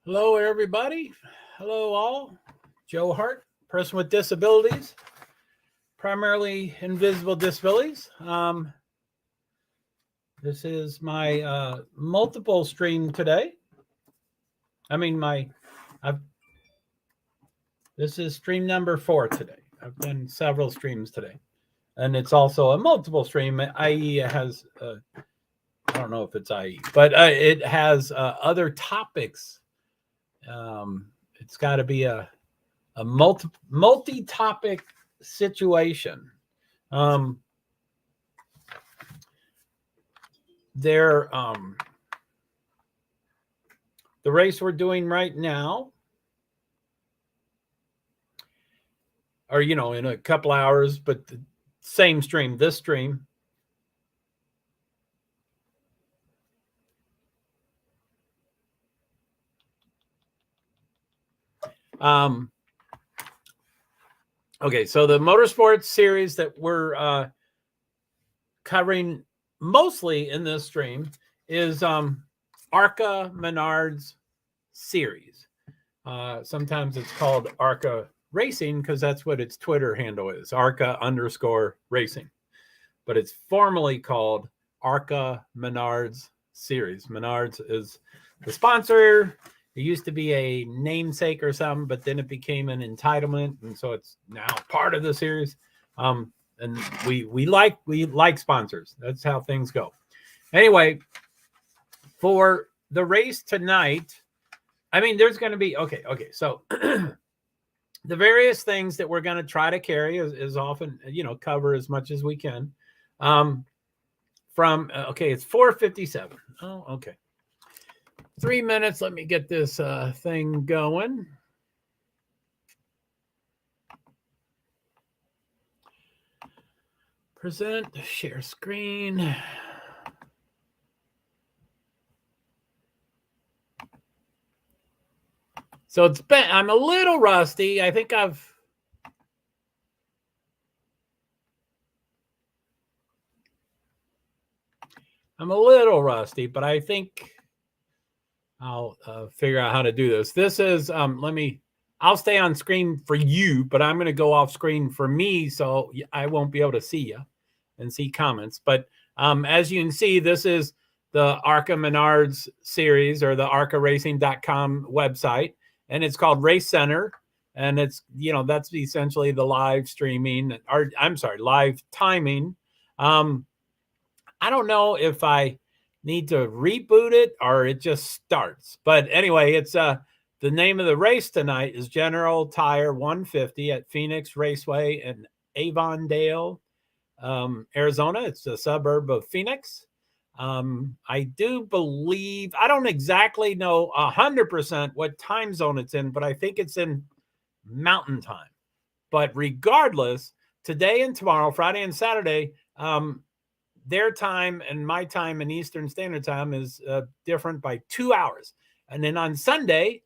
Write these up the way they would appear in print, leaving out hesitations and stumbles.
Hello, everybody. Hello, all. JoeHart, person with disabilities, primarily invisible disabilities. This is my multiple stream today. This is stream number 4 today. I've done several streams today, and it's also a multiple stream. IE has, I don't know if it's IE, but it has other topics. It's got to be a multi-topic situation. The race we're doing right now, or in a couple hours, but the same stream, this stream. Okay, so the motorsports series that we're covering mostly in this stream is ARCA Menards series. Sometimes it's called ARCA Racing because that's what its Twitter handle is, ARCA_Racing. But it's formally called ARCA Menards series. Menards is the sponsor. It used to be a namesake or something, but then it became an entitlement, and so it's now part of the series. And we like sponsors. That's how things go. Anyway, for the race tonight, there's going to be okay. So the various things that we're going to try to carry is often, cover as much as we can. It's 4:57. Oh, okay. 3 minutes. Let me get this thing going. Present, share screen. So I'm a little rusty. I think I'm a little rusty, but I think I'll figure out how to do this. This is, I'll stay on screen for you, but I'm going to go off screen for me, so I won't be able to see you and see comments. But as you can see, this is the ARCA Menards series, or the arcaracing.com website, and it's called Race Center, and it's, that's essentially the live streaming, or live timing. I don't know if I need to reboot it or it just starts. But anyway, it's the name of the race tonight is General Tire 150 at Phoenix Raceway in Avondale, Arizona. It's a suburb of Phoenix. I do believe, I don't exactly know 100% what time zone it's in, but I think it's in Mountain Time. But regardless, today and tomorrow, Friday and Saturday, their time and my time in Eastern Standard Time is different by 2 hours. And then on Sunday,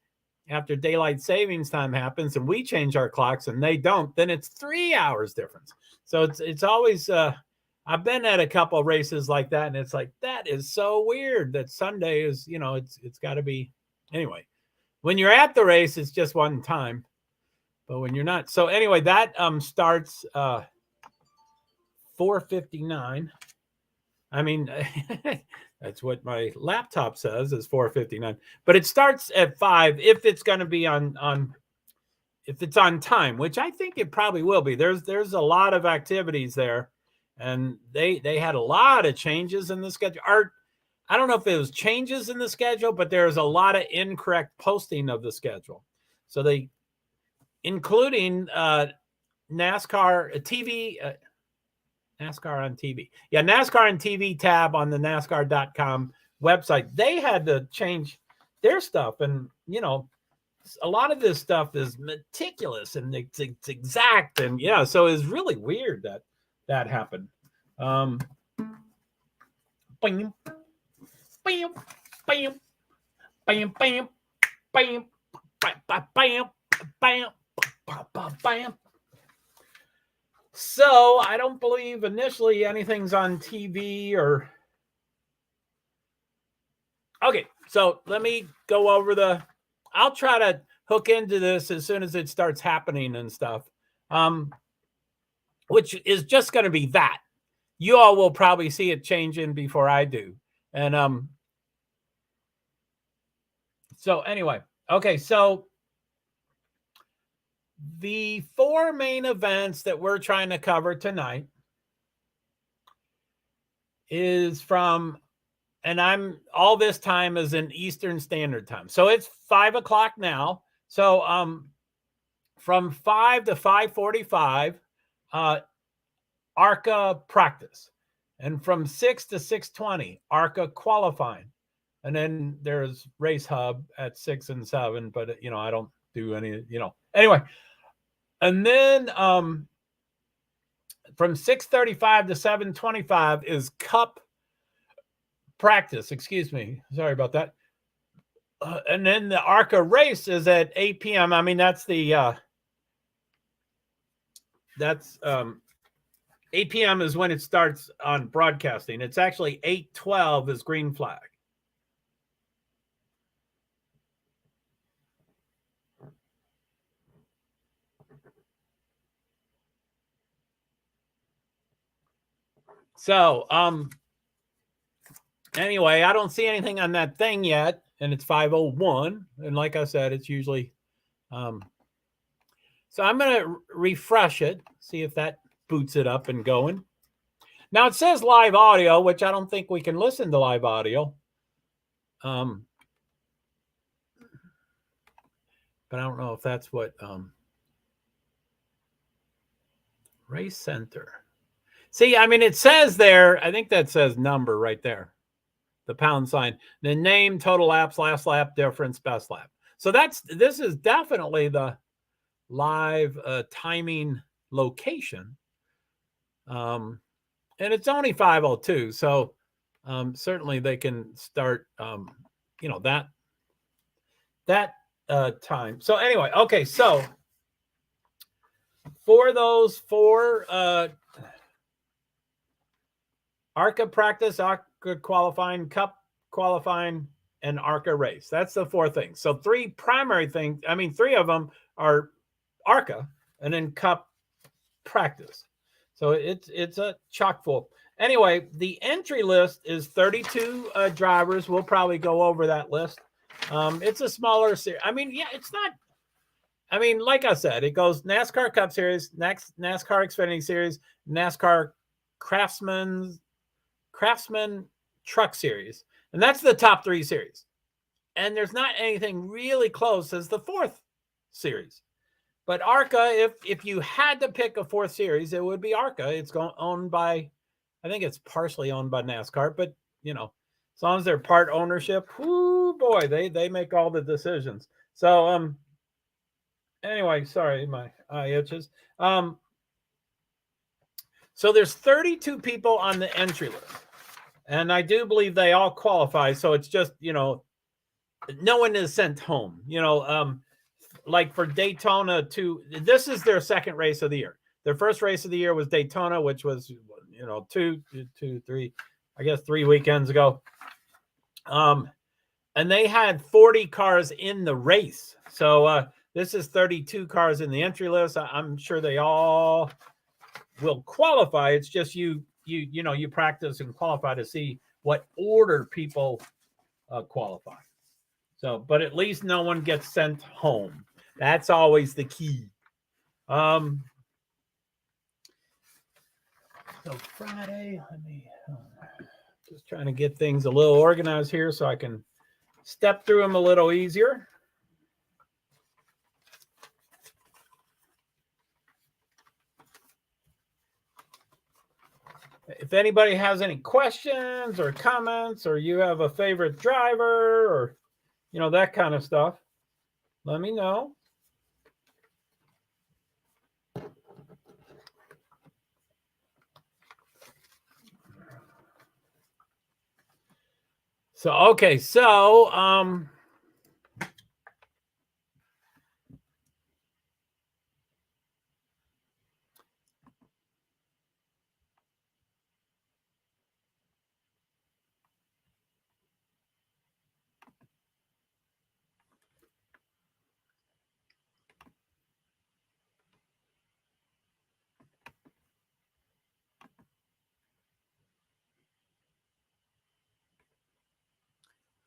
after daylight savings time happens and we change our clocks and they don't, then it's 3 hours difference. So it's always, I've been at a couple of races like that, and it's like, that is so weird that Sunday is, it's got to be, anyway. When you're at the race, it's just one time. But when you're not, so anyway, that starts 4:59. That's what my laptop says is 4:59, but it starts at 5 if it's going to be if it's on time, which I think it probably will be. There's a lot of activities there, and they had a lot of changes in the schedule. I don't know if it was changes in the schedule, but there's a lot of incorrect posting of the schedule. So including NASCAR TV. NASCAR on TV. Yeah, NASCAR on TV tab on the NASCAR.com website. They had to change their stuff. And, a lot of this stuff is meticulous and it's exact. And, yeah, so it's really weird that happened. Bam, bam, bam, bam, bam, bam, bam, bam, bam, bam, bam. So I don't believe initially anything's on TV or. Okay, so let me go over the I'll try to hook into this as soon as it starts happening and stuff, which is just going to be that. You all will probably see it changing before I do. And so anyway, okay, so the 4 main events that we're trying to cover tonight is from, and I'm all this time is in Eastern Standard Time. So it's 5 o'clock now. So from 5 to 5:45, ARCA practice. And from 6 to 6:20, ARCA qualifying. And then there's Race Hub at 6 and 7, but I don't do any, Anyway, and then from 6:35 to 7:25 is Cup practice. Excuse me. Sorry about that. And then the ARCA race is at 8 p.m. I mean, that's the 8 p.m. is when it starts on broadcasting. It's actually 8:12 is green flag. So, anyway, I don't see anything on that thing yet, and it's 5:01. And like I said, it's usually, so I'm going to refresh it, see if that boots it up and going. Now it says live audio, which I don't think we can listen to live audio. But I don't know if that's what, Race Center. See, I mean, it says there, I think that says number right there, the pound sign, the name, total laps, last lap, difference, best lap. So this is definitely the live timing location. And it's only 5:02. So certainly they can start, that time. So anyway, okay. So for those 4, ARCA practice, ARCA qualifying, Cup qualifying, and ARCA race. That's the 4 things. So 3 primary things. I mean, 3 of them are ARCA and then Cup practice. So it's a chock full. Anyway, the entry list is 32 drivers. We'll probably go over that list. It's a smaller series. I mean, yeah, it's not. I mean, like I said, it goes NASCAR Cup Series, NASCAR Xfinity Series, NASCAR Craftsman Truck Series, and that's the top 3 series. And there's not anything really close as the 4th series. But ARCA, if you had to pick a 4th series, it would be ARCA. It's owned by, I think it's partially owned by NASCAR, but as long as they're part ownership, whoo boy, they make all the decisions. So anyway, sorry, my eye itches. So there's 32 people on the entry list. And I do believe they all qualify. So it's just, no one is sent home. Like for Daytona, this is their 2nd race of the year. Their first race of the year was Daytona, which was, 3 weekends ago. And they had 40 cars in the race. So this is 32 cars in the entry list. I'm sure they all will qualify. It's just you practice and qualify to see what order people qualify. So, but at least no one gets sent home. That's always the key. So Friday, let me just trying to get things a little organized here so I can step through them a little easier. If anybody has any questions or comments, or you have a favorite driver, or that kind of stuff, let me know. So okay, so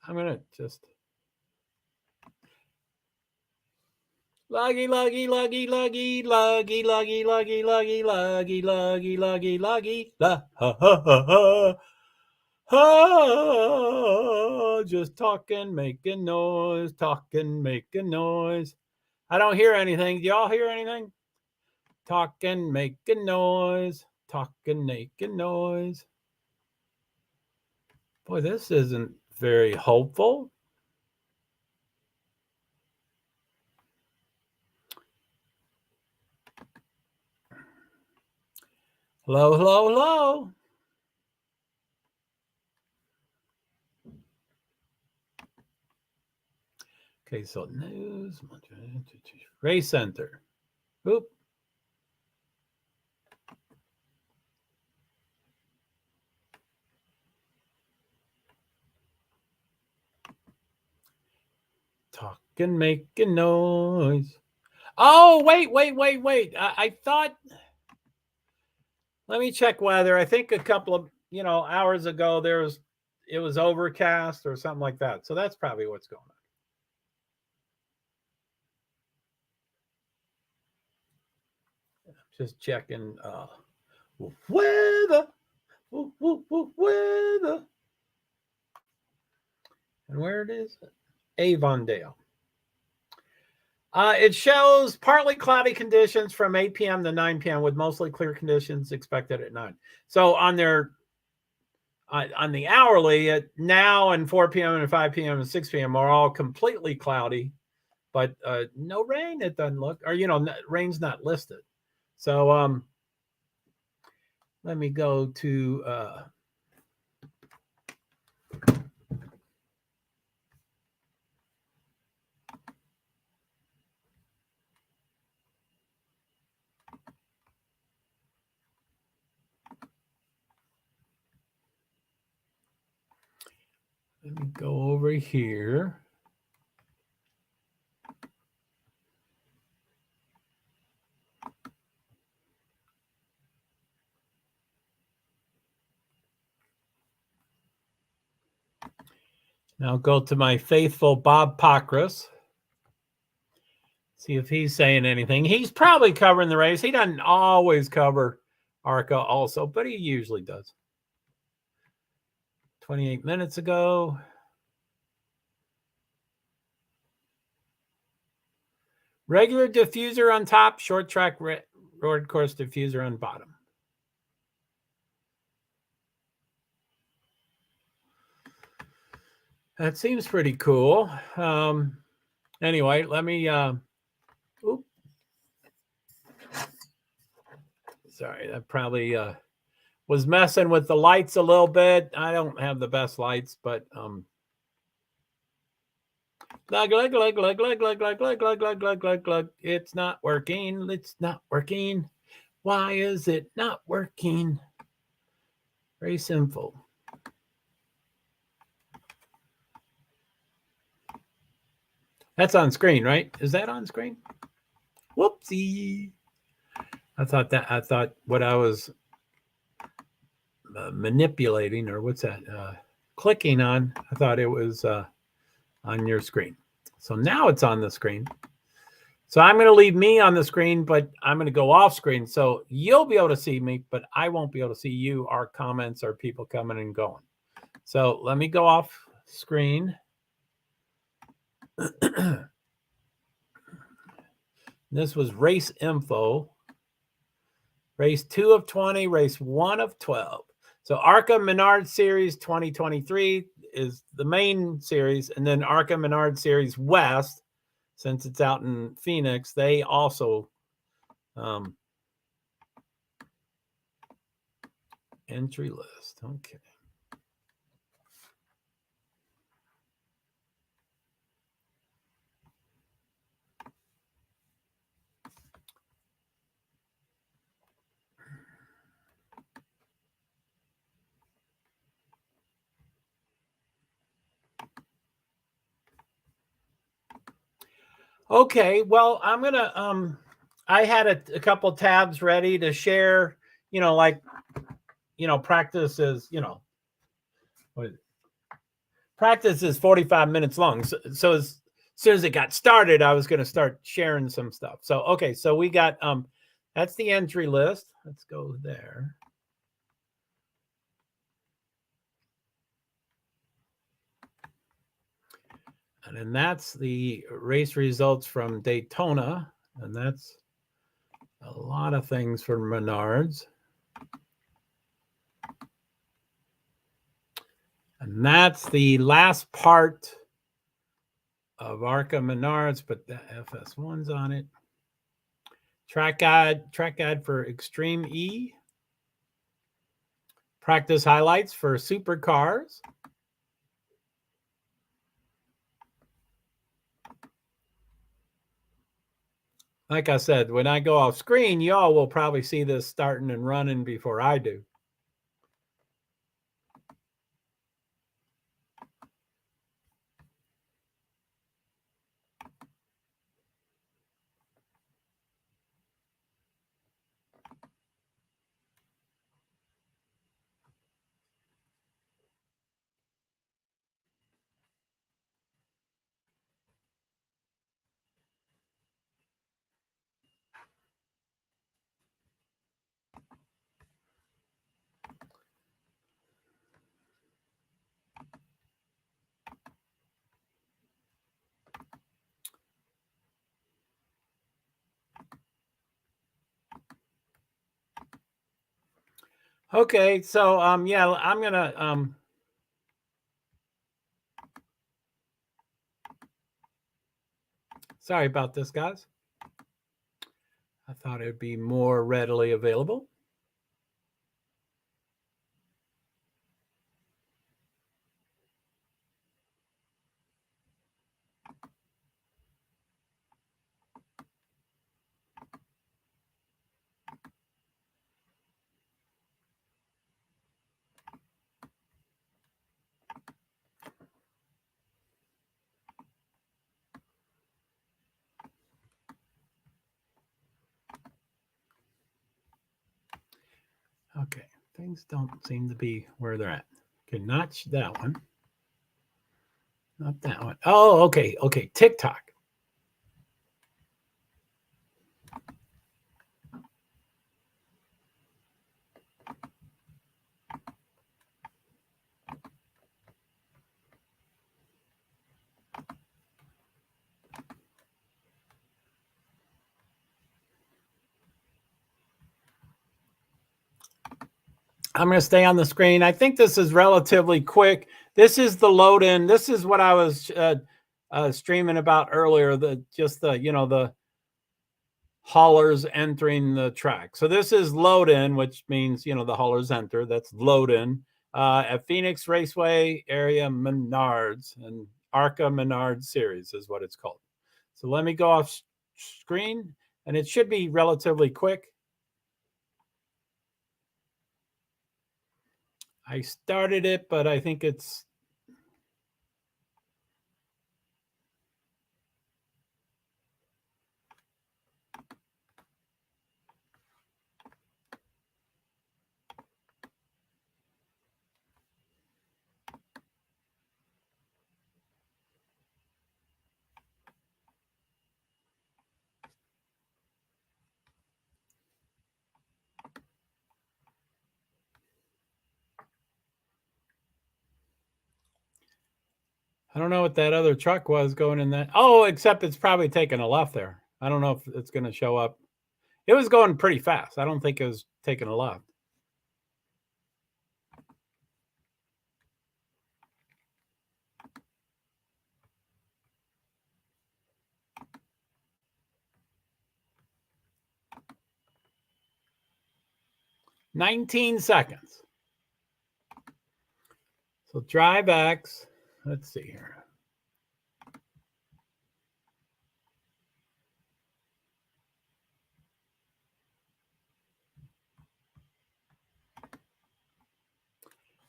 I'm going to just. Luggy, luggy, luggy, luggy, luggy, luggy, luggy, luggy, luggy, luggy, luggy, luggy, la, ha, ha, ha, ha. Oh, just talking, making noise, talking, making noise. I don't hear anything. Do y'all hear anything? Talking, making noise, talking, making noise. Boy, this isn't very hopeful. Hello, hello, hello. Okay, so news, Race Center. Oop. Talking, making noise. Oh, wait. I thought, let me check weather. I think a couple of, hours ago, it was overcast or something like that. So that's probably what's going on. Just checking weather. Weather. And where it is? Avondale. It shows partly cloudy conditions from 8 p.m. to 9 p.m. with mostly clear conditions expected at 9. So on their on the hourly at now and 4 p.m. and 5 p.m. and 6 p.m. are all completely cloudy, but no rain. It doesn't look, or rain's not listed. So let me go to let me go over here. Now go to my faithful Bob Pockrass. See if he's saying anything. He's probably covering the race. He doesn't always cover ARCA also, but he usually does. 28 minutes ago. Regular diffuser on top, short track road course diffuser on bottom. That seems pretty cool. Anyway, let me. Sorry, that probably was messing with the lights a little bit. I don't have the best lights, but it's not working. It's not working. Why is it not working? Race info. That's on screen, right? Is that on screen? Whoopsie. I thought what I was manipulating, or what's that? Clicking on, I thought it was on your screen. So now it's on the screen. So I'm going to leave me on the screen, but I'm going to go off screen. So you'll be able to see me, but I won't be able to see you, our comments, or people coming and going. So let me go off screen. This was race info. Race 2 of 20, race 1 of 12. So ARCA Menard Series 2023 is the main series. And then ARCA Menard Series West, since it's out in Phoenix, they also entry list. Okay. Okay, well, I'm gonna I had a couple tabs ready to share, like practice is, practice is 45 minutes long. So as soon as it got started, I was going to start sharing some stuff. So, okay. So we got, that's the entry list. Let's go there. And then that's the race results from Daytona. And that's a lot of things for Menards. And that's the last part of ARCA Menards, but the FS1's on it. Track guide for Extreme E. Practice highlights for supercars. Like I said, when I go off screen, y'all will probably see this starting and running before I do. Okay, so yeah, I'm gonna sorry about this, guys. I thought it would be more readily available. Okay, things don't seem to be where they're at. Okay, not that one. Not that one. Oh, okay, okay, TikTok. I'm going to stay on the screen. I think this is relatively quick. This is the load in. This is what I was streaming about earlier. The haulers entering the track. So this is load in, which means the haulers enter. That's load in at Phoenix Raceway area Menards, and ARCA Menards series is what it's called. So let me go off screen, and it should be relatively quick. I started it, but I think it's I don't know what that other truck was going in that. Oh, except it's probably taking a left there. I don't know if it's going to show up. It was going pretty fast. I don't think it was taking a left. $19 seconds. So drive X. Let's see here.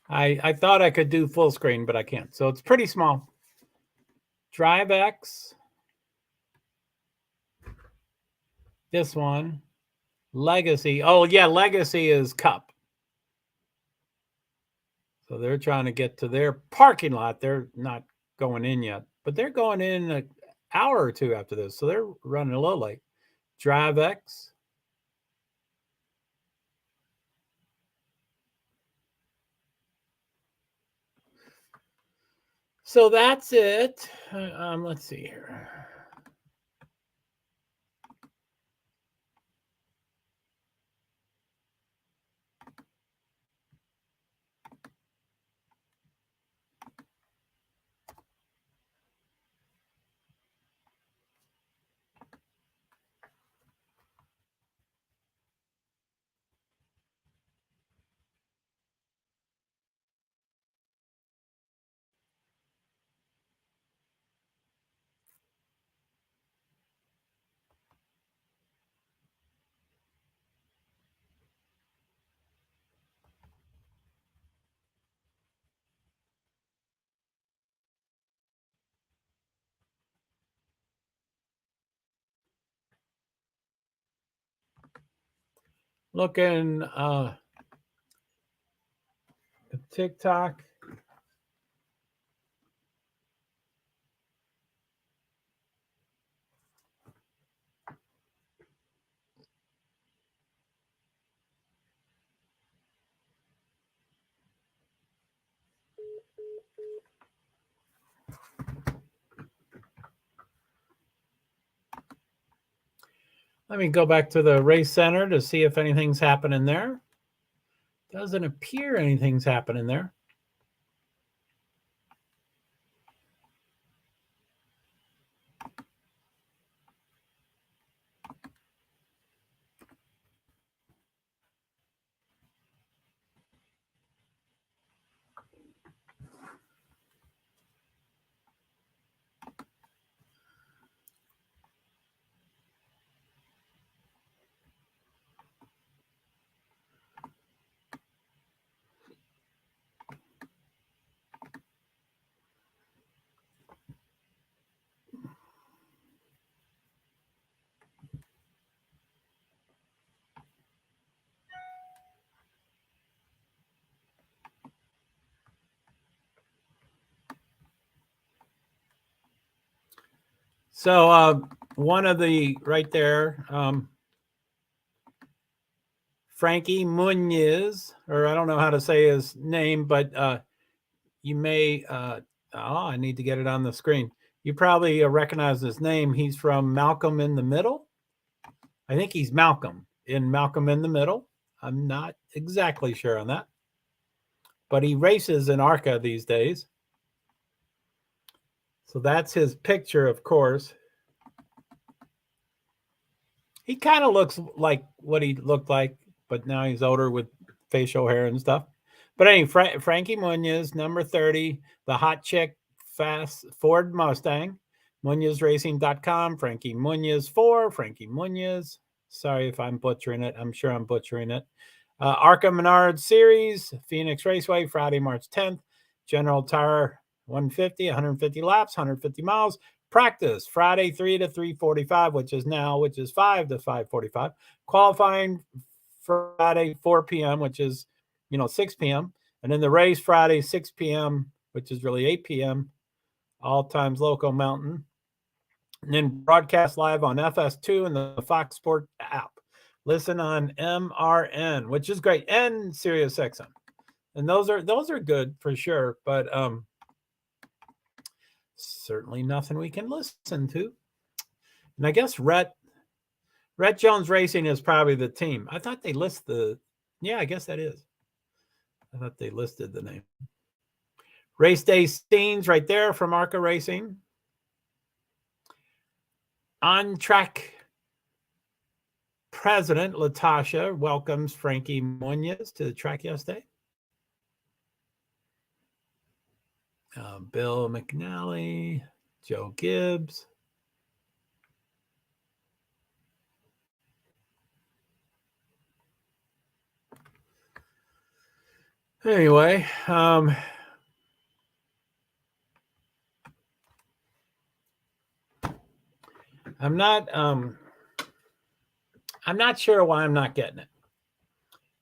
I thought I could do full screen, but I can't. So it's pretty small. Drive X. This one. Legacy. Oh, yeah, Legacy is Cup. So they're trying to get to their parking lot. They're not going in yet, but they're going in an hour or two after this. So they're running a little late. DriveX. So that's it. Let's see here. Looking at TikTok. Let me go back to the race center to see if anything's happening there. Doesn't appear anything's happening there. So one of the right there, Frankie Munoz, or I don't know how to say his name, but you may, I need to get it on the screen. You probably recognize his name. He's from Malcolm in the Middle. I think he's Malcolm in Malcolm in the Middle. I'm not exactly sure on that, but he races in ARCA these days. So that's his picture, of course. He kind of looks like what he looked like, but now he's older with facial hair and stuff. But anyway, Frankie Munoz, number 30, the hot chick fast Ford Mustang, MunozRacing.com, Frankie Munoz 4, Frankie Munoz. Sorry if I'm butchering it. I'm sure I'm butchering it. ARCA Menard Series, Phoenix Raceway, Friday, March 10th. General Tire 150, 150 laps, 150 miles. Practice Friday 3 to 3:45, which is 5 to 5:45. Qualifying Friday 4 p.m., which is 6 p.m. And then the race Friday 6 p.m., which is really 8 p.m. all times local mountain. And then broadcast live on FS2 and the Fox Sport app. Listen on MRN, which is great, and SiriusXM. And those are good for sure, but certainly nothing we can listen to. And I guess Rhett Jones Racing is probably the team. I thought they list I guess that is. I thought they listed the name. Race day scenes right there from ARCA Racing. On track president Latasha welcomes Frankie Munoz to the track yesterday. Bill McNally, Joe Gibbs. Anyway, I'm not sure why I'm not getting it.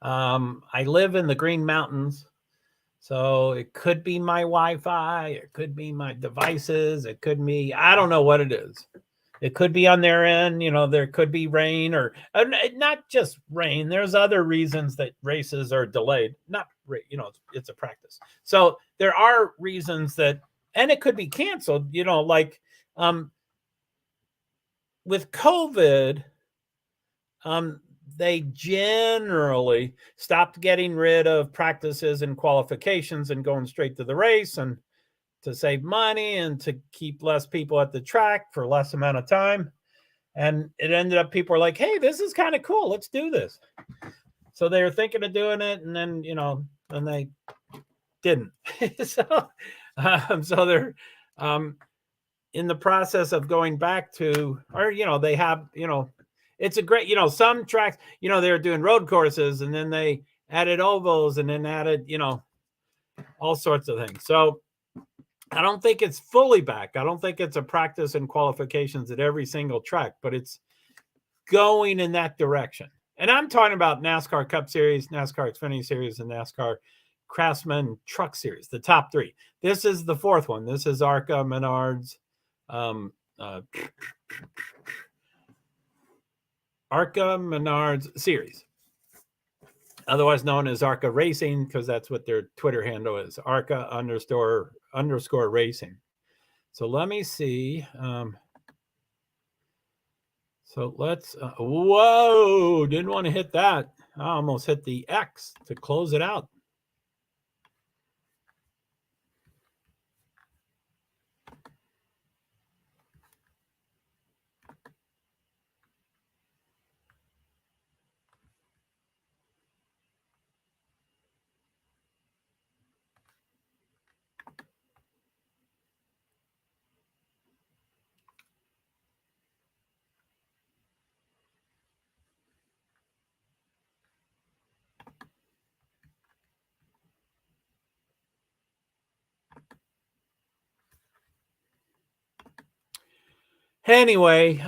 I live in the Green Mountains, So it could be my Wi-Fi, it could be my devices, it could be, I don't know what it is. It could be on their end, there could be rain or not just rain. There's other reasons that races are delayed. Not, it's a practice. So there are reasons that, and it could be canceled, like with COVID, they generally stopped getting rid of practices and qualifications and going straight to the race, and to save money and to keep less people at the track for less amount of time. And it ended up, people were like, hey, this is kind of cool. Let's do this. So they were thinking of doing it, and then, and they didn't. So they're in the process of going back to, or, they have, it's a great, some tracks, they're doing road courses, and then they added ovals, and then added, all sorts of things. So I don't think it's fully back. I don't think it's a practice and qualifications at every single track, but it's going in that direction. And I'm talking about NASCAR Cup Series, NASCAR Xfinity Series, and NASCAR Craftsman Truck Series, the top three. This is the fourth one. This is ARCA Menards, ARCA Menards Series, otherwise known as ARCA Racing, because that's what their Twitter handle is, ARCA __ Racing. So let me see. So let's, whoa, didn't want to hit that. I almost hit the X to close it out. Anyway,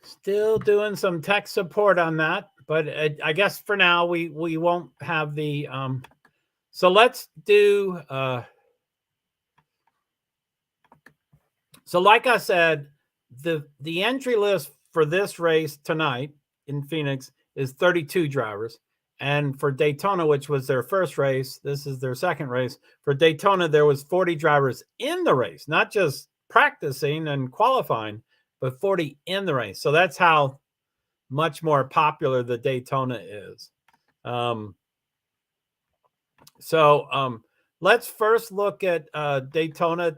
still doing some tech support on that, but I guess for now we won't have the so let's do so like I said, the entry list for this race tonight in Phoenix is 32 drivers. And for Daytona, which was their first race, this is their second race. For Daytona, there was 40 drivers in the race, not just practicing and qualifying, but 40 in the race. So that's how much more popular the Daytona is. Let's first look at Daytona.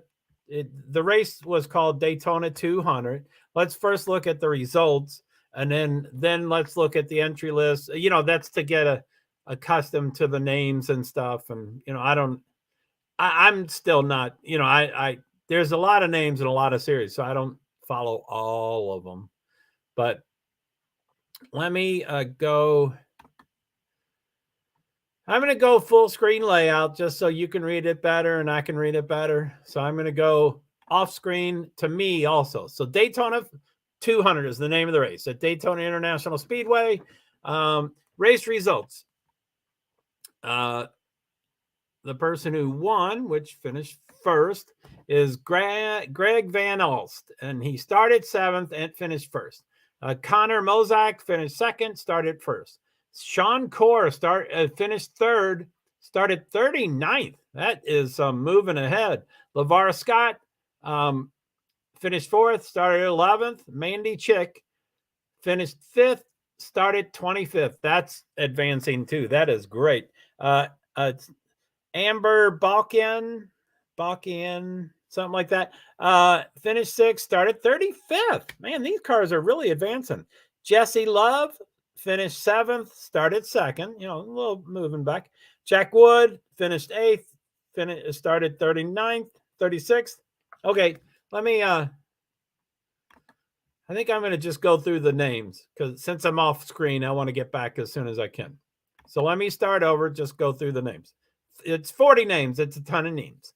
The race was called Daytona 200. Let's first look at the results, and then let's look at the entry list. That's to get accustomed to the names and stuff. And I'm still not. There's a lot of names in a lot of series, so I don't follow all of them. But let me go. I'm going to go full screen layout just so you can read it better and I can read it better. So I'm going to go off screen to me also. So Daytona 200 is the name of the race at Daytona International Speedway. Race results. The person who won, which finished first, is Greg Van Alst, and he started 7th and finished first. Connor Mozak finished 2nd, started first. Sean Corr finished 3rd, started 39th. That is moving ahead. LeVar Scott finished 4th, started 11th. Mandy Chick finished 5th, started 25th. That's advancing too. That is great. Amber Balkian, something like that. Finished 6th, started 35th. Man, these cars are really advancing. Jesse Love finished 7th, started 2nd, a little moving back. Jack Wood finished 8th, started 39th, 36th. Okay, let me, I think I'm going to just go through the names because since I'm off screen, I want to get back as soon as I can. So let me start over, just go through the names. It's 40 names. It's a ton of names.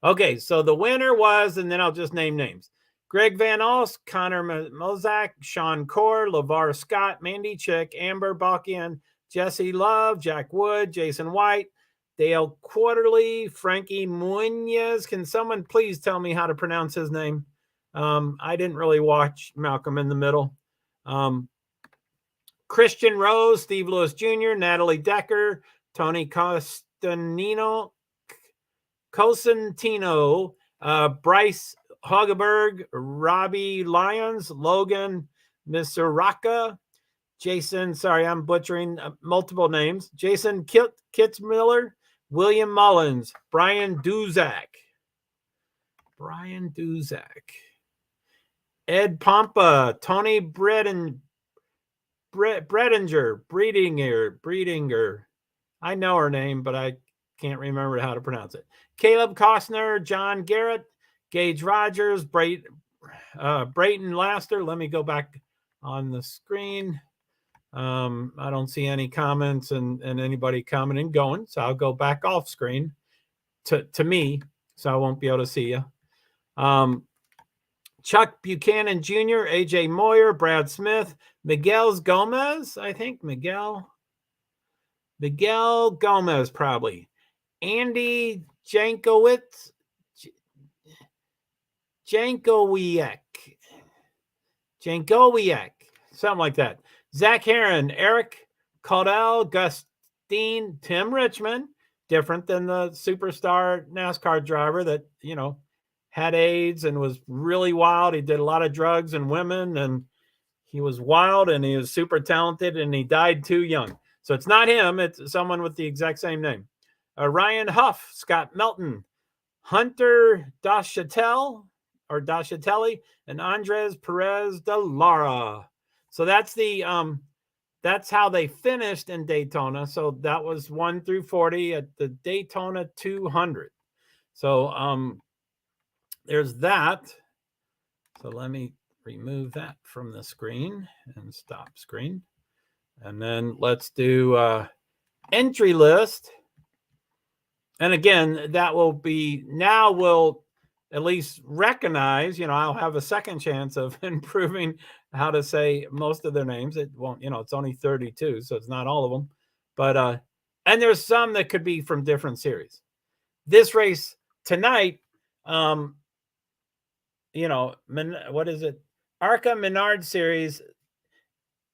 Okay, so the winner was, and then I'll just name names. Greg Van Alst, Connor Mozak, Sean Corr, LeVar Scott, Mandy Chick, Amber Balkian, Jesse Love, Jack Wood, Jason White, Dale Quarterly, Frankie Munoz. Can someone please tell me how to pronounce his name? I didn't really watch Malcolm in the Middle. Christian Rose, Steve Lewis Jr., Natalie Decker, Tony Cosentino, Bryce Hageberg, Robbie Lyons, Logan Misuraka, Jason, sorry, I'm butchering multiple names, Jason Kitzmiller, William Mullins, Brian Duzak, Ed Pompa, Tony Bredinger, Breedinger. I know her name, but I can't remember how to pronounce it. Caleb Costner, John Garrett, Gage Rogers, Brayton Laster. Let me go back on the screen. I don't see any comments and anybody commenting going, so I'll go back off screen to me, so I won't be able to see you. Chuck Buchanan Jr., AJ Moyer, Brad Smith, Miguel Gomez, I think Miguel Gomez probably, Andy Jankowiak, something like that. Zach Heron, Eric Caudell, Gustine, Tim Richmond, different than the superstar NASCAR driver that, had AIDS and was really wild. He did a lot of drugs and women, and he was wild, and he was super talented, and he died too young. So it's not him. It's someone with the exact same name. Ryan Huff, Scott Melton, Hunter Daschatelli, and Andres Perez de Lara. So that's that's how they finished in Daytona. So that was 1 through 40 at the Daytona 200. So there's that. So let me remove that from the screen and stop screen. And then let's do entry list. And again, that will be, now we'll at least recognize, I'll have a second chance of improving how to say most of their names. It won't, it's only 32, so it's not all of them. But, and there's some that could be from different series. This race tonight, what is it? ARCA Menard series.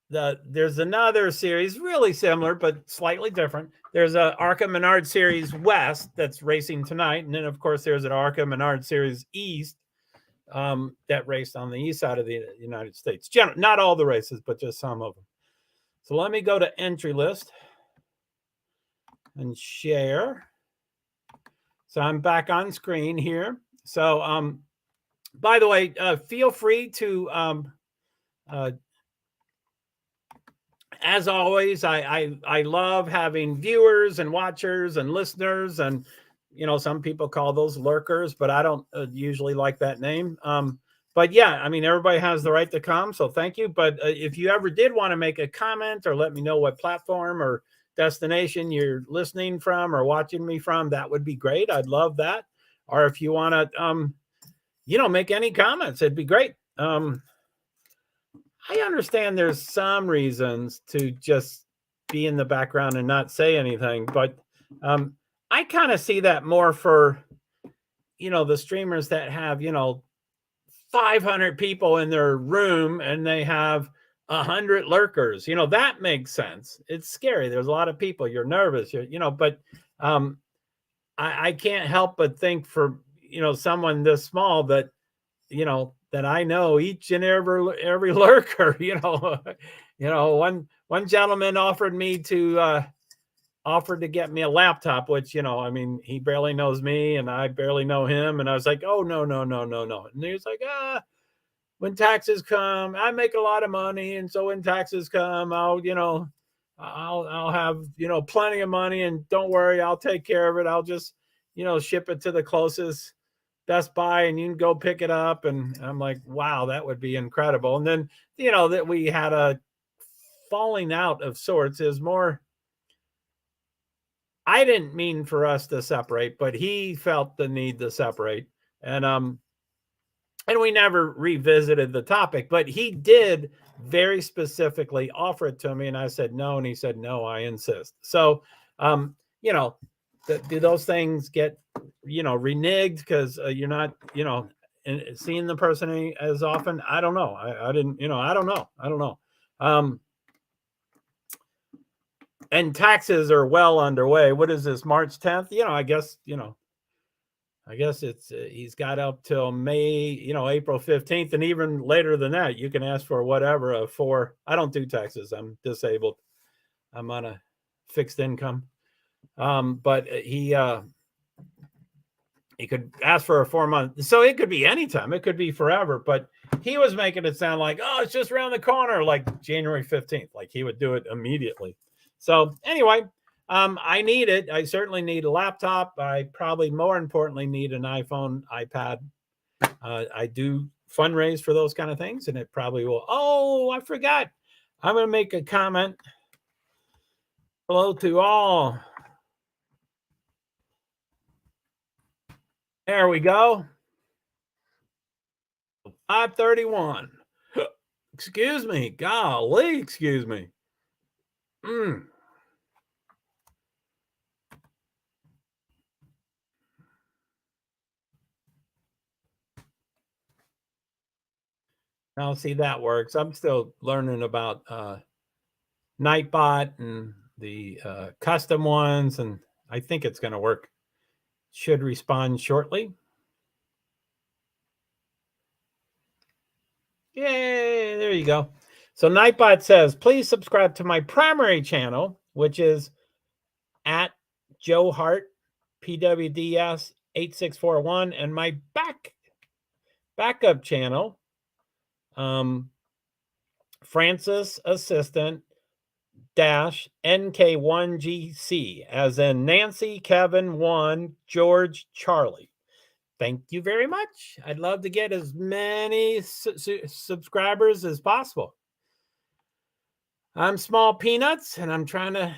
There's another series really similar, but slightly different. There's a ARCA Menard Series West that's racing tonight. And then, of course, there's an ARCA Menard Series East that raced on the east side of the United States. Not all the races, but just some of them. So let me go to entry list and share. So I'm back on screen here. So, by the way, feel free to, as always, I love having viewers and watchers and listeners, and some people call those lurkers, but I don't usually like that name. But yeah, I mean, everybody has the right to come, so thank you. But if you ever did want to make a comment or let me know what platform or destination you're listening from or watching me from, that would be great. I'd love that. Or if you want to, make any comments, it'd be great. I understand there's some reasons to just be in the background and not say anything, but I kind of see that more for, the streamers that have, 500 people in their room and they have 100 lurkers. That makes sense. It's scary. There's a lot of people. You're nervous, but I can't help but think for, someone this small that, that I know each and every lurker, one gentleman offered to get me a laptop, which, he barely knows me and I barely know him. And I was like, oh, no. And he was like, when taxes come, I make a lot of money. And so when taxes come, I'll have, plenty of money, and don't worry, I'll take care of it. I'll just, ship it to the closest Best Buy and you can go pick it up. And I'm like, wow, that would be incredible. And then, that we had a falling out of sorts is more, I didn't mean for us to separate, but he felt the need to separate. And we never revisited the topic, but he did very specifically offer it to me, and I said no, and he said no, I insist. So you know, do those things get, you know, reneged because you're not, you know, seeing the person as often? I don't know. I didn't, you know, I don't know. And taxes are well underway. What is this, March 10th? You know, I guess it's he's got up till May, you know, April 15th, and even later than that, you can ask for whatever for. I don't do taxes. I'm disabled. I'm on a fixed income. But he could ask for a 4-month, so it could be anytime, it could be forever. But he was making it sound like, oh, it's just around the corner, like January 15th, like he would do it immediately. So anyway, I need it. I certainly need a laptop. I probably more importantly need an iPhone, iPad. I do fundraise for those kind of things, and it probably will. Oh, I forgot. I'm going to make a comment. Hello to all. There we go. 5:31. Excuse me. Golly, excuse me. Now, see, that works. I'm still learning about Nightbot and the custom ones, and I think it's going to work. Should respond shortly. Yay, there you go. So Nightbot says, please subscribe to my primary channel, which is at JoeHart, PwD's 8641, and my backup channel, Francis Assistant -NK1GC, as in Nancy, Kevin, 1, George, Charlie. Thank you very much. I'd love to get as many subscribers as possible. I'm Small Peanuts, and I'm trying to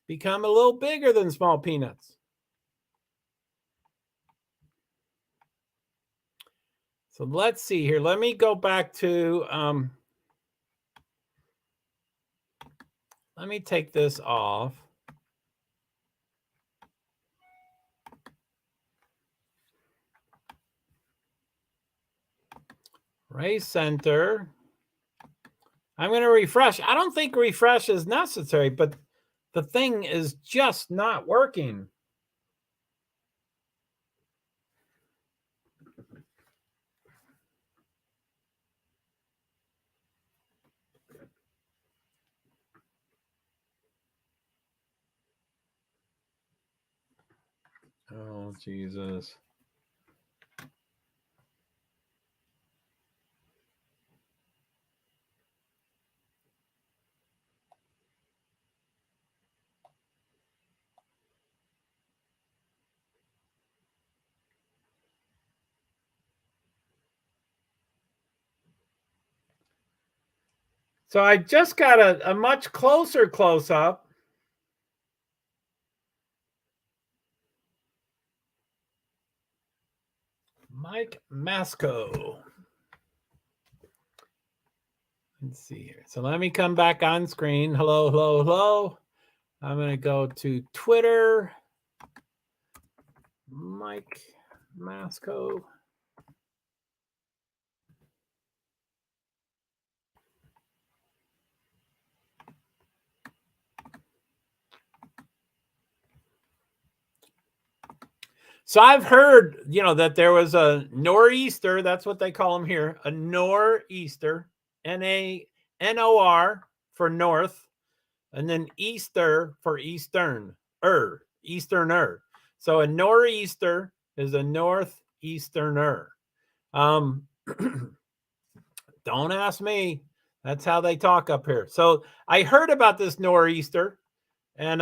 become a little bigger than Small Peanuts. So let's see here. Let me go back to, let me take this off. Race Center. I'm going to refresh. I don't think refresh is necessary, but the thing is just not working. Oh, Jesus. So I just got a much closer close-up. Mike Masco. Let's see here. So let me come back on screen. Hello, hello, hello. I'm going to go to Twitter. Mike Masco. So I've heard, you know, that there was a nor'easter. That's what they call them here. A nor'easter, N-A-N-O-R for north, and then Easter for eastern, easterner. So a nor'easter is a northeasterner. Don't ask me. That's how they talk up here. So I heard about this nor'easter, and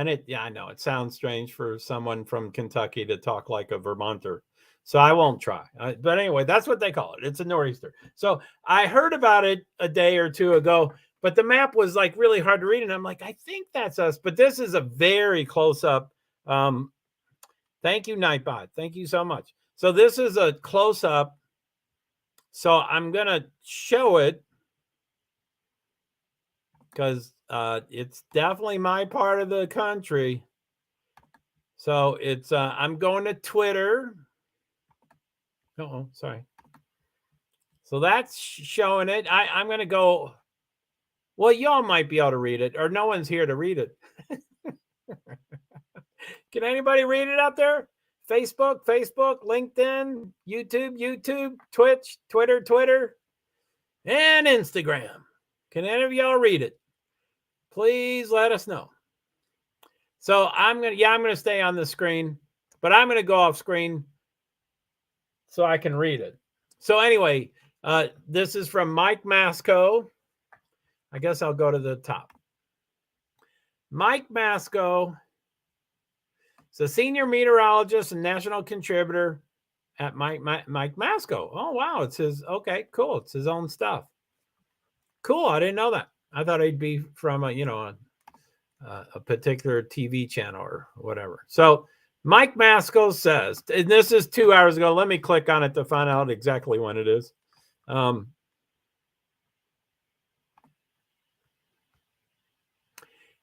it, yeah, I know it sounds strange for someone from Kentucky to talk like a Vermonter. So I won't try. But anyway, that's what they call it. It's a nor'easter. So I heard about it a day or two ago, but the map was like really hard to read. And I'm like, I think that's us. But this is a very close up. Thank you, Nightbot. Thank you so much. So this is a close up So I'm going to show it because it's definitely my part of the country. So it's I'm going to Twitter. Oh, sorry. So that's showing it. I'm going to go. Well, y'all might be able to read it, or no one's here to read it. Can anybody read it out there? Facebook, LinkedIn, YouTube, Twitch, Twitter, and Instagram. Can any of y'all read it? Please let us know. So I'm gonna stay on the screen, but I'm gonna go off screen so I can read it. So anyway, this is from Mike Masco. I guess I'll go to the top. Mike Masco is a senior meteorologist and national contributor at Mike Masco. Oh, wow. It's his. Okay, cool. It's his own stuff. Cool. I didn't know that. I thought he'd be from a particular TV channel or whatever. So Mike Masco says, and this is 2 hours ago. Let me click on it to find out exactly when it is.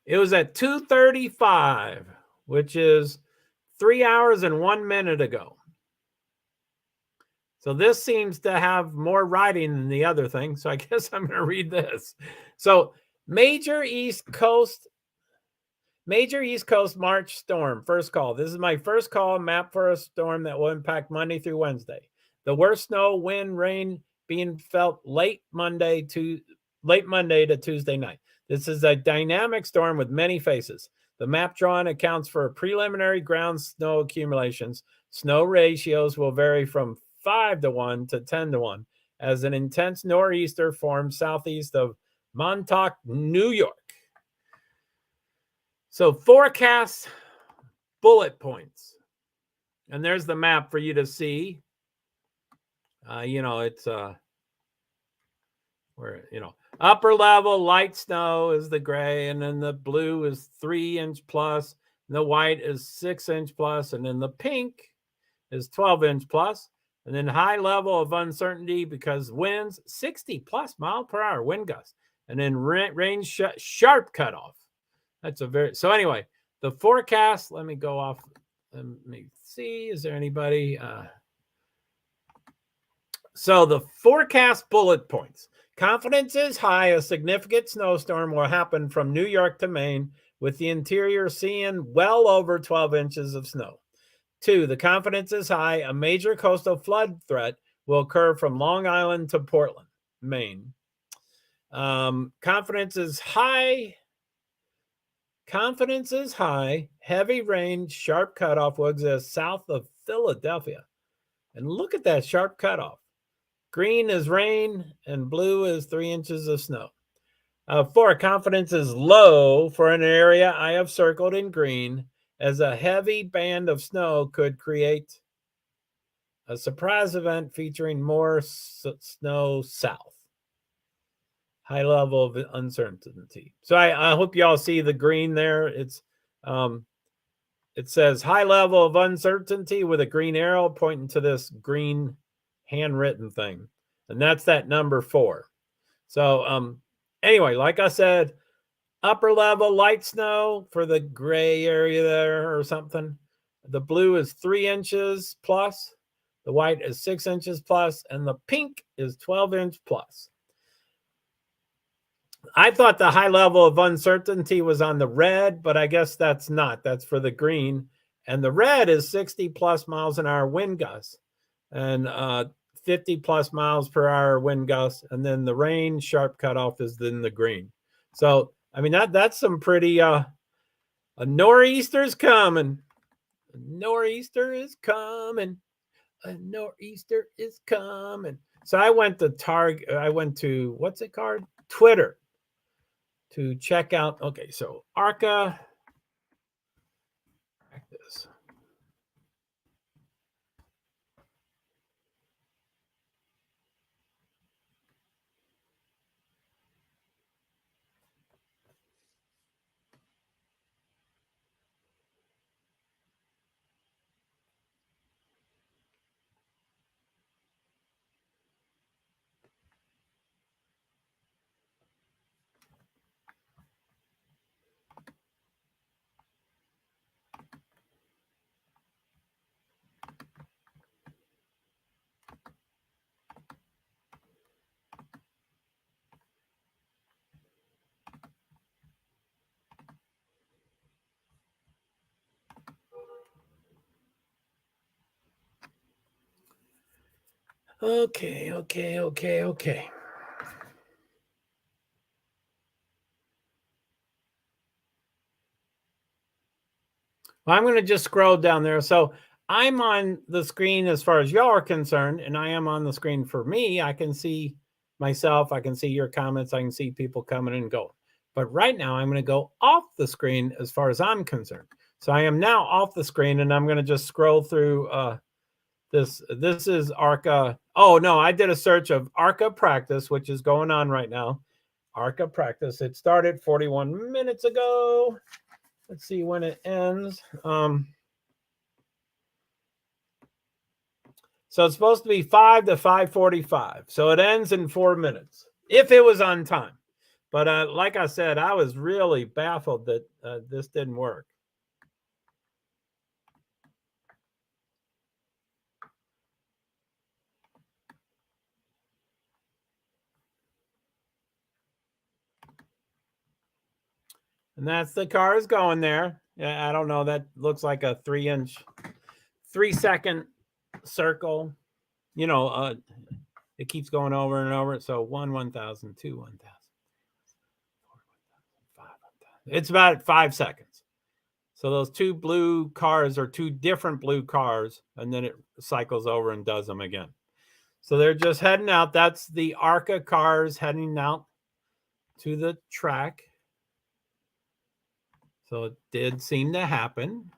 It was at 2:35, which is 3 hours and 1 minute ago. So this seems to have more writing than the other thing. So I guess I'm going to read this. So major East Coast March storm. First call. This is my first call map for a storm that will impact Monday through Wednesday. The worst snow, wind, rain being felt late Monday to Tuesday night. This is a dynamic storm with many faces. The map drawn accounts for preliminary ground snow accumulations. Snow ratios will vary from 5-1 to 10-1 as an intense nor'easter forms southeast of Montauk, New York. So forecast bullet points. And there's the map for you to see. It's where, upper level light snow is the gray, and then the blue is 3-inch plus, and the white is 6-inch plus, and then the pink is 12-inch plus, and then high level of uncertainty because winds 60 plus mile per hour wind gusts, and then rain sharp cutoff. That's so anyway, the forecast, let me go off. Let me see, is there anybody? So the forecast bullet points. Confidence is high. A significant snowstorm will happen from New York to Maine, with the interior seeing well over 12 inches of snow. 2, the confidence is high. A major coastal flood threat will occur from Long Island to Portland, Maine. Confidence is high. Confidence is high. Heavy rain, sharp cutoff will exist south of Philadelphia. And look at that sharp cutoff. Green is rain and blue is 3 inches of snow. 4, confidence is low for an area I have circled in green, as a heavy band of snow could create a surprise event featuring more snow south. High level of uncertainty. So I hope you all see the green there. It says high level of uncertainty with a green arrow pointing to this green handwritten thing. And that's that number 4. So anyway, like I said, upper level light snow for the gray area there or something. The blue is 3 inches plus. The white is 6 inches plus. And the pink is 12-inch plus. I thought the high level of uncertainty was on the red, but I guess that's not. That's for the green. And the red is 60 plus miles an hour wind gusts and 50 plus miles per hour wind gusts. And then the rain sharp cutoff is in the green. So, I mean, that's some pretty, a nor'easter's coming. A nor'easter is coming. A nor'easter is coming. So I went to what's it called? Twitter. To check out, okay, so ARCA, this. Okay. Well, I'm going to just scroll down there. So I'm on the screen as far as y'all are concerned, and I am on the screen for me. I can see myself. I can see your comments. I can see people coming and going. But right now, I'm going to go off the screen as far as I'm concerned. So I am now off the screen, and I'm going to just scroll through this. This is ARCA. Oh, no, I did a search of ARCA practice, which is going on right now. ARCA practice. It started 41 minutes ago. Let's see when it ends. So it's supposed to be 5 to 5:45. So it ends in 4 minutes if it was on time. But like I said, I was really baffled that this didn't work. And that's the cars going there. Yeah, I don't know. That looks like a 3-second circle. You know, it keeps going over and over. So 1,000, 2, 1,000, 5, 1,000. It's about 5 seconds. So those two blue cars are two different blue cars, and then it cycles over and does them again. So they're just heading out. That's the ARCA cars heading out to the track. So it did seem to happen.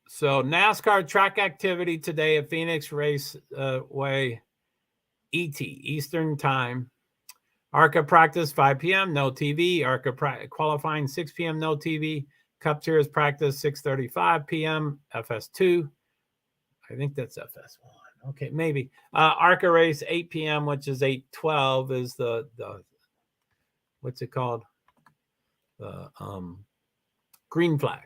So NASCAR track activity today at Phoenix Raceway, ET, Eastern Time. ARCA practice 5 p.m., no TV. ARCA qualifying 6 p.m., no TV. Cup Series practice 6:35 p.m., FS2. I think that's FS1. Okay, maybe. ARCA race 8 p.m., which is 8:12 is the what's it called? The green flag.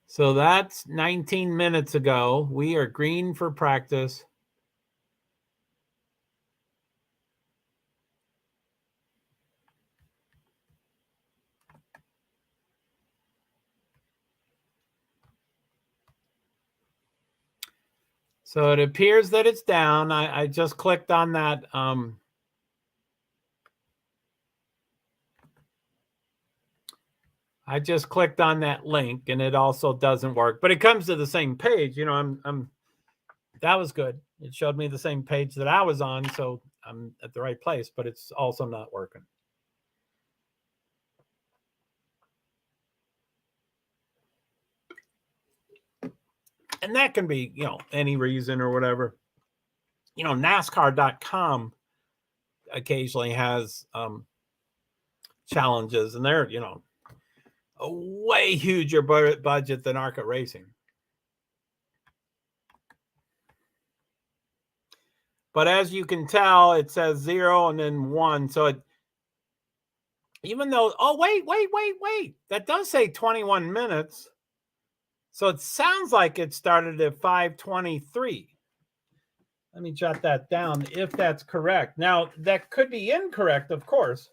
So that's 19 minutes ago. We are green for practice. So it appears that it's down. I just clicked on that. I just clicked on that link, and it also doesn't work. But it comes to the same page. You know, that was good. It showed me the same page that I was on, so I'm at the right place. But it's also not working. And that can be, you know, any reason or whatever. You know, NASCAR.com occasionally has challenges, and they're, you know, a way huger budget than ARCA Racing. But as you can tell, it says 0 and then 1. So it, even though, oh, wait. That does say 21 minutes. So it sounds like it started at 5:23. Let me jot that down if that's correct. Now, that could be incorrect, of course.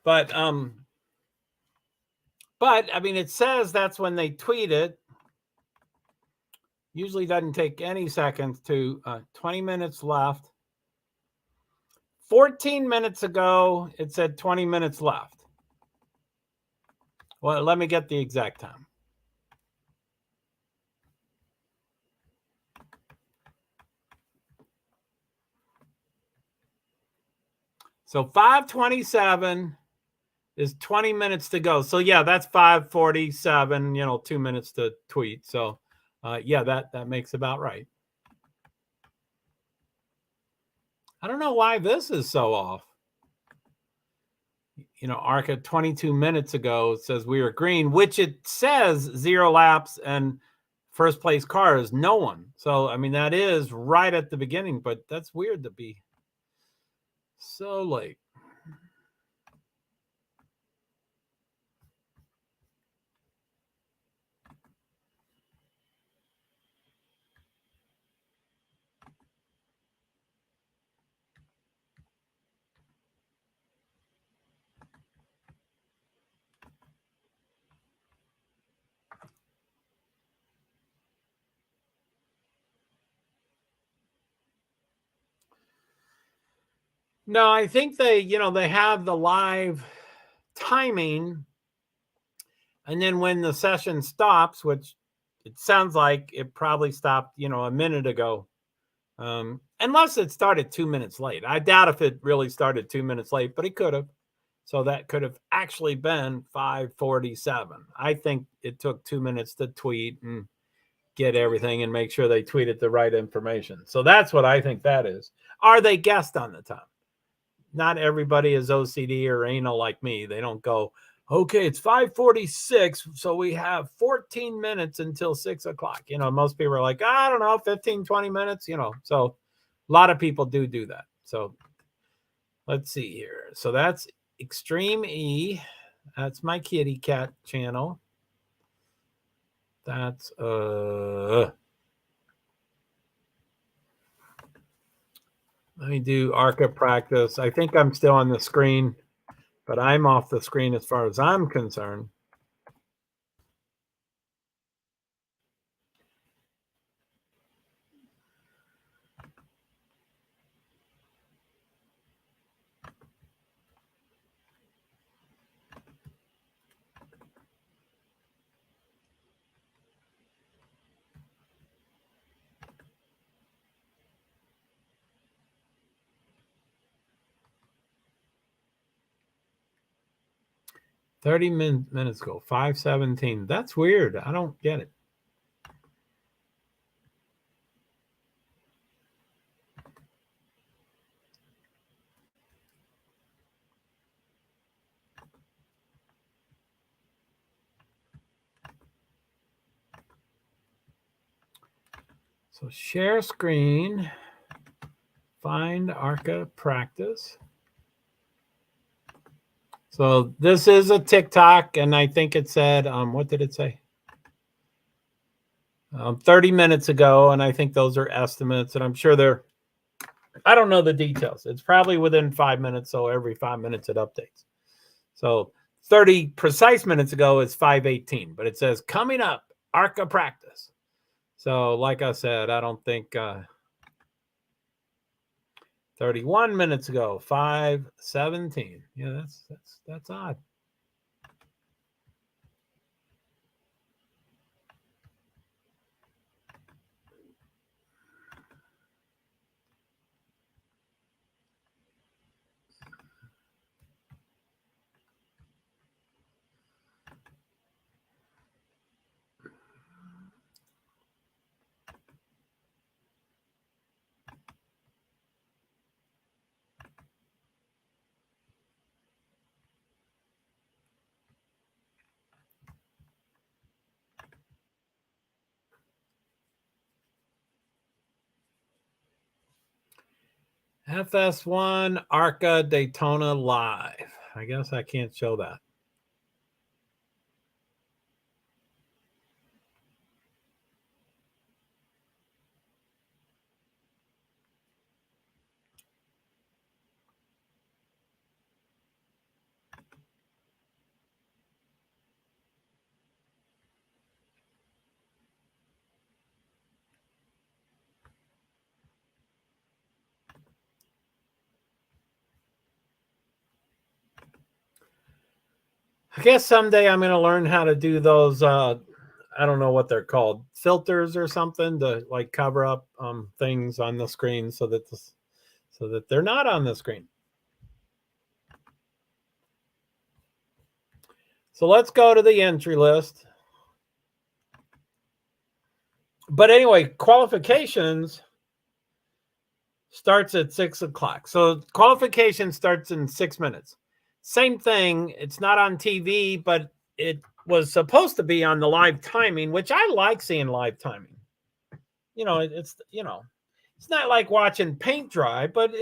But I mean, it says that's when they tweet it. Usually doesn't take any seconds to 20 minutes left. 14 minutes ago, it said 20 minutes left. Well, let me get the exact time. So 5:27 is 20 minutes to go. So yeah, that's 5:47, you know, 2 minutes to tweet. So yeah, that makes about right. I don't know why this is so off. You know, ARCA 22 minutes ago says we are green, which it says 0 laps and first place car is no one. So, I mean, that is right at the beginning, but that's weird to be so late. No, I think they have the live timing, and then when the session stops, which it sounds like it probably stopped, a minute ago, unless it started 2 minutes late. I doubt if it really started 2 minutes late, but it could have. So that could have actually been 5:47. I think it took 2 minutes to tweet and get everything and make sure they tweeted the right information. So that's what I think that is. Are they guessed on the time? Not everybody is OCD or anal like me. They don't go, okay, it's 5:46, so we have 14 minutes until 6 o'clock. Most people are like, I don't know, 15, 20 minutes, So a lot of people do that. So let's see here. So that's Extreme E. That's my kitty cat channel. That's let me do ARCA practice. I think I'm still on the screen, but I'm off the screen as far as I'm concerned. Thirty minutes ago, 5:17. That's weird. I don't get it. So share screen, find ARCA practice. So this is a TikTok, and I think it said, what did it say? 30 minutes ago, and I think those are estimates, and I'm sure I don't know the details. It's probably within 5 minutes, so every 5 minutes it updates. So 30 precise minutes ago is 5:18, but it says coming up, ARCA practice. So like I said, I don't think 31 minutes ago, 5:17. Yeah, that's odd. FS1 ARCA Daytona Live. I guess I can't show that. I guess someday I'm going to learn how to do those. I don't know what they're called, filters or something to like cover up things on the screen so that they're not on the screen. So let's go to the entry list. But anyway, qualifications starts at 6 o'clock. So qualification starts in 6 minutes. Same thing. It's not on TV, but it was supposed to be on the live timing, which I like seeing live timing. It's not like watching paint dry, but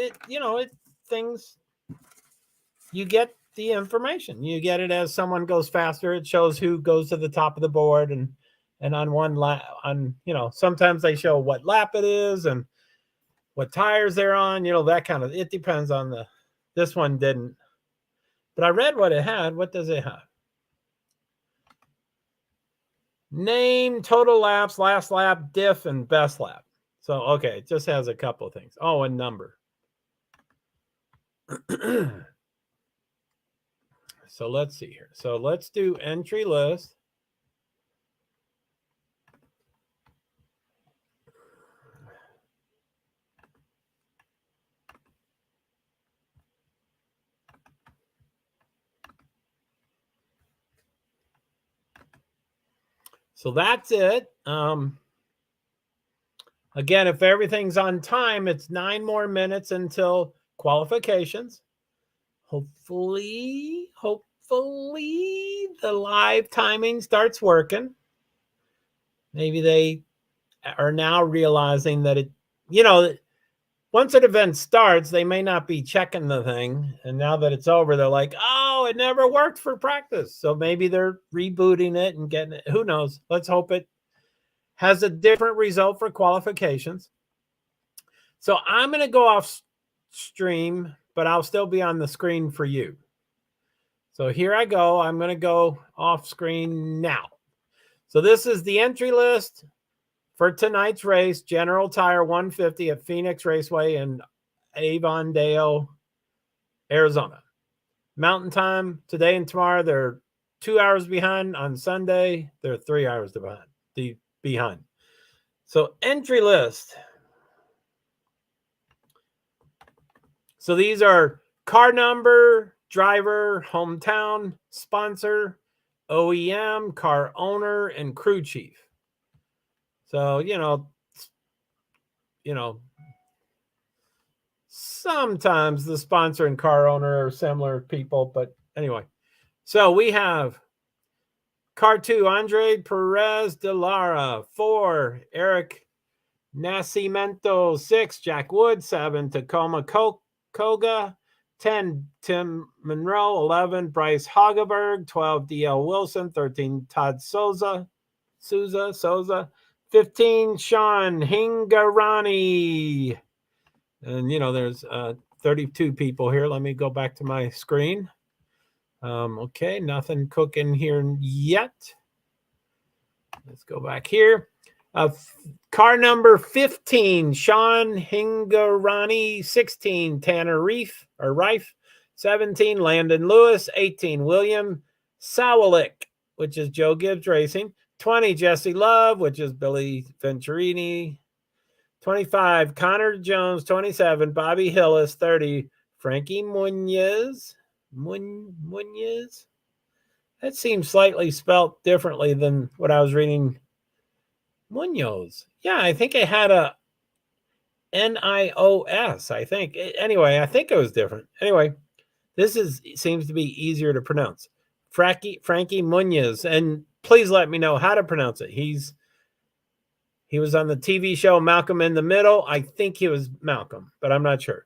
things, you get the information. You get it as someone goes faster. It shows who goes to the top of the board, and on one lap, sometimes they show what lap it is and what tires they're on, that kind of, it depends on this one didn't, but I read what it had. What does it have? Name, total laps, last lap, diff, and best lap. So, okay, it just has a couple of things. Oh, and number. So let's see here. So let's do entry list. So that's it. Again, if everything's on time, it's 9 more minutes until qualifications. Hopefully the live timing starts working. Maybe they are now realizing that once an event starts, they may not be checking the thing. And now that it's over, they're like, oh, it never worked for practice. So maybe they're rebooting it and getting it. Who knows? Let's hope it has a different result for qualifications. So I'm going to go off stream, but I'll still be on the screen for you. So here I go. I'm going to go off screen now. So this is the entry list for tonight's race, General Tire 150 at Phoenix Raceway in Avondale, Arizona. Mountain time today and tomorrow, they're 2 hours behind. On Sunday, they're 3 hours behind. So entry list. So these are car number, driver, hometown, sponsor, OEM, car owner, and crew chief. So, sometimes the sponsor and car owner are similar people, but anyway. So we have car 2, Andre Perez de Lara. 4, Eric Nascimento. 6, Jack Wood. 7, Tacoma Koga. 10, Tim Monroe. 11, Bryce Hageberg. 12, DL Wilson. 13, Todd Souza. 15, Sean Hingarani. And, there's 32 people here. Let me go back to my screen. Okay, nothing cooking here yet. Let's go back here. Car number 15, Sean Hingarani. 16, Tanner Rife. 17, Landon Lewis. 18, William Sawalik, which is Joe Gibbs Racing. 20, Jesse Love, which is Billy Venturini. 25, Connor Jones. 27, Bobby Hillis. 30, Frankie Munoz. Munoz? That seems slightly spelt differently than what I was reading. Munoz. Yeah, I think it had a Nios, I think. Anyway, I think it was different. Anyway, this seems to be easier to pronounce. Frankie Munoz. And please let me know how to pronounce it. He was on the TV show Malcolm in the Middle. I think he was Malcolm, but I'm not sure.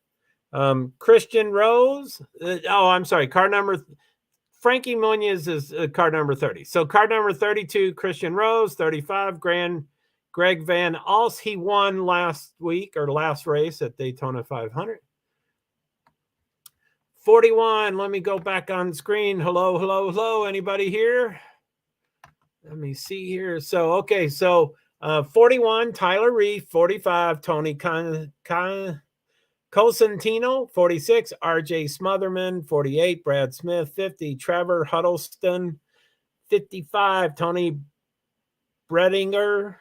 Christian Rose. I'm sorry. Frankie Munoz is card number 30. So card number 32, Christian Rose. 35, Greg Van Als. He won last race at Daytona 500. 41, let me go back on screen. Hello. Anybody here? Let me see here. So, okay. So 41, Tyler Reef. 45, Tony Cosentino. 46, RJ Smotherman. 48, Brad Smith. 50, Trevor Huddleston. 55, Tony Bredinger,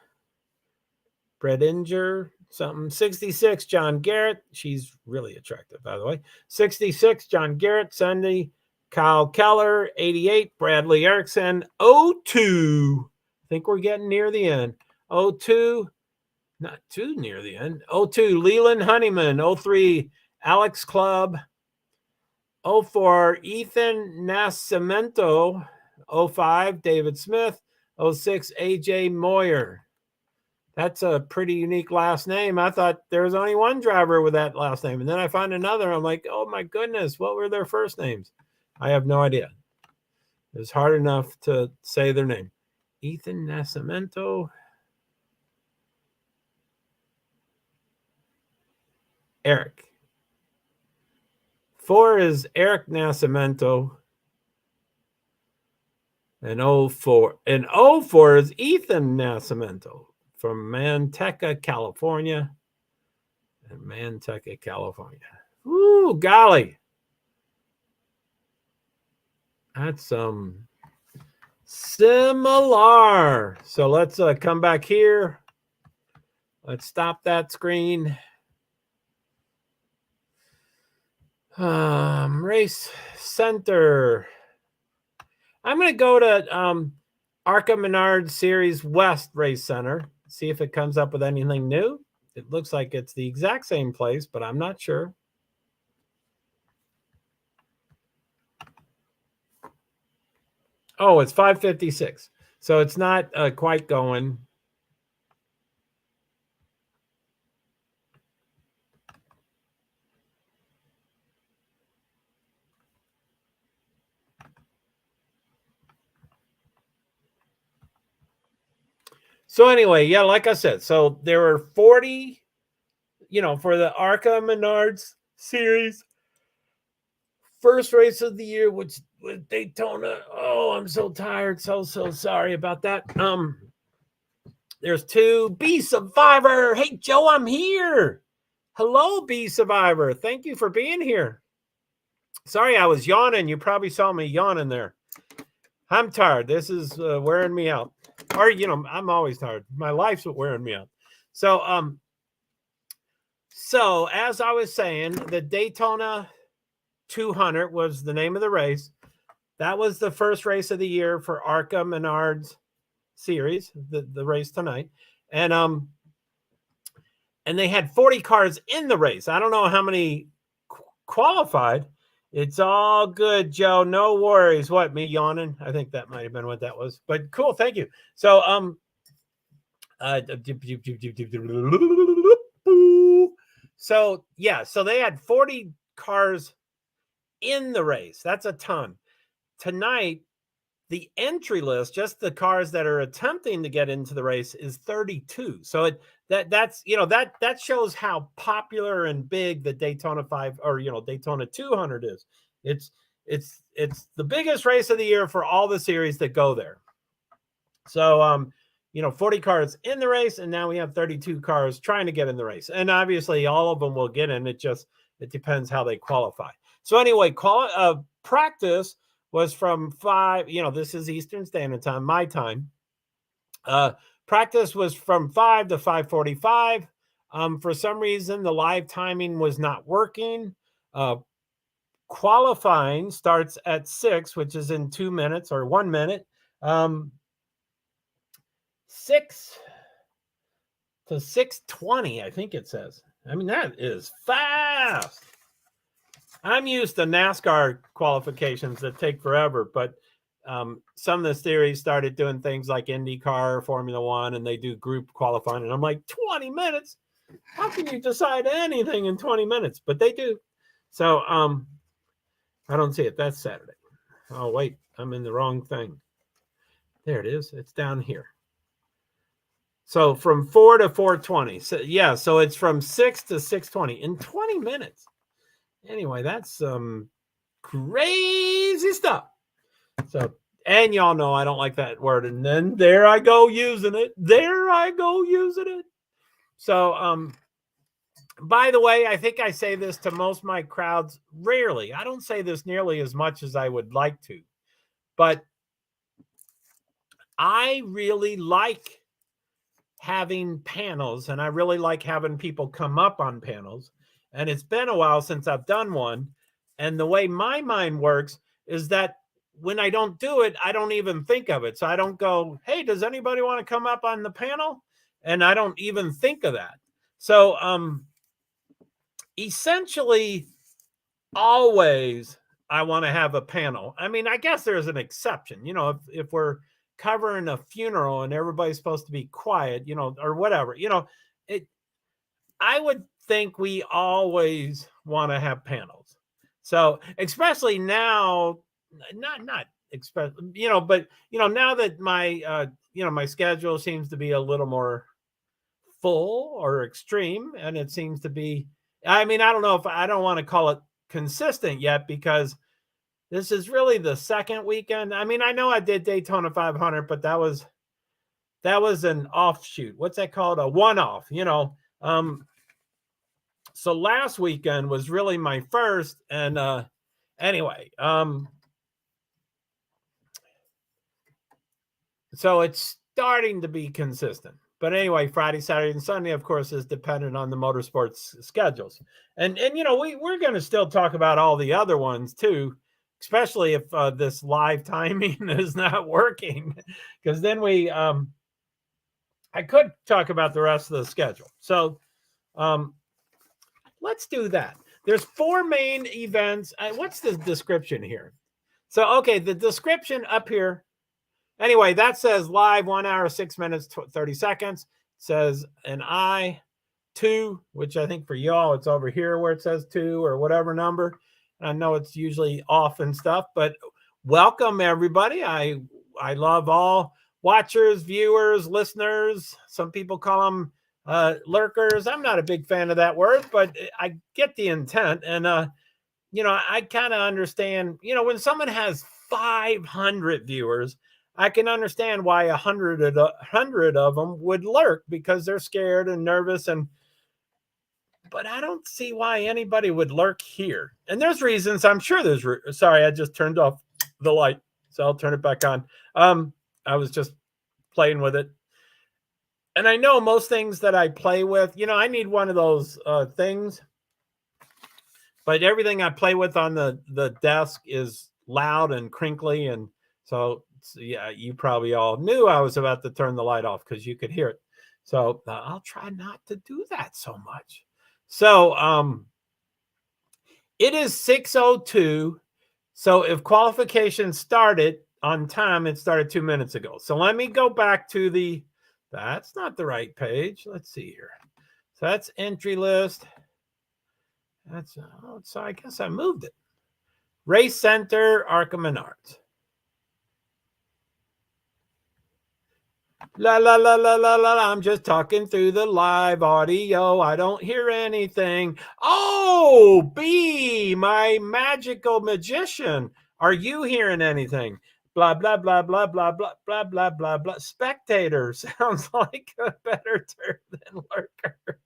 something. 66, John Garrett. She's really attractive, by the way. 66, John Garrett. 70, Kyle Keller. 88, Bradley Erickson. 02, I think we're getting near the end. 02, not too near the end. 02, Leland Honeyman. 03, Alex Clubb. 04, Ethan Nascimento. 05, David Smith. 06, AJ Moyer. That's a pretty unique last name. I thought there was only one driver with that last name. And then I find another. I'm like, oh my goodness, what were their first names? I have no idea. It was hard enough to say their name. Ethan Nascimento. Eric. 4 is Eric Nascimento. And 04 is Ethan Nascimento from Manteca, California. Ooh, golly. That's similar. So let's come back here. Let's stop that screen. Race center. I'm going to go to ARCA Menard Series West Race Center. See if it comes up with anything new. It looks like it's the exact same place, but I'm not sure. Oh, it's 5:56. So it's not quite going. So anyway, yeah, like I said, so there were 40, for the ARCA Menards Series first race of the year, which was Daytona. Oh, I'm so tired. So sorry about that. There's 2 B Survivor. Hey, Joe, I'm here. Hello, B Survivor. Thank you for being here. Sorry, I was yawning. You probably saw me yawning there. I'm tired. This is wearing me out. Or, I'm always tired. My life's wearing me out. So as I was saying, the Daytona 200 was the name of the race. That was the first race of the year for ARCA Menards Series, the race tonight. And they had 40 cars in the race. I don't know how many qualified. It's all good, Joe. No worries. What, me yawning? I think that might have been what that was. But cool, thank you. So so they had 40 cars in the race. That's a ton. Tonight, the entry list, just the cars that are attempting to get into the race, is 32. So that shows how popular and big the Daytona 5 or Daytona 200 is. It's the biggest race of the year for all the series that go there. So 40 cars in the race, and now we have 32 cars trying to get in the race. And obviously all of them will get in. It depends how they qualify. So anyway, practice was from 5, this is Eastern Standard Time, my time. Practice was from 5 to 5:45. For some reason, the live timing was not working. Qualifying starts at 6, which is in 2 minutes or 1 minute. 6 to 6:20, I think it says. I mean, that is fast. I'm used to NASCAR qualifications that take forever, but some of the series started doing things like IndyCar, Formula One, and they do group qualifying. And I'm like, 20 minutes? How can you decide anything in 20 minutes? But they do. So I don't see it. That's Saturday. Oh, wait, I'm in the wrong thing. There it is. It's down here. So from 4 to 4:20. So it's from 6 to 6:20 in 20 minutes. Anyway, that's some crazy stuff. So, and y'all know I don't like that word. And then there I go using it. So, by the way, I think I say this to most of my crowds rarely. I don't say this nearly as much as I would like to, but I really like having panels, and I really like having people come up on panels. And it's been a while since I've done one. And the way my mind works is that when I don't do it, I don't even think of it. So I don't go, hey, does anybody want to come up on the panel? And I don't even think of that. So essentially, always I want to have a panel. I mean, I guess there's an exception. If we're covering a funeral and everybody's supposed to be quiet, or whatever, I would think we always want to have panels. So especially now, not especially, but now that my my schedule seems to be a little more full or extreme, and it seems to be, I mean, I don't know if I don't want to call it consistent yet, because this is really the second weekend. I mean, I know I did Daytona 500, but that was an offshoot. What's that called? A one-off, So last weekend was really my first. And anyway, So it's starting to be consistent. But anyway, Friday, Saturday, and Sunday, of course, is dependent on the motorsports schedules. And we're going to still talk about all the other ones too, especially if this live timing is not working, because then I could talk about the rest of the schedule. So let's do that. There's 4 main events. What's the description here? So, okay, the description up here. Anyway, that says live 1 hour, 6 minutes, 30 seconds. It says an I-2, which I think for y'all, it's over here where it says 2 or whatever number. I know it's usually off and stuff, but welcome everybody. I love all watchers, viewers, listeners. Some people call them lurkers. I'm not a big fan of that word, but I get the intent. And, I kind of understand, when someone has 500 viewers, I can understand why 100 of them would lurk because they're scared and nervous. But I don't see why anybody would lurk here. And there's reasons. I'm sure there's. Sorry, I just turned off the light, so I'll turn it back on. I was just playing with it. And I know most things that I play with, I need one of those things. But everything I play with on the desk is loud and crinkly. And so, yeah, you probably all knew I was about to turn the light off because you could hear it. So I'll try not to do that so much. So it is 6:02. So if qualification started on time, it started 2 minutes ago. So let me go back to that's not the right page. Let's see here. So that's entry list. So I guess I moved it. Race Center, ARCA Menards. La, la, la, la, la, la. I'm just talking through the live audio. I don't hear anything. Oh, B, my magical magician. Are you hearing anything? Blah, blah, blah, blah, blah, blah, blah, blah, blah, blah. Spectator sounds like a better term than lurker.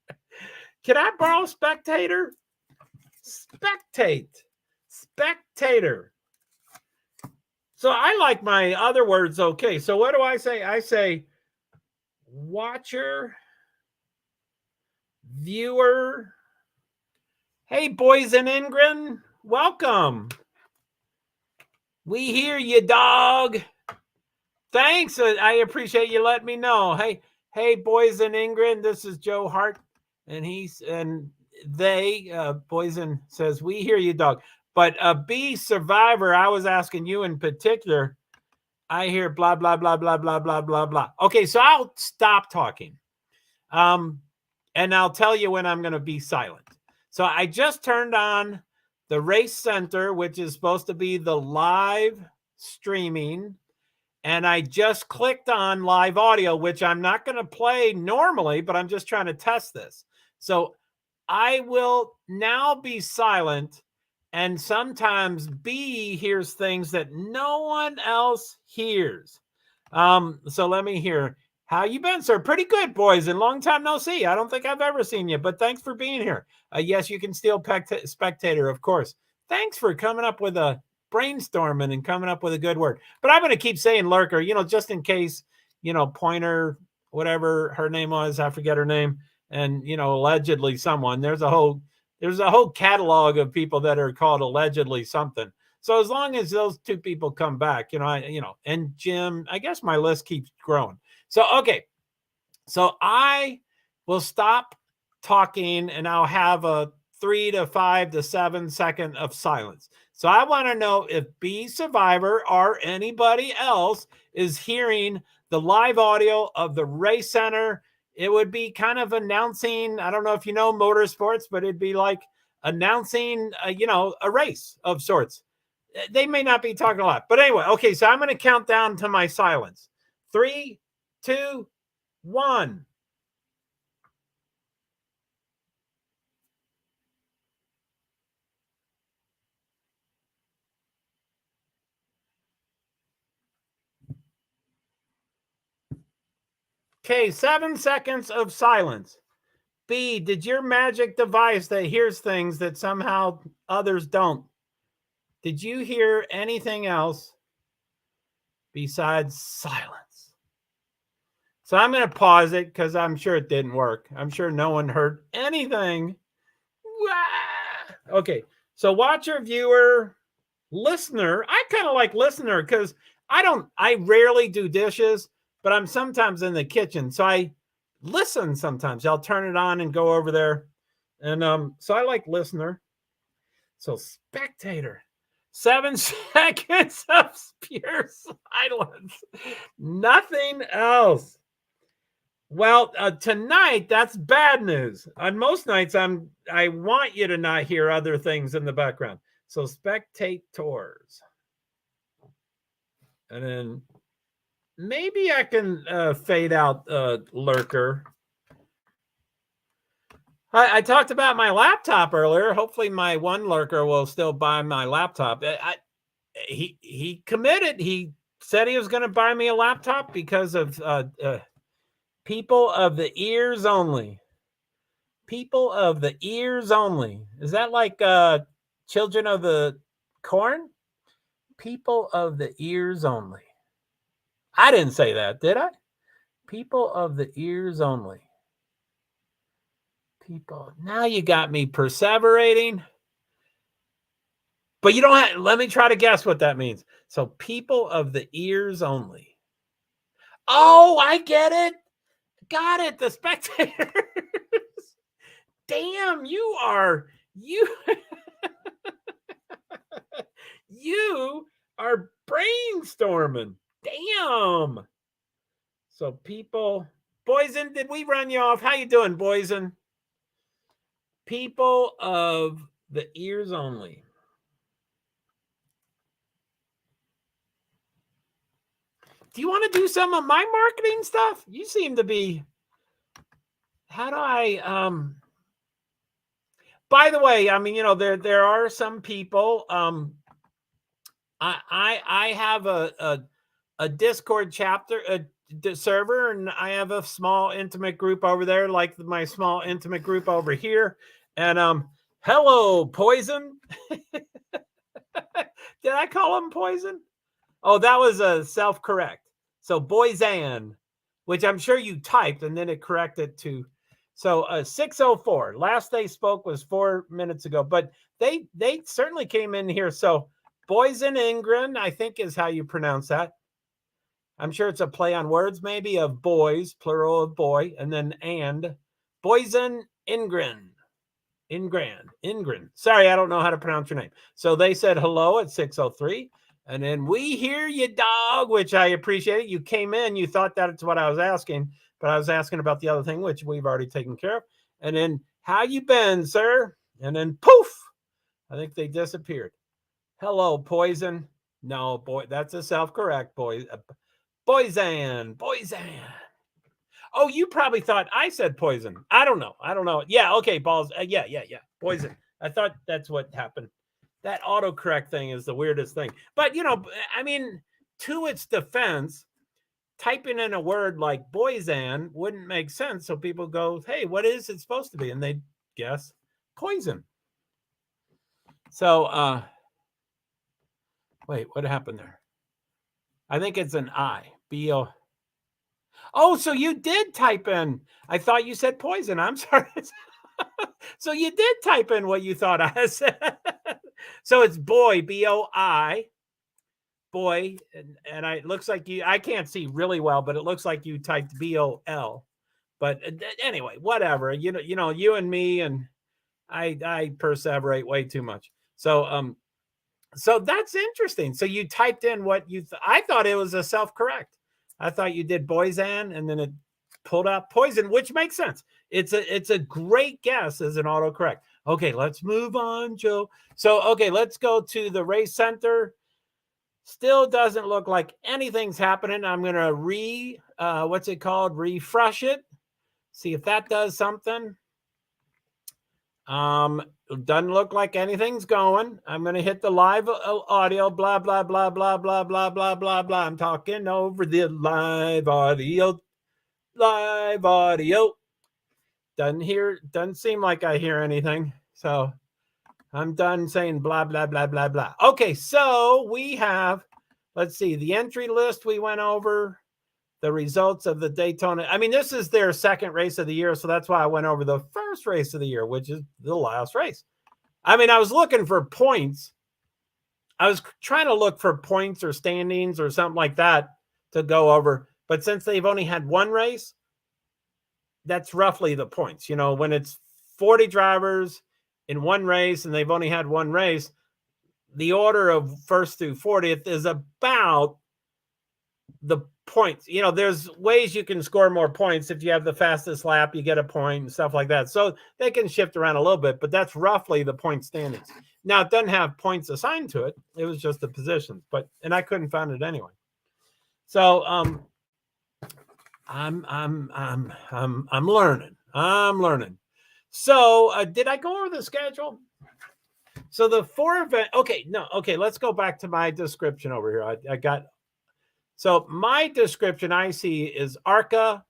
Can I borrow spectator? Spectator. So I like my other words. Okay. So what do I say? I say watcher, viewer. Hey, boys in England, welcome. We hear you, dog. Thanks. I appreciate you letting me know. Hey, boys in England, this is JoeHart, and Boysen says, we hear you, dog. But B, Survivor, I was asking you in particular. I hear blah, blah, blah, blah, blah, blah, blah, blah. Okay, so I'll stop talking. And I'll tell you when I'm going to be silent. So I just turned on the Race Center, which is supposed to be the live streaming. And I just clicked on live audio, which I'm not going to play normally, but I'm just trying to test this. So I will now be silent. And sometimes B hears things that no one else hears. So let me hear. How you been, sir? Pretty good, boys. And long time no see. I don't think I've ever seen you, but thanks for being here. Yes, you can steal spectator, of course. Thanks for coming up with a brainstorming and coming up with a good word. But I'm going to keep saying lurker, just in case, Pointer, whatever her name was, I forget her name, and allegedly someone. There's a whole catalog of people that are called allegedly something. So as long as those 2 people come back, and Jim, I guess my list keeps growing. So, okay. So I will stop talking and I'll have a 3 to 5 to 7 second of silence. So I want to know if B Survivor or anybody else is hearing the live audio of the Race Center. It would be kind of announcing, I don't know if you know motorsports, but it'd be like announcing, a race of sorts. They may not be talking a lot, but anyway, okay. So I'm going to count down to my silence. 3, 2, 1. Okay, 7 seconds of silence. B, did your magic device that hears things that somehow others don't, did you hear anything else besides silence? So I'm going to pause it because I'm sure it didn't work. I'm sure no one heard anything. Okay. So watcher, viewer, listener. I kind of like listener because I rarely do dishes, but I'm sometimes in the kitchen. So I listen sometimes. I'll turn it on and go over there. And so I like listener. So spectator. 7 seconds of pure silence. Nothing else. Well, tonight, that's bad news. On most nights, I want you to not hear other things in the background. So spectators. And then maybe I can fade out lurker. I talked about my laptop earlier. Hopefully my one lurker will still buy my laptop. He committed. He said he was going to buy me a laptop because of people of the ears only. People of the ears only. Is that like children of the corn? People of the ears only. I didn't say that, did I? People of the ears only. People. Now you got me perseverating. But you don't have, let me try to guess what that means. So people of the ears only. Oh, I get it. Got it. The spectators. Damn, you are brainstorming. Damn. So people, Boysen, did we run you off? How you doing, Boysen? People of the ears only. Do you want to do some of my marketing stuff? You seem to be. How do I by the way, I mean, there are some people. I have a Discord chapter, a server, and I have a small intimate group over there, like my small intimate group over here. And hello, Poison. Did I call him Poison? Oh, that was a self-correct. So Boyzan, which I'm sure you typed, and then it corrected to. So 6:04. Last they spoke was 4 minutes ago, but they certainly came in here. So Boysen Ingrid, I think is how you pronounce that. I'm sure it's a play on words, maybe, of boys, plural of boy, and then and. Boysen Ingrid. Ingrid. Sorry, I don't know how to pronounce your name. So they said hello at 6:03. And then we hear you, dog, which I appreciate it. You came in, you thought that's what I was asking, but I was asking about the other thing, which we've already taken care of. And then, how you been, sir? And then poof, I think they disappeared. Hello, Poison. No, boy, that's a self-correct, boy. Boyzan. Oh, you probably thought I said poison. I don't know. Yeah, okay, balls. Yeah. Poison. I thought that's what happened. That autocorrect thing is the weirdest thing. But, I mean, to its defense, typing in a word like Boyzan wouldn't make sense. So people go, hey, what is it supposed to be? And they guess poison. So, wait, what happened there? I think it's an I. B-O. Oh, so you did type in. I thought you said poison. I'm sorry. So you did type in what you thought I said. So it's boy, B-O-I, boy, and it looks like I can't see really well, but it looks like you typed B-O-L. But anyway, whatever. You and me, and I perseverate way too much. So so that's interesting. So you typed in what you I thought it was a self-correct. I thought you did Boyzan, and then it pulled out poison, which makes sense. It's a great guess as an autocorrect. Okay, let's move on, Joe. So, okay, let's go to the race center. Still doesn't look like anything's happening. I'm going to refresh it. See if that does something. Doesn't look like anything's going. I'm going to hit the live audio, blah, blah, blah, blah, blah, blah, blah, blah, blah. I'm talking over the live audio. Doesn't seem like I hear anything. So I'm done saying blah, blah, blah, blah, blah. Okay, so we have, let's see, the entry list we went over. the results of the Daytona. I mean, this is their second race of the year, so that's why I went over the first race of the year, which is the last race. I mean, I was looking for points. I was trying to look for points or standings or something like that to go over. But since they've only had one race, that's roughly the points. You know, when it's 40 drivers in one race and they've only had one race, the order of first through 40th is about the points. You know, there's ways you can score more points. If you have the fastest lap, you get a point and stuff like that. So they can shift around a little bit, but that's roughly the point standings. Now, it doesn't have points assigned to it. It was just the positions, and I couldn't find it anyway. So I'm learning. I'm learning. So did I go over the schedule? So the 4 event. Okay, no. Okay, let's go back to my description over here. I got. So my description I see is ARCA,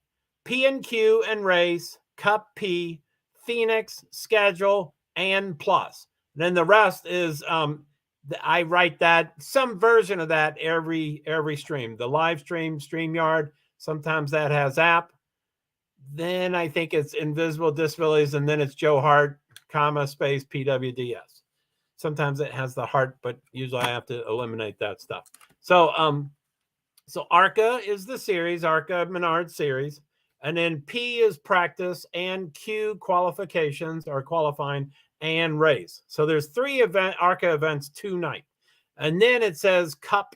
P&Q&Race, Cup P, Phoenix, schedule, and plus. And then the rest is I write that, some version of that every stream. The live stream, StreamYard, sometimes that has app. Then I think it's Invisible Disabilities, and then it's JoeHart, space PwD's. Sometimes it has the heart, but usually I have to eliminate that stuff. So ARCA is the series, ARCA Menard series, and then P is practice, and Q qualifications or qualifying, and race. So there's 3 ARCA events tonight. And then it says Cup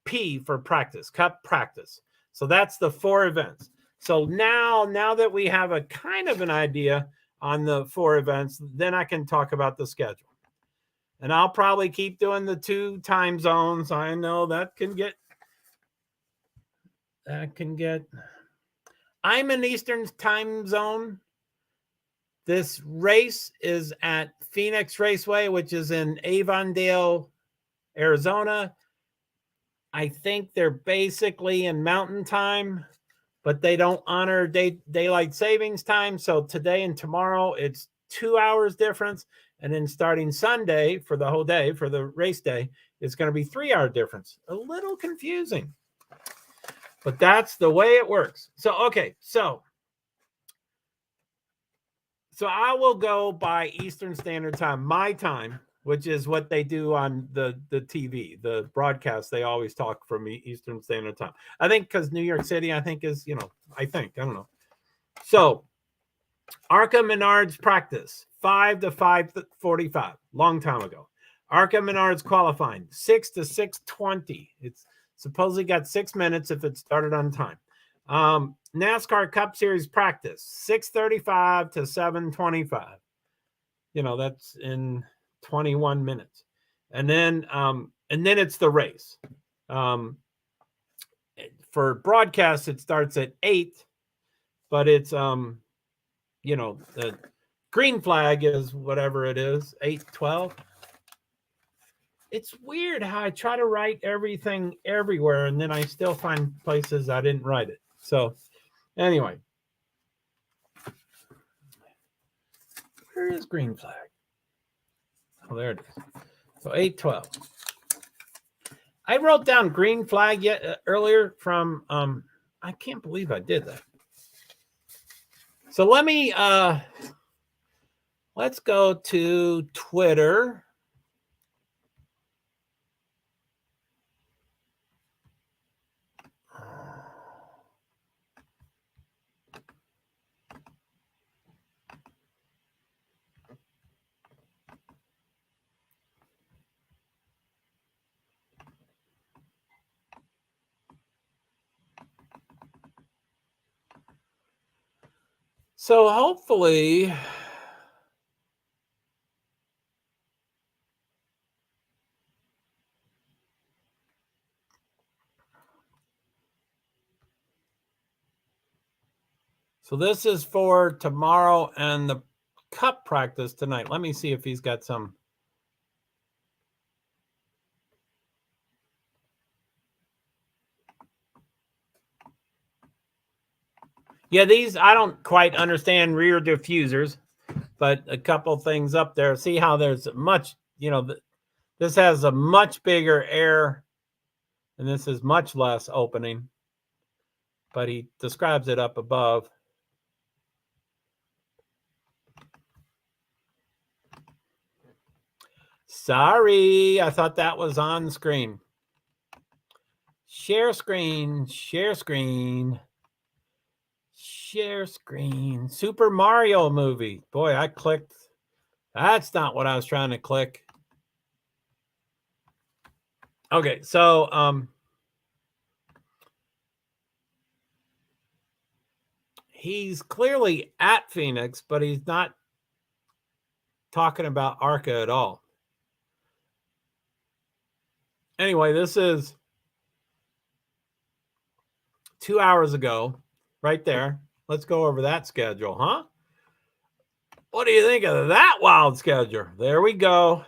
P for practice, Cup practice. So that's the 4 events. So now that we have a kind of an idea on the 4 events, then I can talk about the schedule. And I'll probably keep doing the 2 time zones. I know that can get, I'm in Eastern time zone. This race is at Phoenix Raceway, which is in Avondale, Arizona. I think they're basically in mountain time, but they don't honor daylight savings time. So today and tomorrow, it's 2 hours difference. And then starting Sunday for the whole day, for the race day, it's going to be 3 hour difference. A little confusing, but that's the way it works. So, okay. So I will go by Eastern Standard Time, my time, which is what they do on the TV, the broadcast. They always talk from Eastern Standard Time. I think because New York City, I think is, I don't know. So ARCA Menards practice, 5 to 5:45, long time ago. ARCA Menards qualifying, 6 to 6:20. It's supposedly got 6 minutes if it started on time. NASCAR Cup Series practice, 6:35 to 7:25. That's in 21 minutes. And then it's the race. For broadcast, it starts at 8, but it's the green flag is whatever it is, 8:12. It's weird how I try to write everything everywhere, and then I still find places I didn't write it. So anyway, where is green flag? Oh, there it is. So 8:12. I wrote down green flag earlier from I can't believe I did that. So let me let's go to Twitter. So hopefully this is for tomorrow and the cup practice tonight. Let me see if he's got some. Yeah, these, I don't quite understand rear diffusers, but a couple things up there. See how there's much, this has a much bigger air and this is much less opening. but he describes it up above. Sorry, I thought that was on screen. Share screen, share screen, share screen. Super Mario movie. Boy, I clicked. That's not what I was trying to click. Okay, so he's clearly at Phoenix, but he's not talking about ARCA at all. Anyway, this is 2 hours ago, right there. Let's go over that schedule, huh? What do you think of that wild schedule? There we go.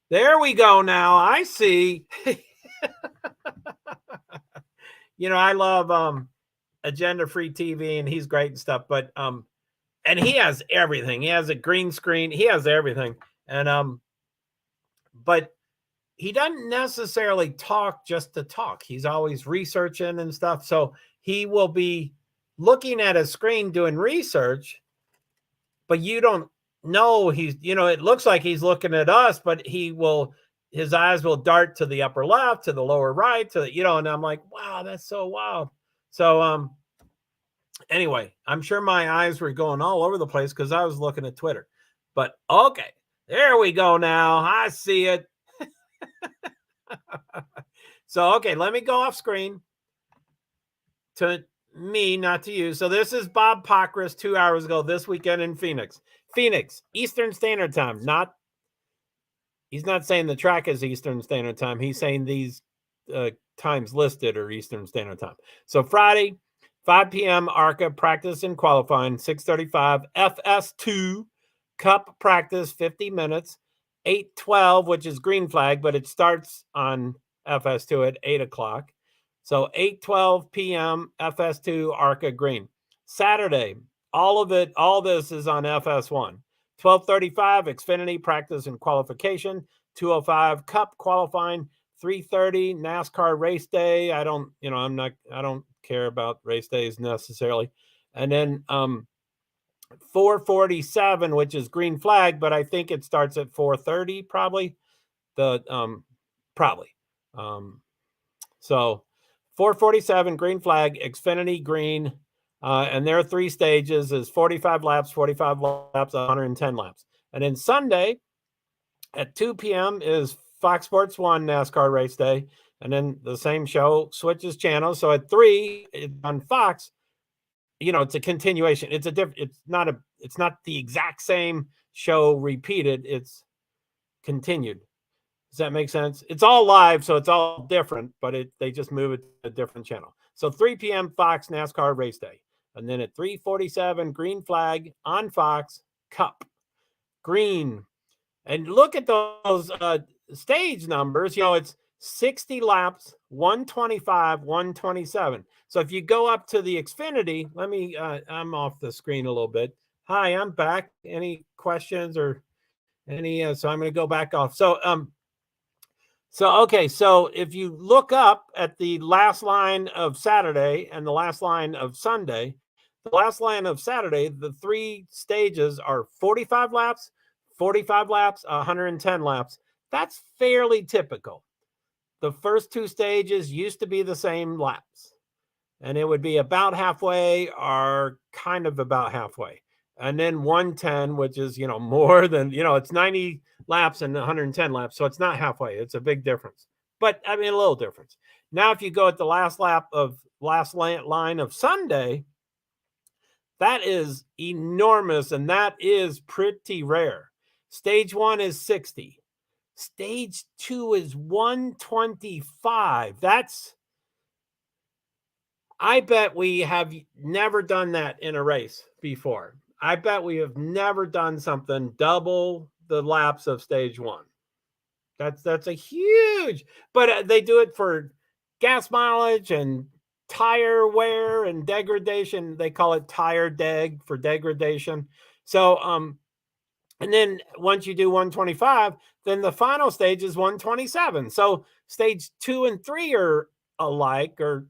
There we go now. I see. I love Agenda Free TV, and he's great and stuff, but and he has everything. He has a green screen. He has everything. And but he doesn't necessarily talk just to talk. He's always researching and stuff. So he will be looking at a screen doing research, but you don't know it looks like he's looking at us, but his eyes will dart to the upper left, to the lower right, and I'm like, wow, that's so wild. So anyway, I'm sure my eyes were going all over the place because I was looking at Twitter. But okay, there we go now. I see it. So, okay, let me go off screen to me, not to you. So this is Bob Pockris 2 hours ago this weekend in Phoenix. Phoenix, Eastern Standard Time. He's not saying the track is Eastern Standard Time. He's saying these times listed are Eastern Standard Time. So Friday, 5 p.m. ARCA practice and qualifying, 6:35 FS2 Cup practice, 50 minutes, 8:12, which is green flag, but it starts on FS2 at 8 o'clock. So 8:12 p.m. FS2 ARCA green. Saturday, all this is on FS1. 12:35 Xfinity practice and qualification, 2:05 Cup qualifying, 3:30 NASCAR race day. I don't care about race days necessarily. And then 4:47, which is green flag, but I think it starts at 4:30 probably. So 4:47 green flag, Xfinity green. And there are 3 stages, is 45 laps, 110 laps. And then Sunday at 2 p.m. is Fox Sports 1 NASCAR race day. And then the same show switches channels. So at 3 on Fox, it's a continuation. It's not the exact same show repeated. It's continued. Does that make sense? It's all live, so it's all different, but they just move it to a different channel. So 3 p.m. Fox NASCAR race day. And then at 3:47, green flag on Fox, Cup. Green. And look at those stage numbers. It's 60 laps, 125, 127. So if you go up to the Xfinity, I'm off the screen a little bit. Hi, I'm back. Any questions or any? So I'm going to go back off. So okay. So if you look up at the last line of Saturday and the last line of Sunday, the last line of Saturday, the 3 stages are 45 laps, 110 laps. That's fairly typical. The first 2 stages used to be the same laps, and it would be about halfway or kind of about halfway. And then 110, which is, more than, it's 90 laps and 110 laps. So it's not halfway. It's a big difference, but a little difference. Now, if you go at the last line of Sunday, that is enormous, and that is pretty rare. Stage 1 is 60. Stage 2 is 125. I bet we have never done that in a race before. I bet we have never done something double the laps of stage 1. That's a huge, but they do it for gas mileage and tire wear and degradation. They call it tire deg for degradation. So, and then once you do 125, then the final stage is 127. So stage 2 and 3 are alike, or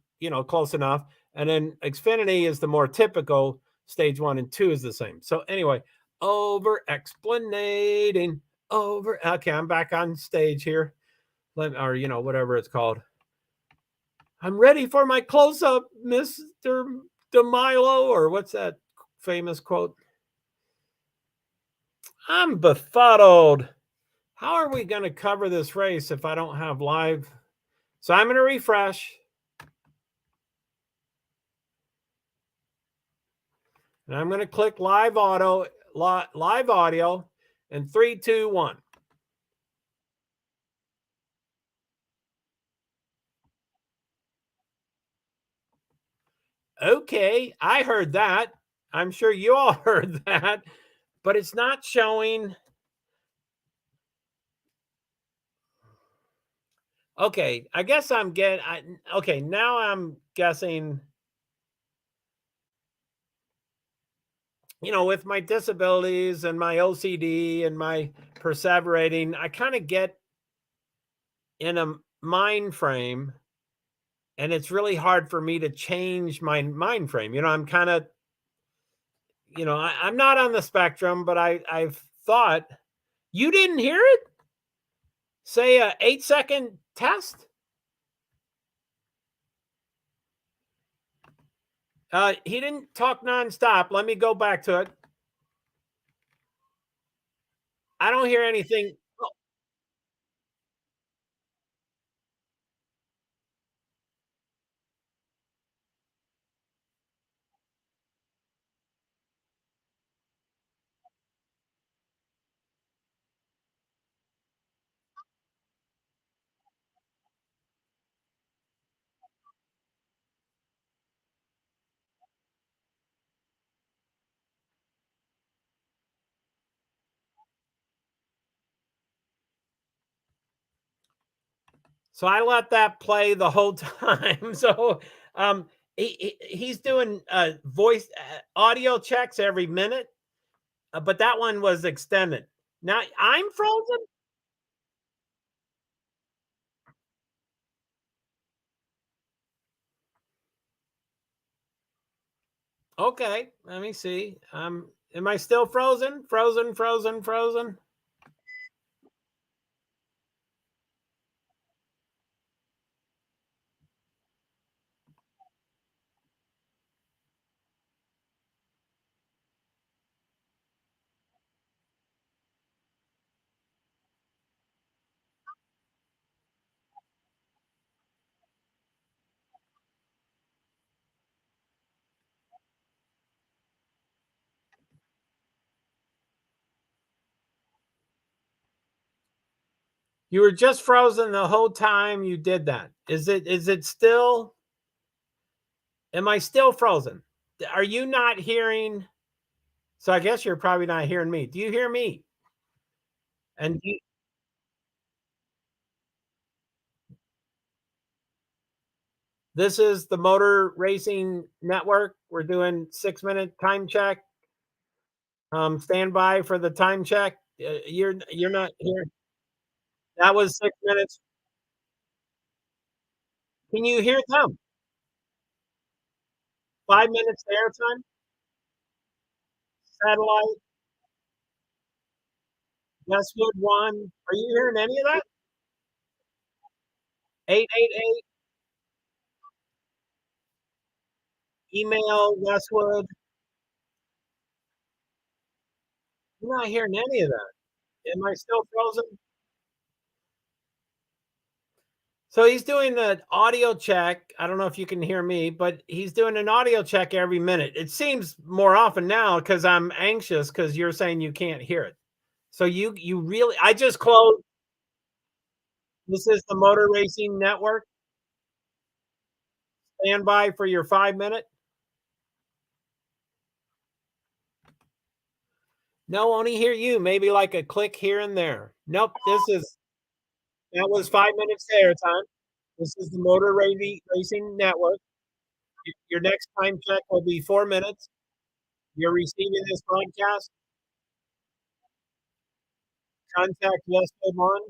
close enough. And then Xfinity is the more typical. Stage 1 and 2 is the same. So anyway, over explanating over. Okay, I'm back on stage here. Or whatever it's called. I'm ready for my close up, Mr. DeMilo, or what's that famous quote? I'm befuddled. How are we going to cover this race if I don't have live? So I'm going to refresh. And I'm going to click live audio, and 3, 2, 1. Okay, I heard that. I'm sure you all heard that, but it's not showing. Okay, I guess okay, now I'm guessing, with my disabilities and my OCD and my perseverating, I kind of get in a mind frame, and it's really hard for me to change my mind frame. I'm kind of, I'm not on the spectrum, but I've thought, you didn't hear it? Say a 8-second test? He didn't talk nonstop. Let me go back to it. I don't hear anything. So I let that play the whole time. So he's doing voice audio checks every minute, but that one was extended. Now I'm frozen. Okay, let me see. Am I still frozen? Frozen, frozen, frozen. You were just frozen the whole time you did that. Is it still, am I still frozen? Are you not hearing? So I guess you're probably not hearing me. Do you hear me? And this is the Motor Racing Network. We're doing 6-minute time check. Stand by for the time check. You're not here. That was 6 minutes. Can you hear them? 5 minutes airtime. Satellite. Westwood one. Are you hearing any of that? 888. Email Westwood. You're not hearing any of that. Am I still frozen? So he's doing an audio check. I don't know if you can hear me, but he's doing an audio check every minute. It seems more often now because I'm anxious because you're saying you can't hear it. So you really, I just closed. This is the Motor Racing Network. Stand by for your 5 minute. No, only hear you. Maybe like a click here and there. Nope. That was 5 minutes airtime. This is the Racing Network. Your next time check will be 4 minutes. You're receiving this broadcast. Contact Westwood One.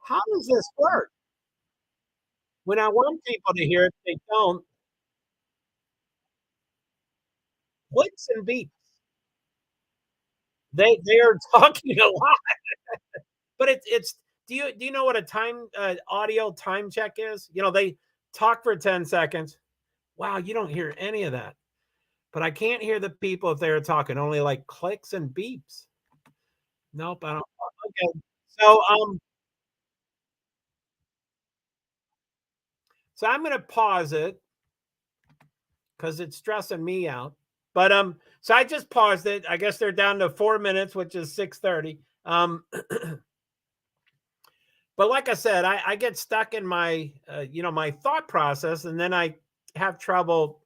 How does this work? When I want people to hear it, they don't. Clicks and beeps. They are talking a lot, but it's do you know what a time audio time check is? They talk for 10 seconds. Wow, you don't hear any of that. But I can't hear the people if they're talking, only like clicks and beeps. Nope, I don't. Okay. So so I'm gonna pause it because it's stressing me out. But so I just paused it. I guess they're down to 4 minutes, which is 6:30. But like I said, I get stuck in my my thought process, and then I have trouble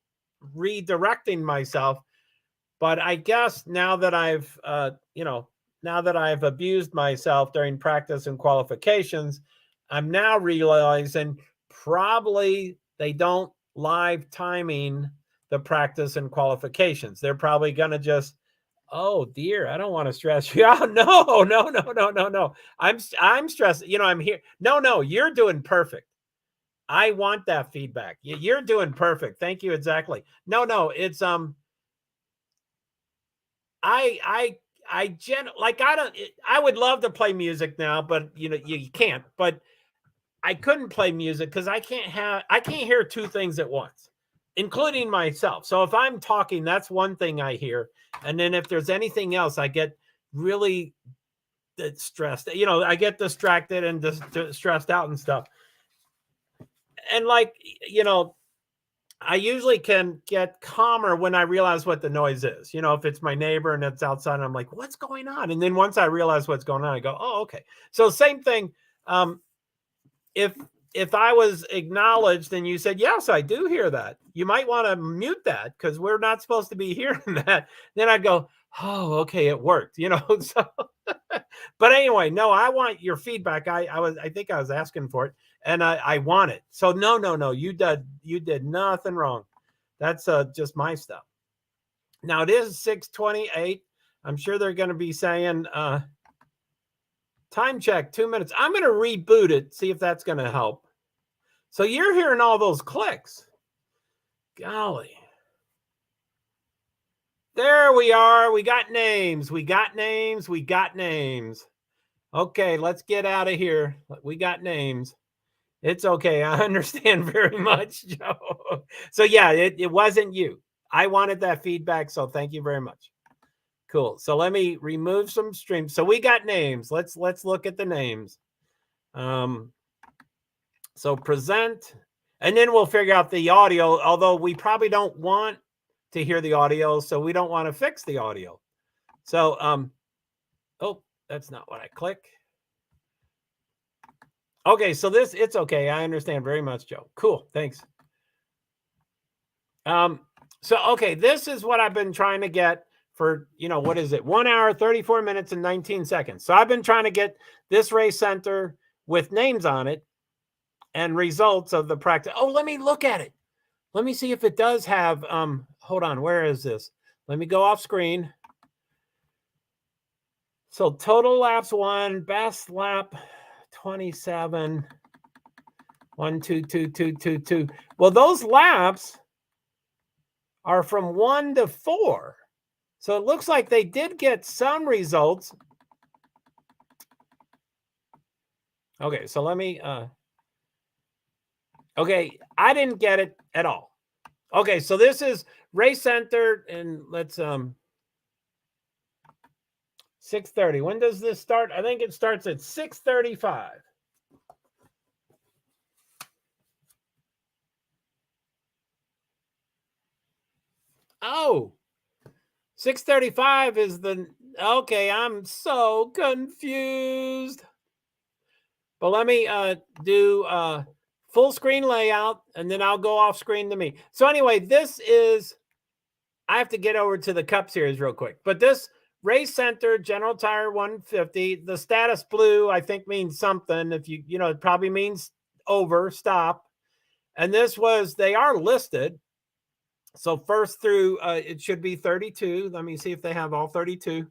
redirecting myself. But I guess now that I've abused myself during practice and qualifications, I'm now realizing probably they don't live timing the practice and qualifications. They're probably going to just, oh dear, I don't want to stress you out. No, no, no, no, no, no. I'm stressed. I'm here. No, no, you're doing perfect. I want that feedback. You're doing perfect. Thank you. Exactly. No, no, it's I I like I would love to play music now, but you can't. But I couldn't play music because I can't hear two things at once, including myself. So if I'm talking, that's one thing I hear. And then if there's anything else, I get really stressed. I get distracted and stressed out and stuff. And like, I usually can get calmer when I realize what the noise is. If it's my neighbor and it's outside, I'm like, what's going on? And then once I realize what's going on, I go, oh, okay. So same thing. Um, if if I was acknowledged and you said, yes, I do hear that, you might want to mute that because we're not supposed to be hearing that. Then I'd go, oh, okay, it worked. So but anyway, no, I want your feedback. I think I was asking for it, and I want it. So no, no, no, you did nothing wrong. That's just my stuff. Now it is 6:28. I'm sure they're going to be saying time check 2 minutes. I'm going to reboot it, see if that's going to help. So you're hearing all those clicks. Golly. There we are. We got names. We got names. We got names. Okay, let's get out of here. We got names. It's okay. I understand very much, Joe. So yeah, it wasn't you. I wanted that feedback, so thank you very much. Cool. So let me remove some streams. So we got names. Let's look at the names. So present, and then we'll figure out the audio, although we probably don't want to hear the audio, so we don't want to fix the audio. So oh, that's not what I click. Okay, so it's okay. I understand very much, Joe. Cool. Thanks. So okay, this is what I've been trying to get for, what is it? 1 hour, 34 minutes and 19 seconds. So I've been trying to get this race center with names on it and results of the practice. Oh, let me look at it. Let me see if it does have hold on, where is this? Let me go off screen. So total laps won, best lap 27. 1, 2, 2, 2, 2, 2. Well, those laps are from 1 to 4. So it looks like they did get some results. Okay, so let me okay, I didn't get it at all. Okay, so this is race center, and let's 6:30. When does this start? I think it starts at 6:35. Oh, 6:35 is the okay. I'm so confused. But let me do full screen layout, and then I'll go off screen to me. So anyway, this is, I have to get over to the Cup Series real quick. But this race center, General Tire 150, the status blue, I think means something. If it probably means over, stop. And they are listed. So first through, it should be 32. Let me see if they have all 32.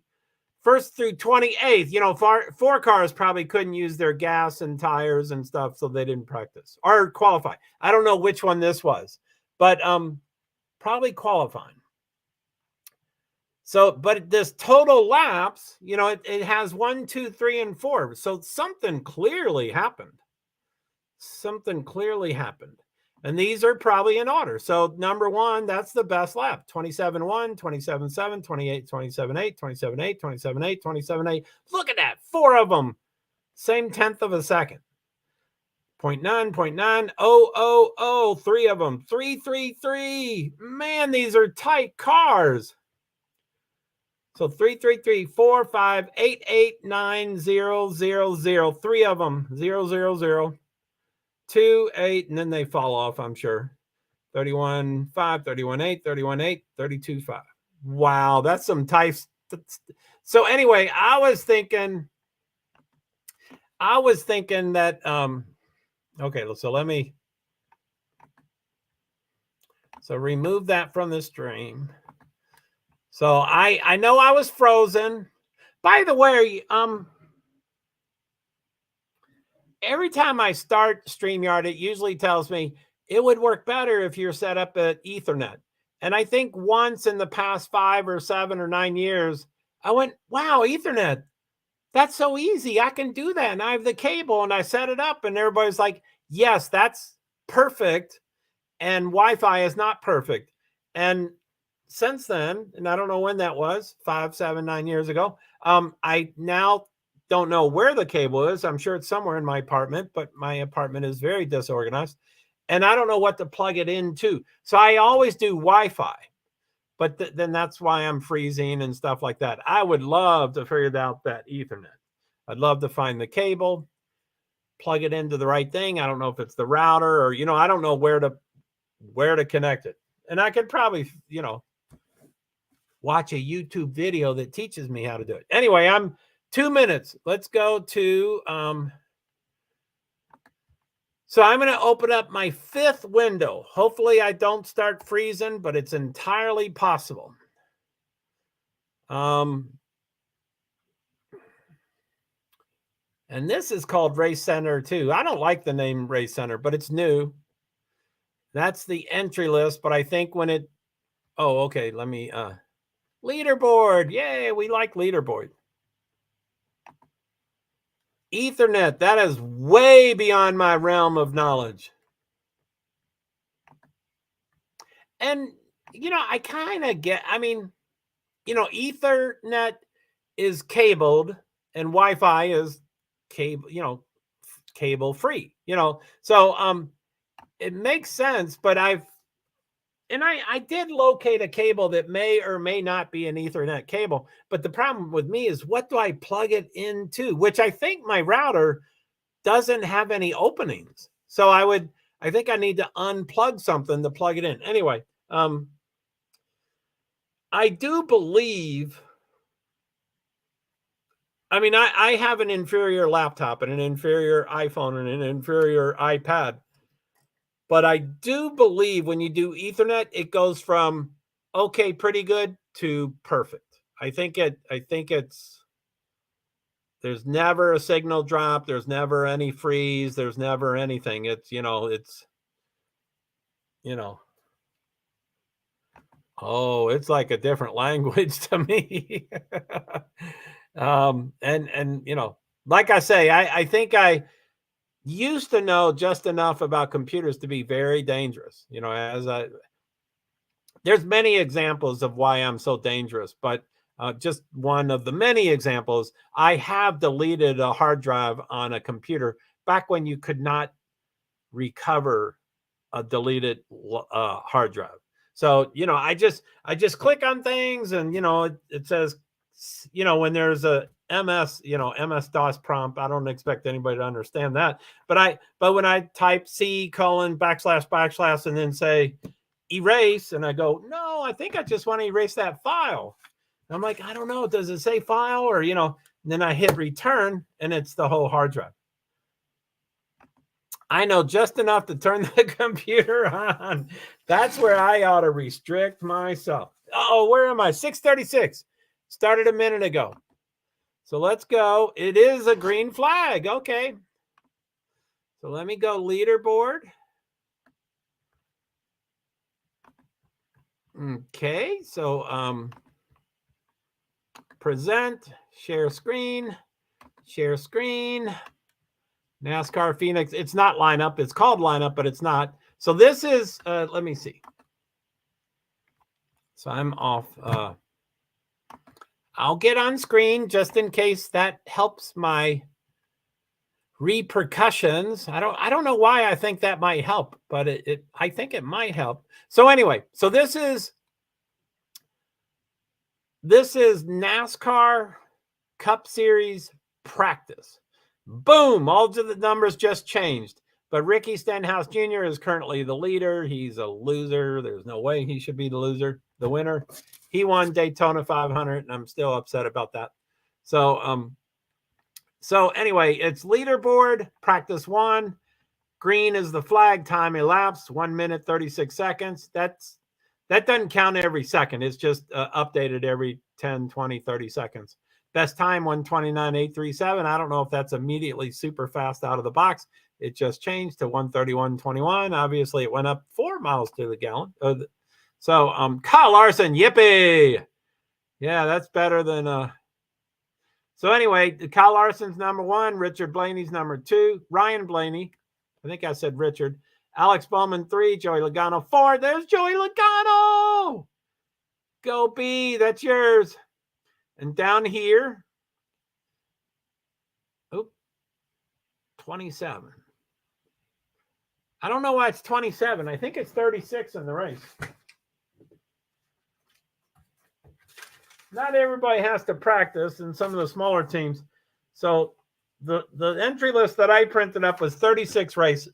1st through 28th, you know, four cars probably couldn't use their gas and tires and stuff, so they didn't practice or qualify. I don't know which one this was, but probably qualifying. So, but this total laps, you know, it has 1, 2, 3, and 4. So something clearly happened. Something clearly happened. And these are probably in order. So number 1, that's the best lap. 27.1, 27.7, 28, 27.8, 27.8, 27.8, 27.8. Look at that. 4 of them. Same 1/10 of a second. 0.9, 0.9, 0.000, 3 of them. 3.33. Man, these are tight cars. So 3.33, 4, 5, 8, 8, 9, 0, 0, 0. 3 of them. 0, 0, 0. 2, 8, and then they fall off, I'm sure. 31.5, 31.8, 31.8, 32.5. Wow, that's some tight. So anyway, I was thinking that okay, so let me remove that from the stream. So I know I was frozen. By the way, every time I start StreamYard, it usually tells me it would work better if you're set up at Ethernet. And I think once in the past 5 or 7 or 9 years, I went, wow, Ethernet, that's so easy. I can do that. And I have the cable and I set it up and everybody's like, yes, that's perfect. And Wi-Fi is not perfect. And since then, and I don't know when that was, 5, 7, 9 years ago, I now don't know where the cable is. I'm sure it's somewhere in my apartment, but my apartment is very disorganized. And I don't know what to plug it into. So I always do Wi-Fi. But then that's why I'm freezing and stuff like that. I would love to figure out that Ethernet. I'd love to find the cable, plug it into the right thing. I don't know if it's the router or, you know, I don't know where to connect it. And I could probably, you know, watch a YouTube video that teaches me how to do it. Anyway, I'm 2 minutes. Let's go to, so I'm going to open up my 5th window. Hopefully I don't start freezing, but it's entirely possible. And this is called Race Center too. I don't like the name Race Center, but it's new. That's the entry list, but I think when it, oh, okay, let me, leaderboard. Yay, we like leaderboard. Ethernet, that is way beyond my realm of knowledge. And, you know, I kind of get, I mean, you know, Ethernet is cabled and Wi-Fi is cable, you know, cable free, you know. So it makes sense, but I did locate a cable that may or may not be an Ethernet cable. But the problem with me is, what do I plug it into? Which I think my router doesn't have any openings. So I think I need to unplug something to plug it in. Anyway, I do believe, I mean, I have an inferior laptop and an inferior iPhone and an inferior iPad. But I do believe when you do Ethernet, it goes from okay, pretty good to perfect. I think it's, there's never a signal drop. There's never any freeze. There's never anything. It's, you know, oh, it's like a different language to me. And, you know, like I say, I think I used to know just enough about computers to be very dangerous. You know, there's many examples of why I'm so dangerous, but just one of the many examples, I have deleted a hard drive on a computer back when you could not recover a deleted hard drive. So, you know, I just click on things and, you know, it says, you know, when there's a MS-DOS prompt, I don't expect anybody to understand that. But when I type C:\/ and then say erase, and I go, no, I think I just want to erase that file. And I'm like, I don't know. Does it say file or, you know, and then I hit return and it's the whole hard drive. I know just enough to turn the computer on. That's where I ought to restrict myself. Oh, where am I? 6:36. Started a minute ago. So let's go. It is a green flag. Okay. So let me go leaderboard. Okay. So present, share screen, NASCAR Phoenix. It's not lineup. It's called lineup, but it's not. So this is, let me see. So I'm off. I'll get on screen just in case that helps my repercussions. I don't know why I think that might help, but I think it might help. So anyway, so this is NASCAR Cup Series practice. Boom, all of the numbers just changed. But Ricky Stenhouse Jr. is currently the leader. He's a loser. There's no way he should be the winner. He won Daytona 500, and I'm still upset about that. So anyway, it's leaderboard, practice 1. Green is the flag, time elapsed, 1 minute, 36 seconds. That doesn't count every second. It's just updated every 10, 20, 30 seconds. Best time, 1:29.837. I don't know if that's immediately super fast out of the box. It just changed to 1:31.21. Obviously, it went up 4 miles to the gallon. So Kyle Larson, yippee. Yeah, that's better than... So anyway, Kyle Larson's number 1. Richard Blaney's number 2. Ryan Blaney. I think I said Richard. Alex Bowman 3. Joey Logano 4. There's Joey Logano. Go B. That's yours. And down here, 27. I don't know why it's 27. I think it's 36 in the race. Not everybody has to practice in some of the smaller teams. So the entry list that I printed up was 36 drivers.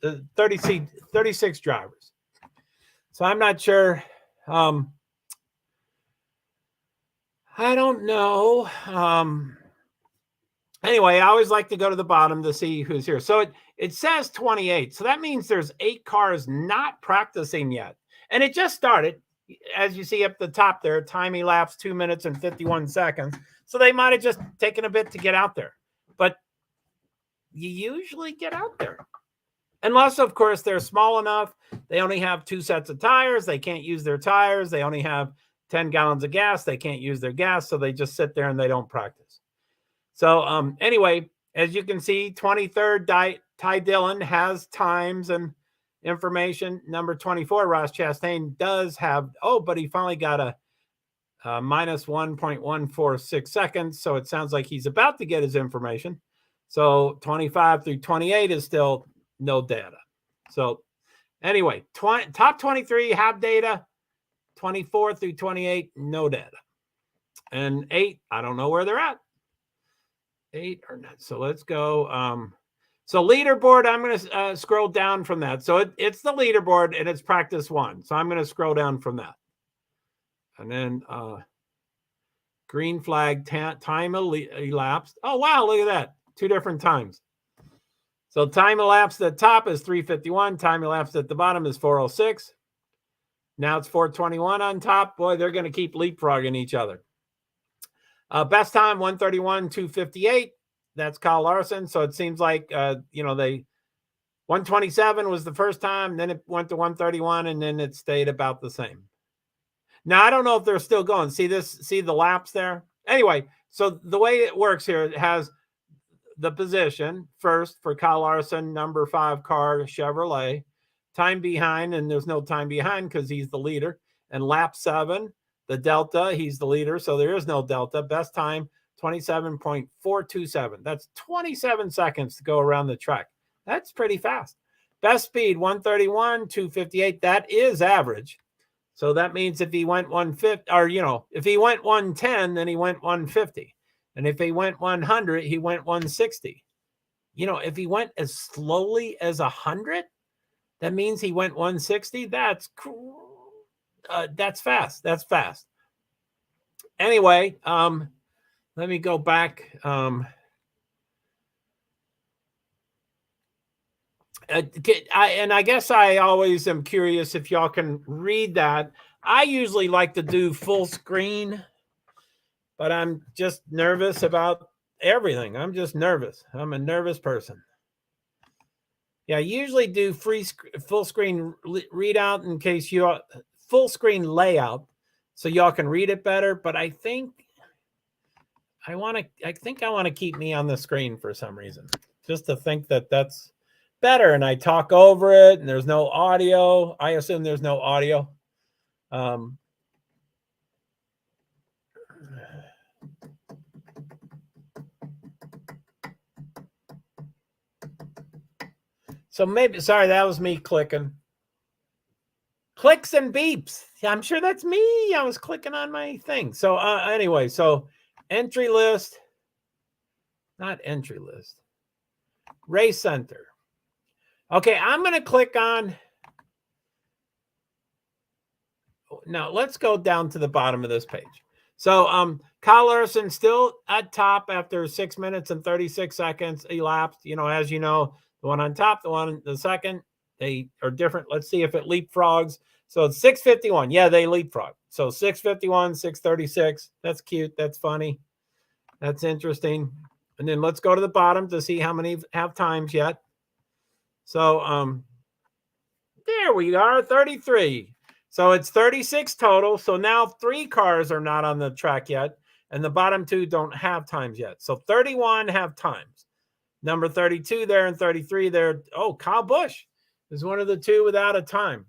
So I'm not sure. I don't know. Anyway, I always like to go to the bottom to see who's here. So it says 28. So that means there's 8 cars not practicing yet. And it just started. As you see up the top there, time elapsed 2 minutes and 51 seconds. So they might have just taken a bit to get out there. But you usually get out there. Unless, of course, they're small enough. They only have 2 sets of tires. They can't use their tires. They only have 10 gallons of gas. They can't use their gas. So they just sit there and they don't practice. So anyway, as you can see, 23rd, Ty Dillon has times and information. Number 24, Ross Chastain does have, but he finally got a minus 1.146 seconds. So it sounds like he's about to get his information. So 25 through 28 is still no data. So anyway, top 23 have data. 24 through 28, no data. And 8, I don't know where they're at. 8 or not. So let's go. So leaderboard, I'm going to scroll down from that. So it's the leaderboard and it's practice 1. So I'm going to scroll down from that. And then green flag, time elapsed. Oh, wow. Look at that. 2 different times. So time elapsed at the top is 3:51. Time elapsed at the bottom is 4:06. Now it's 4:21 on top. Boy, they're going to keep leapfrogging each other. Best time, 1:31.258. That's Kyle Larson. So it seems like, 1:27 was the first time. Then it went to 1:31, and then it stayed about the same. Now, I don't know if they're still going. See the laps there? Anyway, so the way it works here, it has the position first for Kyle Larson, number 5 car, Chevrolet. Time behind, and there's no time behind because he's the leader. And lap 7, the Delta, he's the leader, so there is no Delta. Best time, 27.427. That's 27 seconds to go around the track. That's pretty fast. Best speed, 1:31.258. That is average. So that means if he went 150, or, if he went 110, then he went 150. And if he went 100, he went 160. If he went as slowly as 100, that means he went 160. That's fast. That's fast. Anyway, let me go back. And I guess I always am curious if y'all can read that. I usually like to do full screen, but I'm just nervous about everything. I'm just nervous. I'm a nervous person. Yeah, I usually do full screen readout in case you full screen layout so y'all can read it better. But I think I want to keep me on the screen for some reason, just to think that that's better. And I talk over it, and there's no audio. I assume there's no audio. So maybe, sorry, that was me clicking. Clicks and beeps. Yeah, I'm sure that's me. I was clicking on my thing. So anyway, so entry list, not entry list, race center. Okay, I'm going to click on. Now let's go down to the bottom of this page. So Kyle Larson still at top after 6 minutes and 36 seconds elapsed. You know, as you know, the one on top, the second, they are different. Let's see if it leapfrogs. So it's 6:51. Yeah, they leapfrog. So 6:51, 6:36. That's cute. That's funny. That's interesting. And then let's go to the bottom to see how many have times yet. So there we are, 33. So it's 36 total. So now 3 cars are not on the track yet, and the bottom 2 don't have times yet. So 31 have times. Number 32 there and 33 there. Oh, Kyle Busch is one of the 2 without a time.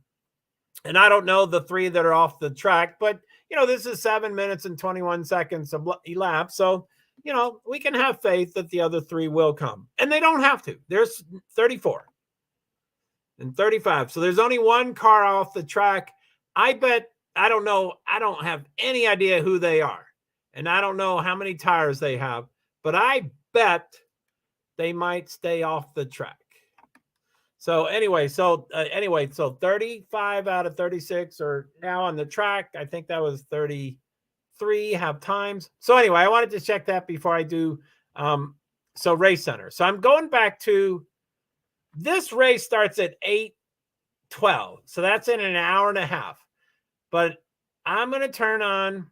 And I don't know the 3 that are off the track, but, you know, this is 7 minutes and 21 seconds elapsed. So, you know, we can have faith that the other 3 will come. And they don't have to. There's 34 and 35. So there's only 1 car off the track. I bet, I don't know. I don't have any idea who they are. And I don't know how many tires they have. But I bet they might stay off the track. So anyway, so 35 out of 36 are now on the track. I think that was 33 have times. So anyway, I wanted to check that before I do. So race center. So I'm going back to this race starts at 8:12. So that's in an hour and a half. But I'm going to turn on.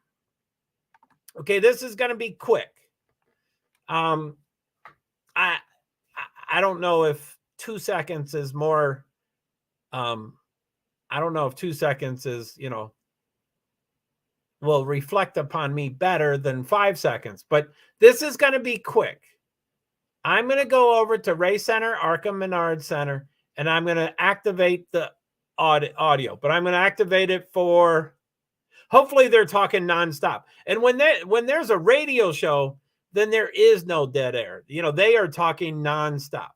Okay, this is going to be quick. I don't know if 2 seconds is more. I don't know if 2 seconds is, you know, will reflect upon me better than 5 seconds, but this is going to be quick. I'm going to go over to Race Center, ARCA Menard Center, and I'm going to activate the audio, but I'm going to activate it for, hopefully they're talking nonstop. And when there's a radio show, then there is no dead air. You know, they are talking nonstop.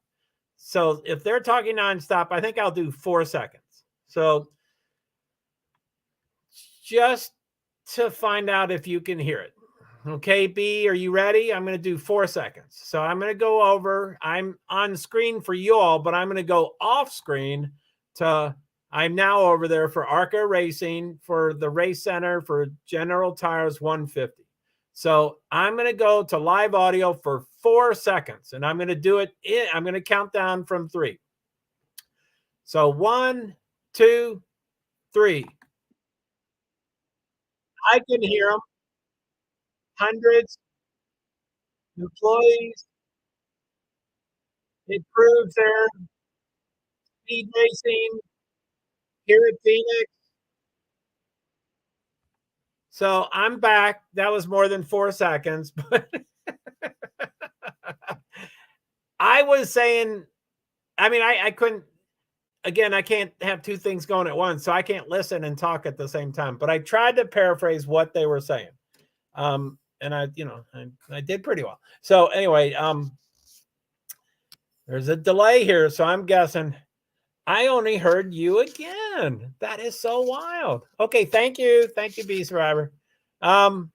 So if they're talking nonstop, I think I'll do 4 seconds. So just to find out if you can hear it. Okay, B, are you ready? I'm going to do 4 seconds. So I'm going to go over. I'm on screen for you all, but I'm going to go off screen to, I'm now over there for ARCA Racing, for the Race Center, for General Tires 150. So I'm going to go to live audio for 4 seconds, and I'm going to do it. I'm going to count down from 3. So 1, 2, 3. I can hear them. Hundreds of employees. It proves their speed racing here at Phoenix. So I'm back. That was more than 4 seconds, but I was saying, I mean, I couldn't, again, I can't have 2 things going at once, so I can't listen and talk at the same time, but I tried to paraphrase what they were saying. And I, you know, I did pretty well. So anyway, there's a delay here, so I'm guessing I only heard you again. That is so wild. Okay, thank you. Thank you, B Survivor. Well,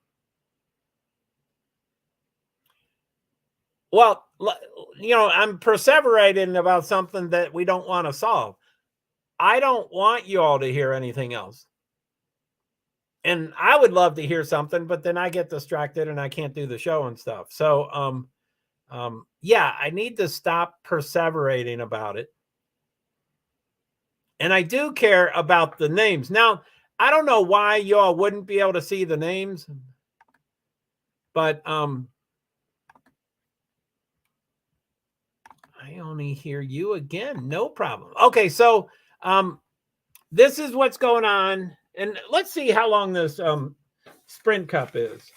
you know, I'm perseverating about something that we don't want to solve. I don't want you all to hear anything else. And I would love to hear something, but then I get distracted and I can't do the show and stuff. So, yeah, I need to stop perseverating about it. And I do care about the names. Now, I don't know why y'all wouldn't be able to see the names, but I only hear you again. No problem. Okay, so this is what's going on. And let's see how long this Sprint Cup is.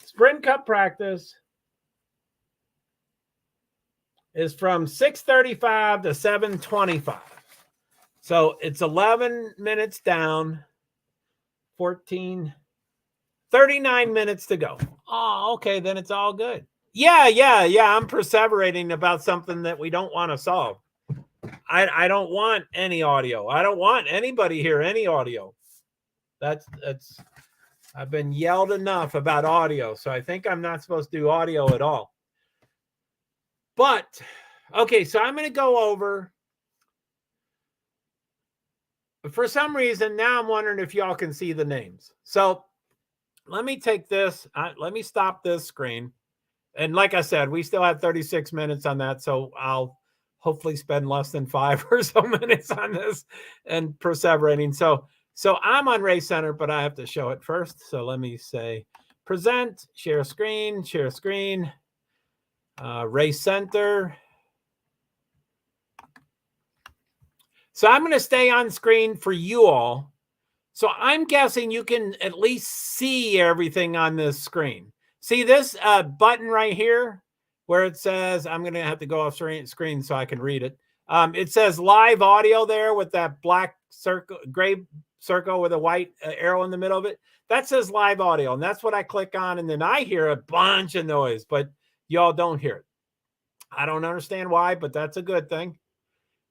Sprint Cup practice is from 6:35 to 7:25. So it's 11 minutes down, 39 minutes to go. Oh, okay, then it's all good. Yeah. I'm perseverating about something that we don't want to solve. I don't want any audio. I don't want anybody here any audio. That's I've been yelled enough about audio, so I think I'm not supposed to do audio at all. But okay, so I'm going to go over. For some reason, now I'm wondering if y'all can see the names. So let me take this. Let me stop this screen. And like I said, we still have 36 minutes on that. So I'll hopefully spend less than 5 or so minutes on this and perseverating. So I'm on Race Center, but I have to show it first. So let me say present, share screen, Race Center. So I'm going to stay on screen for you all. So I'm guessing you can at least see everything on this screen. See this button right here where it says, I'm going to have to go off screen so I can read it. It says live audio there with that black circle, gray circle with a white arrow in the middle of it. That says live audio. And that's what I click on. And then I hear a bunch of noise, but y'all don't hear it. I don't understand why, but that's a good thing.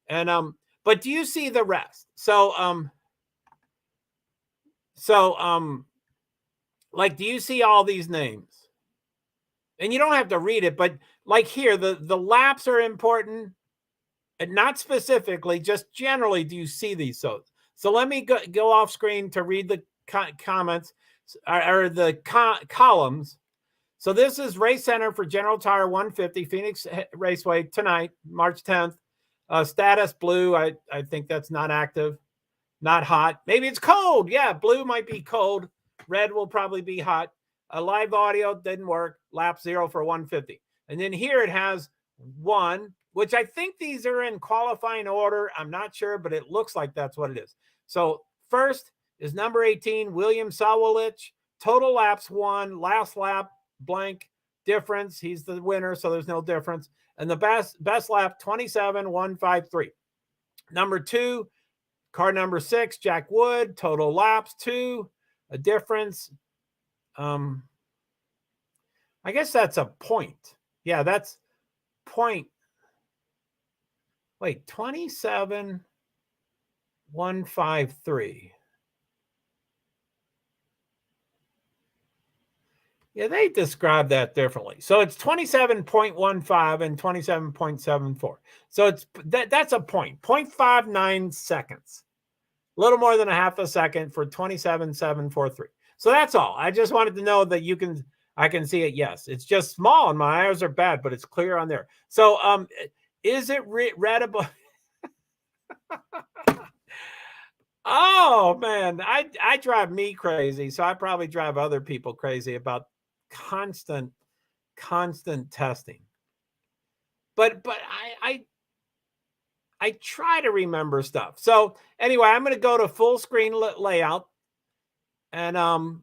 And, but do you see the rest? So, like, do you see all these names? And you don't have to read it, but like here, the laps are important, and not specifically, just generally, do you see these? So let me go off screen to read the comments or the columns. So this is Race Center for General Tire 150 Phoenix Raceway tonight, March 10th. Status blue. I think that's not active, not hot. Maybe it's cold. Yeah, blue might be cold. Red will probably be hot. Live audio didn't work. Lap 0 for 150. And then here it has 1, which I think these are in qualifying order. I'm not sure, but it looks like that's what it is. So first is number 18, William Sawalich. Total laps 1. Last lap blank. Difference. He's the winner, so there's no difference. And the best lap 27.153. Number 2, car number 6, Jack Wood. Total laps 2. A difference. I guess that's a point. Yeah, that's point. Wait, 27.153. Yeah, they describe that differently. So it's 27.15 and 27.74. So it's that's a point. 0.59 seconds. A little more than a half a second for 27.743. So that's all. I just wanted to know that I can see it. Yes, it's just small and my eyes are bad, but it's clear on there. So is it readable? Oh man, I drive me crazy. So I probably drive other people crazy about constant testing. But I try to remember stuff. So anyway, I'm going to go to full screen layout. And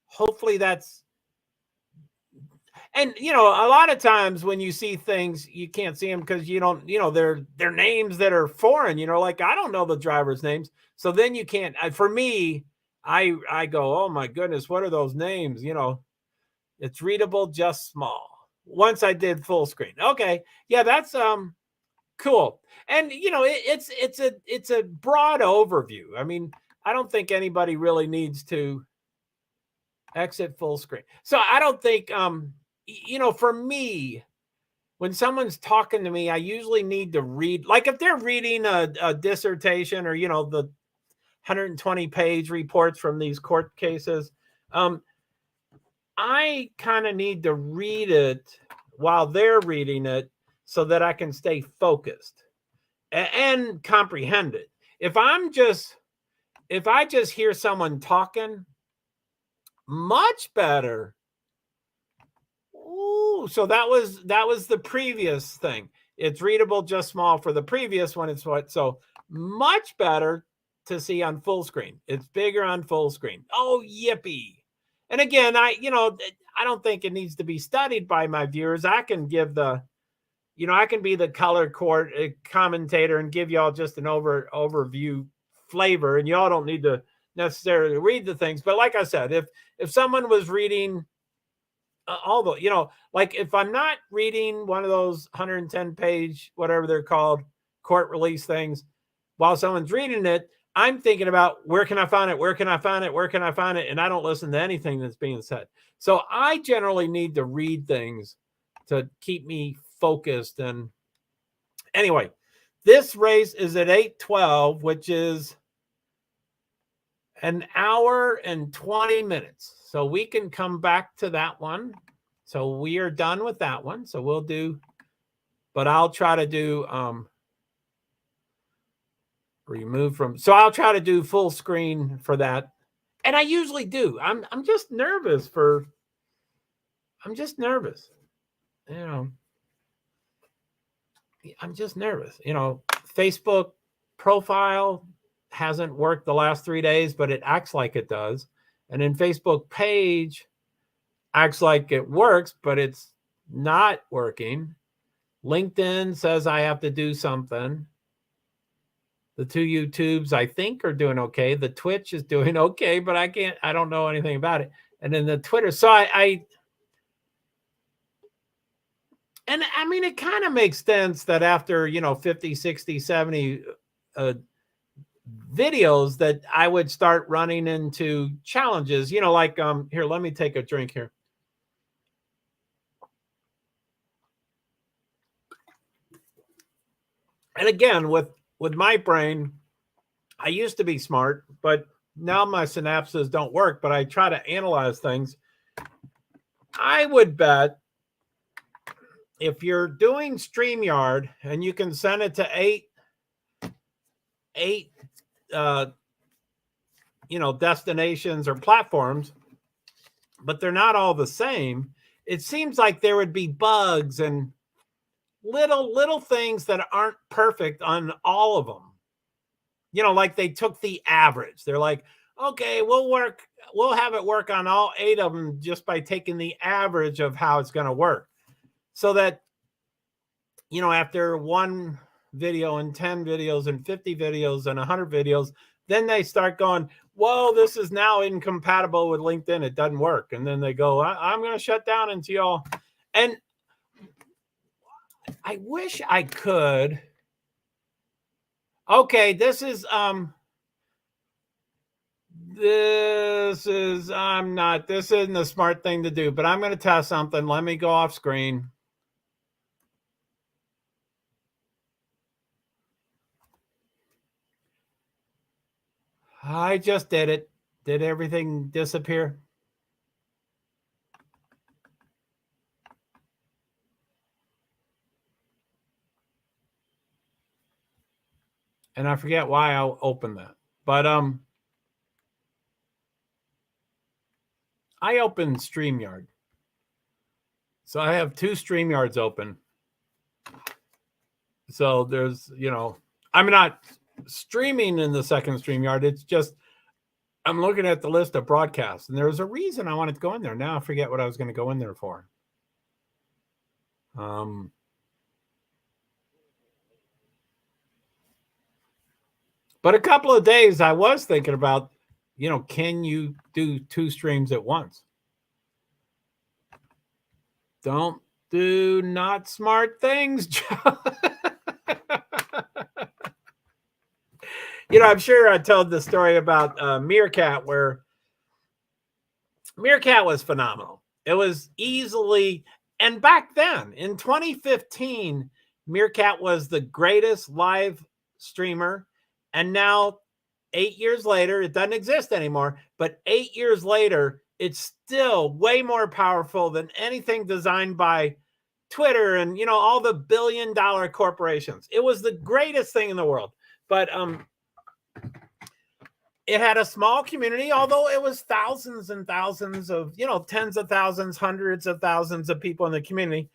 hopefully that's, and you know, a lot of times when you see things, you can't see them because you don't, you know, they're names that are foreign, you know, like I don't know the driver's names. So then you can't, for me, I go, oh my goodness, what are those names? You know, it's readable, just small. Once I did full screen. Okay. Yeah, that's cool. And you know, it's a broad overview. I mean, I don't think anybody really needs to exit full screen. So I don't think, you know, for me, when someone's talking to me, I usually need to read, like if they're reading a dissertation or, you know, the 120-page reports from these court cases, I kind of need to read it while they're reading it so that I can stay focused and comprehend it. If I just hear someone talking, much better Ooh, so that was the previous thing. It's readable just small for the previous one. It's what, so much better to see on full screen. It's bigger on full screen. Oh, yippee. And again, I don't think it needs to be studied by my viewers. I can give I can be the color commentator and give y'all just an overview flavor, and y'all don't need to necessarily read the things. But like I said, if someone was reading all the, like if I'm not reading one of those 110 page, whatever they're called, court release things, while someone's reading it, I'm thinking about where can I find it? Where can I find it? Where can I find it? And I don't listen to anything that's being said. So I generally need to read things to keep me focused. And anyway, this race is at 8:12, which is an hour and 20 minutes. So we can come back to that one. So we are done with that one. So we'll do, but I'll try to do remove from, so I'll try to do full screen for that. And I usually do. I'm just nervous I'm just nervous. I'm just nervous. Facebook profile hasn't worked the last 3 days, but it acts like it does. And then Facebook page acts like it works, but it's not working. LinkedIn says I have to do something. The two YouTubes, I think, are doing okay. The Twitch is doing okay, but I don't know anything about it. And then the Twitter. So and I mean, it kind of makes sense that after, 50, 60, 70 videos that I would start running into challenges, like, here, let me take a drink here. And again, with my brain, I used to be smart, but now my synapses don't work, but I try to analyze things. I would bet if you're doing StreamYard and you can send it to eight destinations or platforms, but they're not all the same, it seems like there would be bugs and little things that aren't perfect on all of them. Like they took the average. They're like, okay, we'll have it work on all 8 of them just by taking the average of how it's going to work. So that, after 1 video and 10 videos and 50 videos and 100 videos, then they start going, whoa, this is now incompatible with LinkedIn. It doesn't work. And then they go, I'm going to shut down until y'all. And I wish I could. Okay, this isn't a smart thing to do, but I'm going to test something. Let me go off screen. I just did it. Did everything disappear? And I forget why I'll open that. But I opened StreamYard. So I have 2 StreamYards open. So there's, I'm not streaming in the second StreamYard. It's just I'm looking at the list of broadcasts, and there was a reason I wanted to go in there. Now I forget what I was going to go in there for. But a couple of days I was thinking about, can you do 2 streams at once? Don't do not smart things, Joe. I'm sure I told the story about Meerkat, where Meerkat was phenomenal. It was easily, and back then in 2015, Meerkat was the greatest live streamer. And now 8 years later, it doesn't exist anymore, but 8 years later, it's still way more powerful than anything designed by Twitter and, all the billion-dollar corporations. It was the greatest thing in the world. But it had a small community, although it was thousands and thousands of, tens of thousands, hundreds of thousands of people in the community.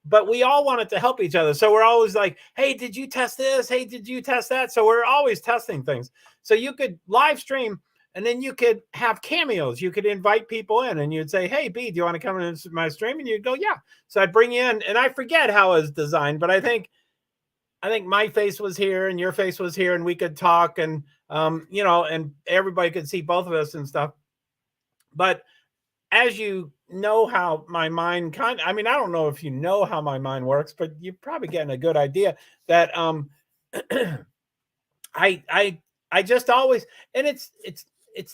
But we all wanted to help each other. So we're always like, hey, did you test this? Hey, did you test that? So we're always testing things. So you could live stream, and then you could have cameos. You could invite people in, and you'd say, hey, B, do you want to come into my stream? And you'd go, yeah. So I'd bring you in, and I forget how it was designed, but I think my face was here and your face was here, and we could talk, and and everybody could see both of us and stuff. But as you know how my mind I don't know if you know how my mind works, but you're probably getting a good idea that I just always, and it's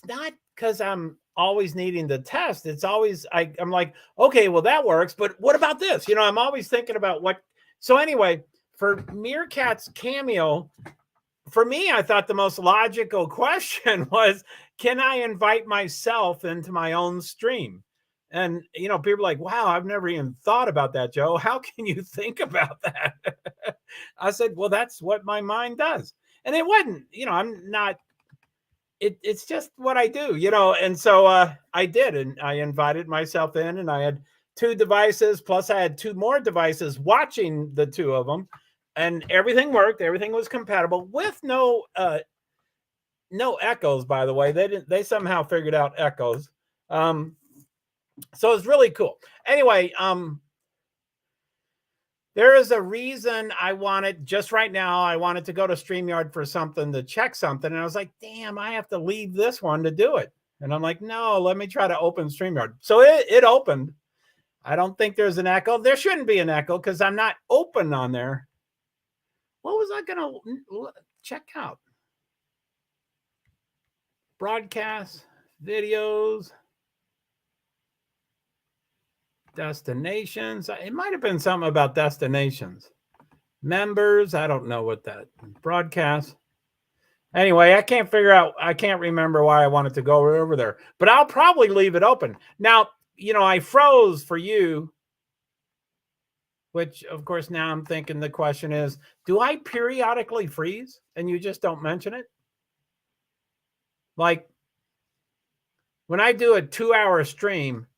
not because I'm always needing to test. It's always I'm like, okay, well that works, but what about this? I'm always thinking about what. So anyway, for Meerkat's cameo, for me, I thought the most logical question was, can I invite myself into my own stream? And, people are like, wow, I've never even thought about that, Joe. How can you think about that? I said, well, that's what my mind does. And it wasn't, I'm not, it's just what I do, and so I did, and I invited myself in, and I had 2 devices, plus I had 2 more devices watching the 2 of them. And everything worked. Everything was compatible with no echoes, by the way. They somehow figured out echoes. So it's really cool. Anyway, there is a reason I wanted, just right now, I wanted to go to StreamYard for something, to check something. And I was like, damn, I have to leave this one to do it. And I'm like, no, let me try to open StreamYard. So it opened. I don't think there's an echo. There shouldn't be an echo because I'm not open on there. What was I going to check out? Broadcasts, videos, destinations. It might have been something about destinations. Members. I don't know what that. Broadcast. Anyway, I can't remember why I wanted to go over there. But I'll probably leave it open. Now, I froze for you. Which, of course, now I'm thinking the question is, do I periodically freeze and you just don't mention it? Like, when I do a 2-hour stream,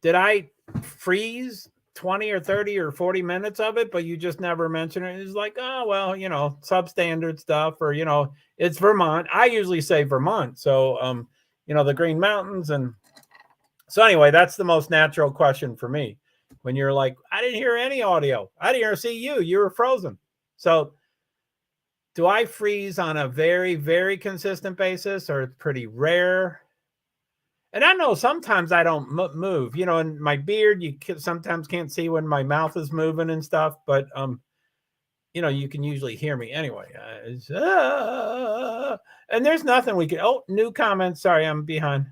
did I freeze 20 or 30 or 40 minutes of it, but you just never mention it? It's like, oh, well, substandard stuff, or, it's Vermont. I usually say Vermont. So, the Green Mountains. And so anyway, that's the most natural question for me. When you're like, I didn't hear any audio. I didn't hear see you. You were frozen. So do I freeze on a very, very consistent basis, or it's pretty rare? And I know sometimes I don't move, in my beard, you sometimes can't see when my mouth is moving and stuff, but, you can usually hear me anyway. And there's nothing we can, new comments. Sorry, I'm behind.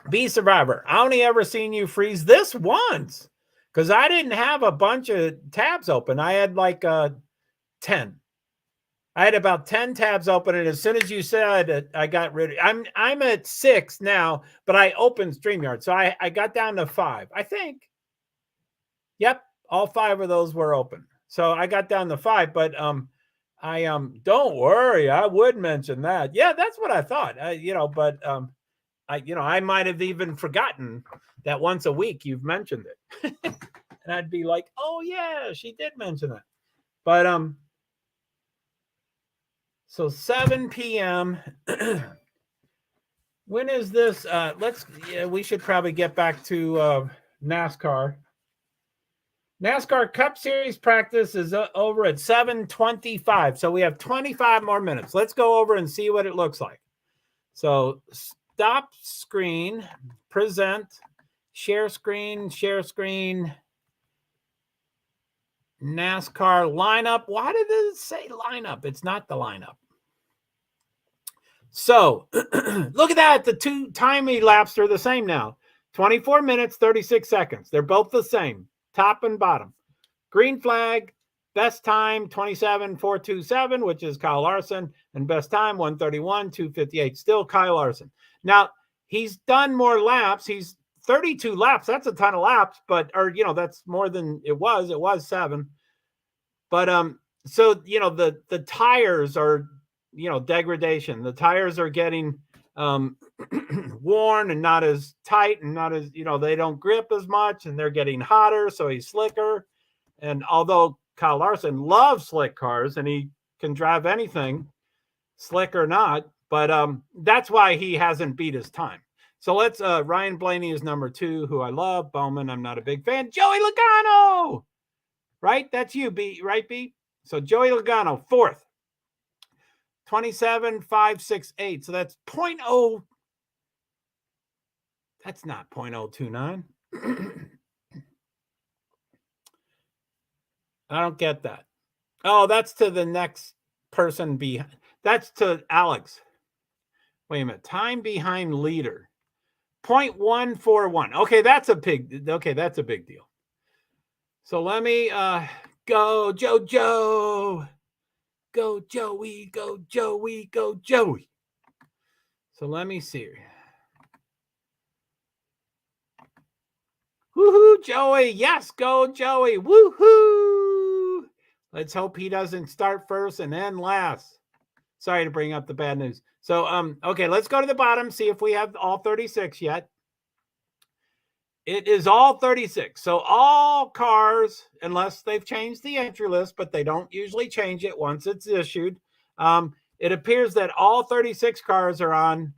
Be Survivor. I only ever seen you freeze this once because I didn't have a bunch of tabs open. I had like 10. I had about 10 tabs open, and as soon as you said it, I got rid of. I'm at 6 now, but I opened StreamYard, so I got down to 5. I think. Yep, all 5 of those were open, so I got down to 5. But I don't worry, I would mention that. Yeah, that's what I thought. But I might have even forgotten that once a week you've mentioned it. And I'd be like, oh yeah, she did mention it. But so 7 p.m. When is this? We should probably get back to NASCAR. NASCAR Cup Series practice is over at 7:25. So we have 25 more minutes. Let's go over and see what it looks like. So stop screen, present, share screen, NASCAR lineup. Why did it say lineup? It's not the lineup. So look at that. The 2 time elapsed are the same now. 24 minutes, 36 seconds. They're both the same, top and bottom. Green flag, best time 27.427, which is Kyle Larson, and best time 1:31.258, still Kyle Larson. Now, he's done more laps. He's 32 laps. That's a ton of laps, but that's more than it was. It was 7. But so, the tires are, degradation. The tires are getting worn and not as tight and not as, they don't grip as much and they're getting hotter. So he's slicker. And although Kyle Larson loves slick cars and he can drive anything, slick or not, but that's why he hasn't beat his time. So let's, Ryan Blaney is number 2, who I love. Bowman, I'm not a big fan. Joey Logano, right? That's you, B, right, B? So Joey Logano, 4th. 27,568. So that's 0.0. That's not 0.029. I don't get that. Oh, that's to the next person behind. That's to Alex. Wait a minute. Time behind leader. 0.141. Okay, that's a big deal. So let me go Joe. Go Joey, go Joey, go Joey. So let me see. Woohoo, Joey. Yes, go Joey. Woohoo. Let's hope he doesn't start first and end last. Sorry to bring up the bad news. So, okay, let's go to the bottom, see if we have all 36 yet. It is all 36. So all cars, unless they've changed the entry list, but they don't usually change it once it's issued. It appears that all 36 cars are on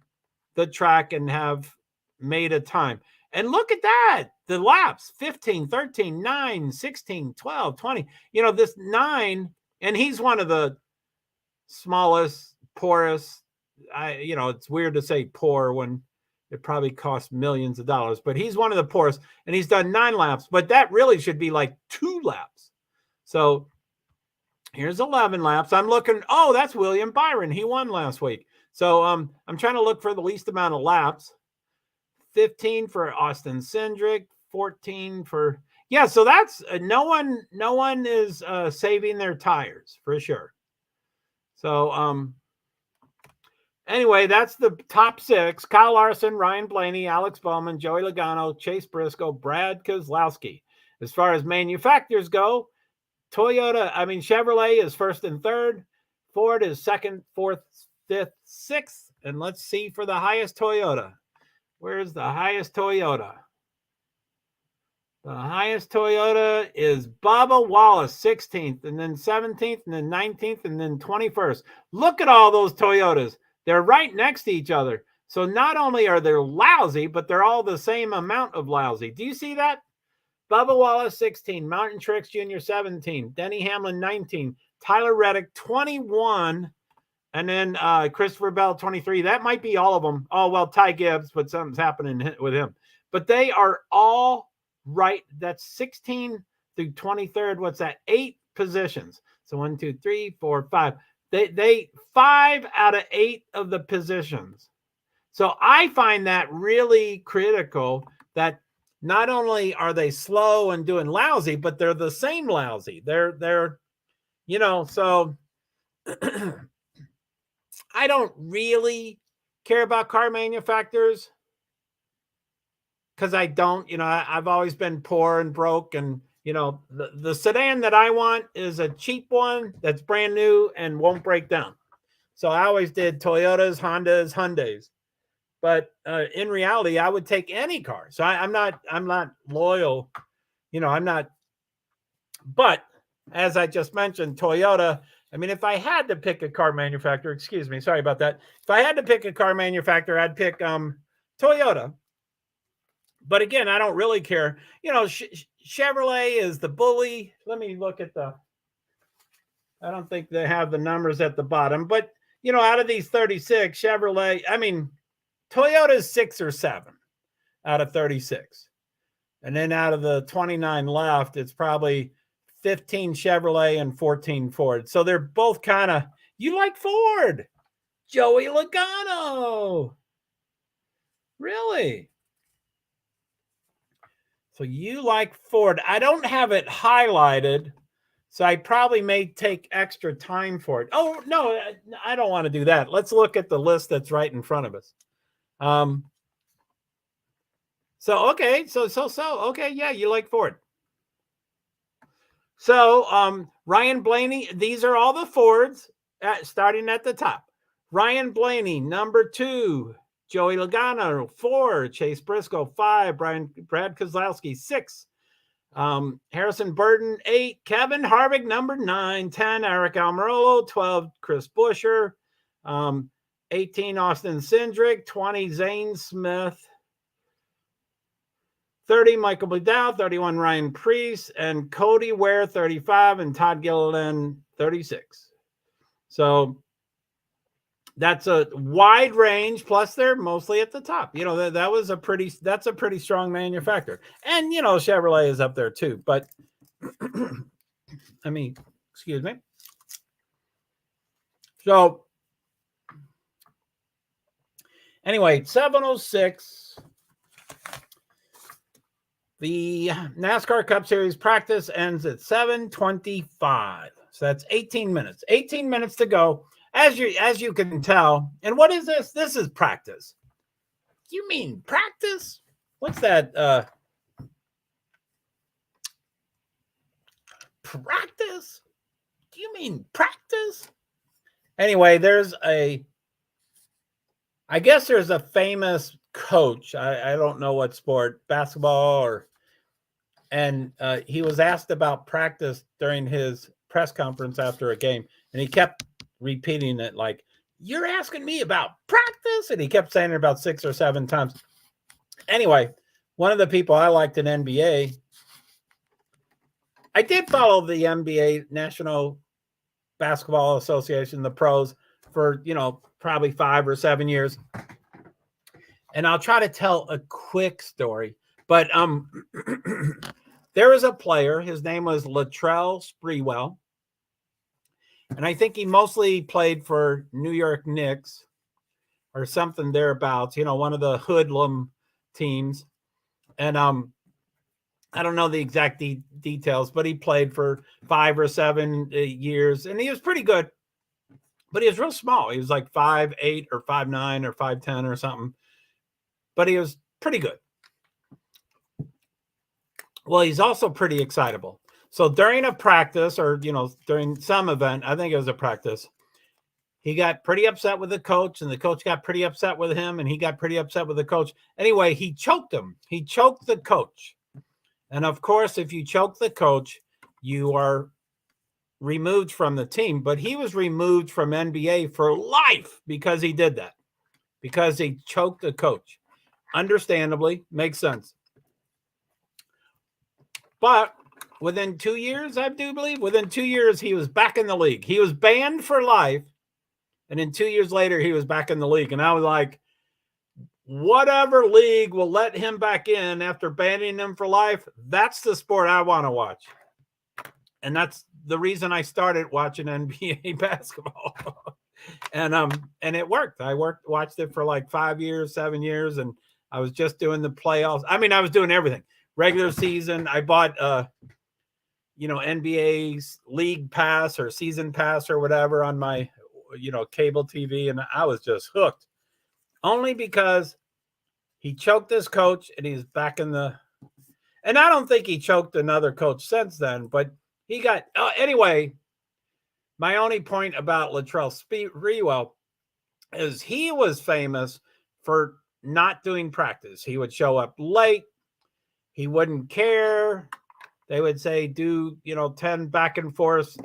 the track and have made a time. And look at that. The laps, 15, 13, 9, 16, 12, 20. This 9, and he's one of the smallest, poorest. It's weird to say poor when it probably costs millions of dollars, but he's one of the poorest, and he's done 9 laps, but that really should be like 2 laps. So here's 11 laps. I'm looking, oh, that's William Byron. He won last week. So I'm trying to look for the least amount of laps. 15 for Austin Cindric, 14 for, yeah, so that's no one is saving their tires for sure. So anyway, that's the top 6. Kyle Larson, Ryan Blaney, Alex Bowman, Joey Logano, Chase Briscoe, Brad Keselowski. As far as manufacturers go, Chevrolet is 1st and 3rd. Ford is 2nd, 4th, 5th, 6th. And let's see for the highest Toyota. Where's the highest Toyota? The highest Toyota is Bubba Wallace, 16th, and then 17th, and then 19th, and then 21st. Look at all those Toyotas. They're right next to each other. So not only are they lousy, but they're all the same amount of lousy. Do you see that? Bubba Wallace, 16. Martin Truex Jr., 17. Denny Hamlin, 19. Tyler Reddick, 21. And then Christopher Bell, 23. That might be all of them. Oh, well, Ty Gibbs, but something's happening with him. But they are all right. That's 16 through 23rd. What's that? 8 positions. So 1, 2, 3, 4, 5. They 5 out of 8 of the positions. So I find that really critical, that not only are they slow and doing lousy, but they're the same lousy. They're so I don't really care about car manufacturers because I don't, I've always been poor and broke, and, the sedan that I want is a cheap one that's brand new and won't break down. So I always did Toyotas, Hondas, Hyundais. But in reality, I would take any car. So I'm not loyal, I'm not. But as I just mentioned, Toyota, if I had to pick a car manufacturer, excuse me, sorry about that. If I had to pick a car manufacturer, I'd pick Toyota. But again, I don't really care. Chevrolet is the bully. Let me look at I don't think they have the numbers at the bottom. But, out of these 36, Chevrolet, Toyota's 6 or 7 out of 36. And then out of the 29 left, it's probably 15 Chevrolet and 14 Ford. So they're both kind of, you like Ford. Joey Logano. Really? So you like Ford. I don't have it highlighted, so I probably may take extra time for it. Oh, no, I don't want to do that. Let's look at the list that's right in front of us. So, okay. So, okay. Yeah, you like Ford. So Ryan Blaney, these are all the Fords starting at the top. Ryan Blaney, number 2. Joey Logano, 4. Chase Briscoe, 5. Brad Keselowski, 6. Harrison Burton, 8. Kevin Harvick, number 9. 10. Eric Almirola, 12. Chris Buescher, 18. Austin Cindric, 20. Zane Smith, 30. Michael McDowell, 31. Ryan Preece, and Cody Ware, 35, and Todd Gilliland, 36. So that's a wide range. Plus, they're mostly at the top. That's a pretty strong manufacturer. And Chevrolet is up there too. But excuse me. So anyway, 7:06. The NASCAR Cup Series practice ends at 7:25. So that's 18 minutes. 18 minutes to go. As you can tell. And what is this? This is practice. You mean practice? What's that? Practice? Do you mean practice? Anyway, I guess there's a famous coach. I don't know what sport, basketball and he was asked about practice during his press conference after a game, and he kept repeating it like, "You're asking me about practice?" And he kept saying it about 6 or 7 times. Anyway, one of the people I liked in NBA, I did follow the NBA, National Basketball Association, the pros, for, probably 5 or 7 years. And I'll try to tell a quick story. But there was a player, his name was Latrell Sprewell. And I think he mostly played for New York Knicks or something thereabouts, one of the hoodlum teams. And I don't know the exact details, but he played for 5 or 7 years, and he was pretty good. But he was real small. He was like 5'8" or 5'9" or 5'10" or something. But he was pretty good. Well, he's also pretty excitable. So during a practice or, during some event, I think it was a practice, he got pretty upset with the coach, and the coach got pretty upset with him, and he got pretty upset with the coach. Anyway, he choked him. He choked the coach. And of course, if you choke the coach, you are removed from the team. But he was removed from NBA for life because he did that, because he choked the coach. Understandably, makes sense. But within 2 years, I do believe, within 2 years, he was back in the league. He was banned for life. And then 2 years later, he was back in the league. And I was like, whatever league will let him back in after banning him for life, that's the sport I want to watch. And that's the reason I started watching NBA basketball. And it worked. I watched it for like 5 years, 7 years, and I was just doing the playoffs. I mean, I was doing everything. Regular season, I bought NBA's league pass or season pass or whatever on my cable TV, and I was just hooked. Only because he choked this coach, and he's back in the. And I don't think he choked another coach since then, but he got. Anyway, my only point about Latrell Sprewell is he was famous for not doing practice. He would show up late. He wouldn't care. They would say, do 10 back and forth,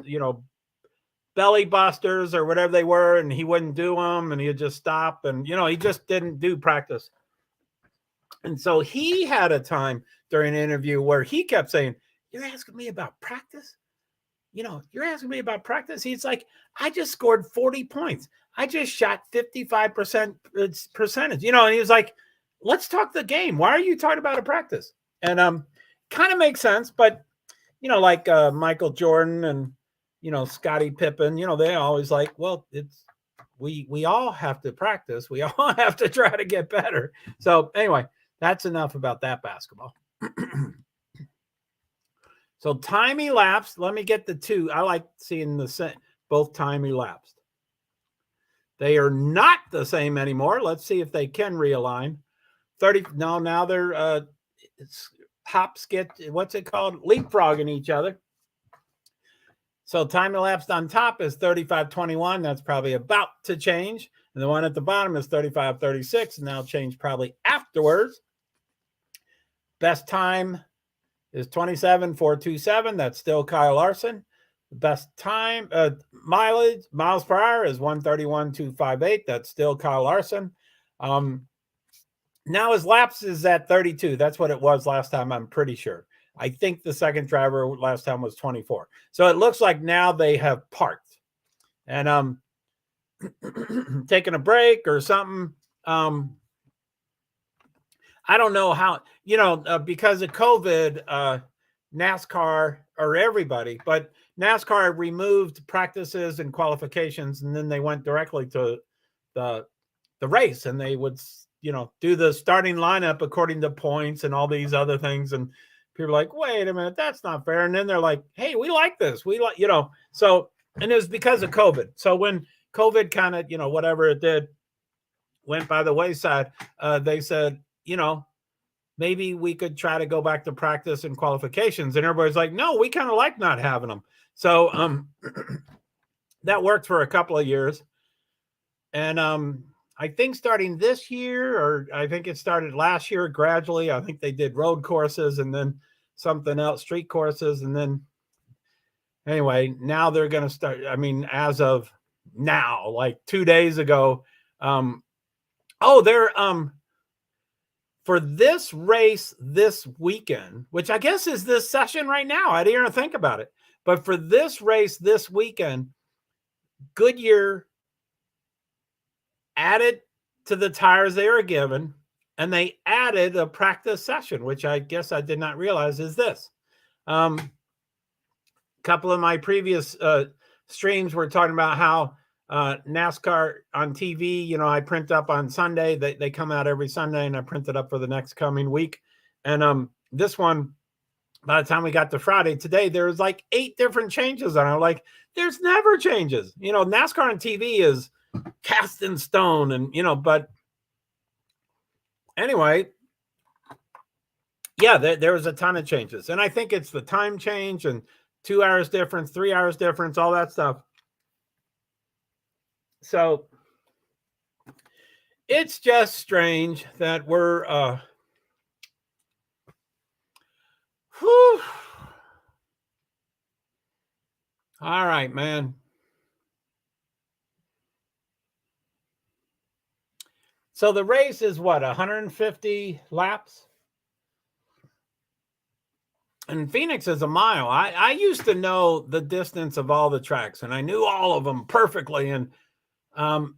belly busters or whatever they were, and he wouldn't do them, and he'd just stop, and he just didn't do practice. And so he had a time during an interview where he kept saying, "You're asking me about practice? You're asking me about practice?" He's like, "I just scored 40 points. I just shot 55% percentage." And he was like, "Let's talk the game. Why are you talking about a practice?" And kind of makes sense, but like Michael Jordan and Scottie Pippen, they always like, well, it's we all have to practice. We all have to try to get better. So anyway, that's enough about that basketball. So time elapsed. Let me get the two. I like seeing both time elapsed. They are not the same anymore. Let's see if they can realign. 30. No, now they're it's hop skit. What's it called? Leapfrogging each other. So time elapsed on top is 35:21. That's probably about to change. And the one at the bottom is 35:36, and that'll change probably afterwards. Best time is 27,427. That's still Kyle Larson. The best time miles per hour is 131,258. That's still Kyle Larson. Now his laps is at 32. That's what it was last time, I'm pretty sure. I think the second driver last time was 24. So it looks like now they have parked and taking a break or something. I don't know how, because of COVID, NASCAR or everybody, but NASCAR removed practices and qualifications, and then they went directly to the race, and they would, do the starting lineup according to points and all these other things. And people are like, wait a minute, that's not fair. And then they're like, hey, we like this. We like, so, and it was because of COVID. So when COVID kind of, whatever it did, went by the wayside, they said, maybe we could try to go back to practice and qualifications. And everybody's like, no, we kind of like not having them. So that worked for a couple of years. And I think starting this year, or I think it started last year gradually, I think they did road courses and then something else, street courses. And then anyway, now they're going to start. I mean, as of now, like 2 days ago, they're for this race this weekend, which I guess is this session right now. I didn't even think about it. But for this race this weekend, Goodyear added to the tires they were given, and they added a practice session, which I guess I did not realize is this. A couple of my previous streams were talking about how NASCAR on TV, I print up on Sunday. They come out every Sunday, and I print it up for the next coming week. And this one, by the time we got to Friday today, there was like 8 different changes. And I'm like, there's never changes. NASCAR on TV is cast in stone, and but anyway, yeah, there was a ton of changes. And I think it's the time change and 2 hours difference, 3 hours difference, all that stuff. So it's just strange that we're all right, man. So the race is what, 150 laps? And Phoenix is a mile. I used to know the distance of all the tracks, and I knew all of them perfectly. And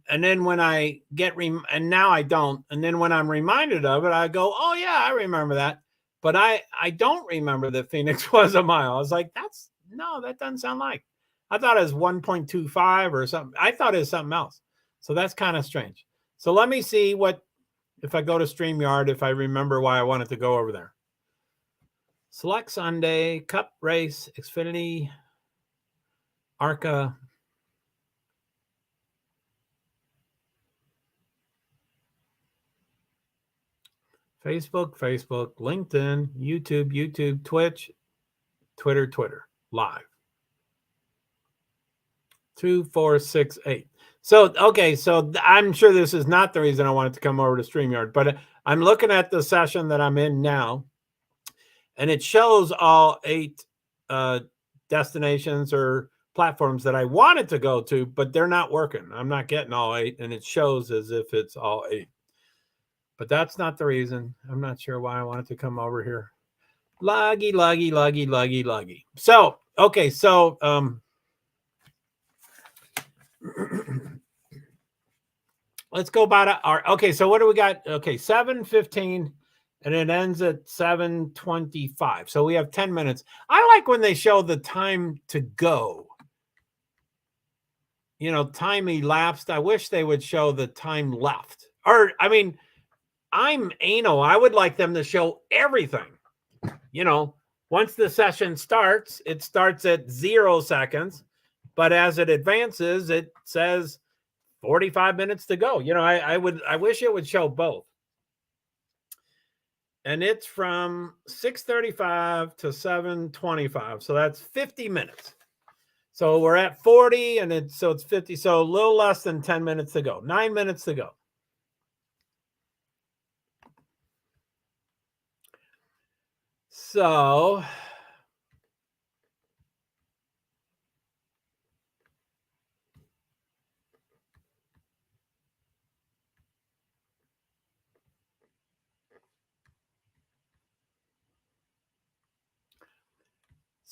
then when I get, and now I don't. And then when I'm reminded of it, I go, oh yeah, I remember that. But I don't remember that Phoenix was a mile. I was like, that doesn't sound like. I thought it was 1.25 or something. I thought it was something else. So that's kind of strange. So let me see if I go to StreamYard, if I remember why I wanted to go over there. Select Sunday, Cup Race, Xfinity, ARCA. Facebook, LinkedIn, YouTube, Twitch, Twitter, live. 2, 4, 6, 8. So, okay, so I'm sure this is not the reason I wanted to come over to StreamYard, but I'm looking at the session that I'm in now, and it shows all 8 destinations or platforms that I wanted to go to, but they're not working. I'm not getting all 8, and it shows as if it's all 8. But that's not the reason. I'm not sure why I wanted to come over here. Luggy. So, okay, so let's go about our, okay, so what do we got? Okay, 7:15, and it ends at 7:25. So we have 10 minutes. I like when they show the time to go. Time elapsed. I wish they would show the time left. Or, I mean, I'm anal. I would like them to show everything. Once the session starts, it starts at 0 seconds, but as it advances, it says 45 minutes to go. I wish it would show both. And it's from 6:35 to 7:25. So that's 50 minutes. So we're at 40 and it's 50. So a little less than 10 minutes to go, 9 minutes to go.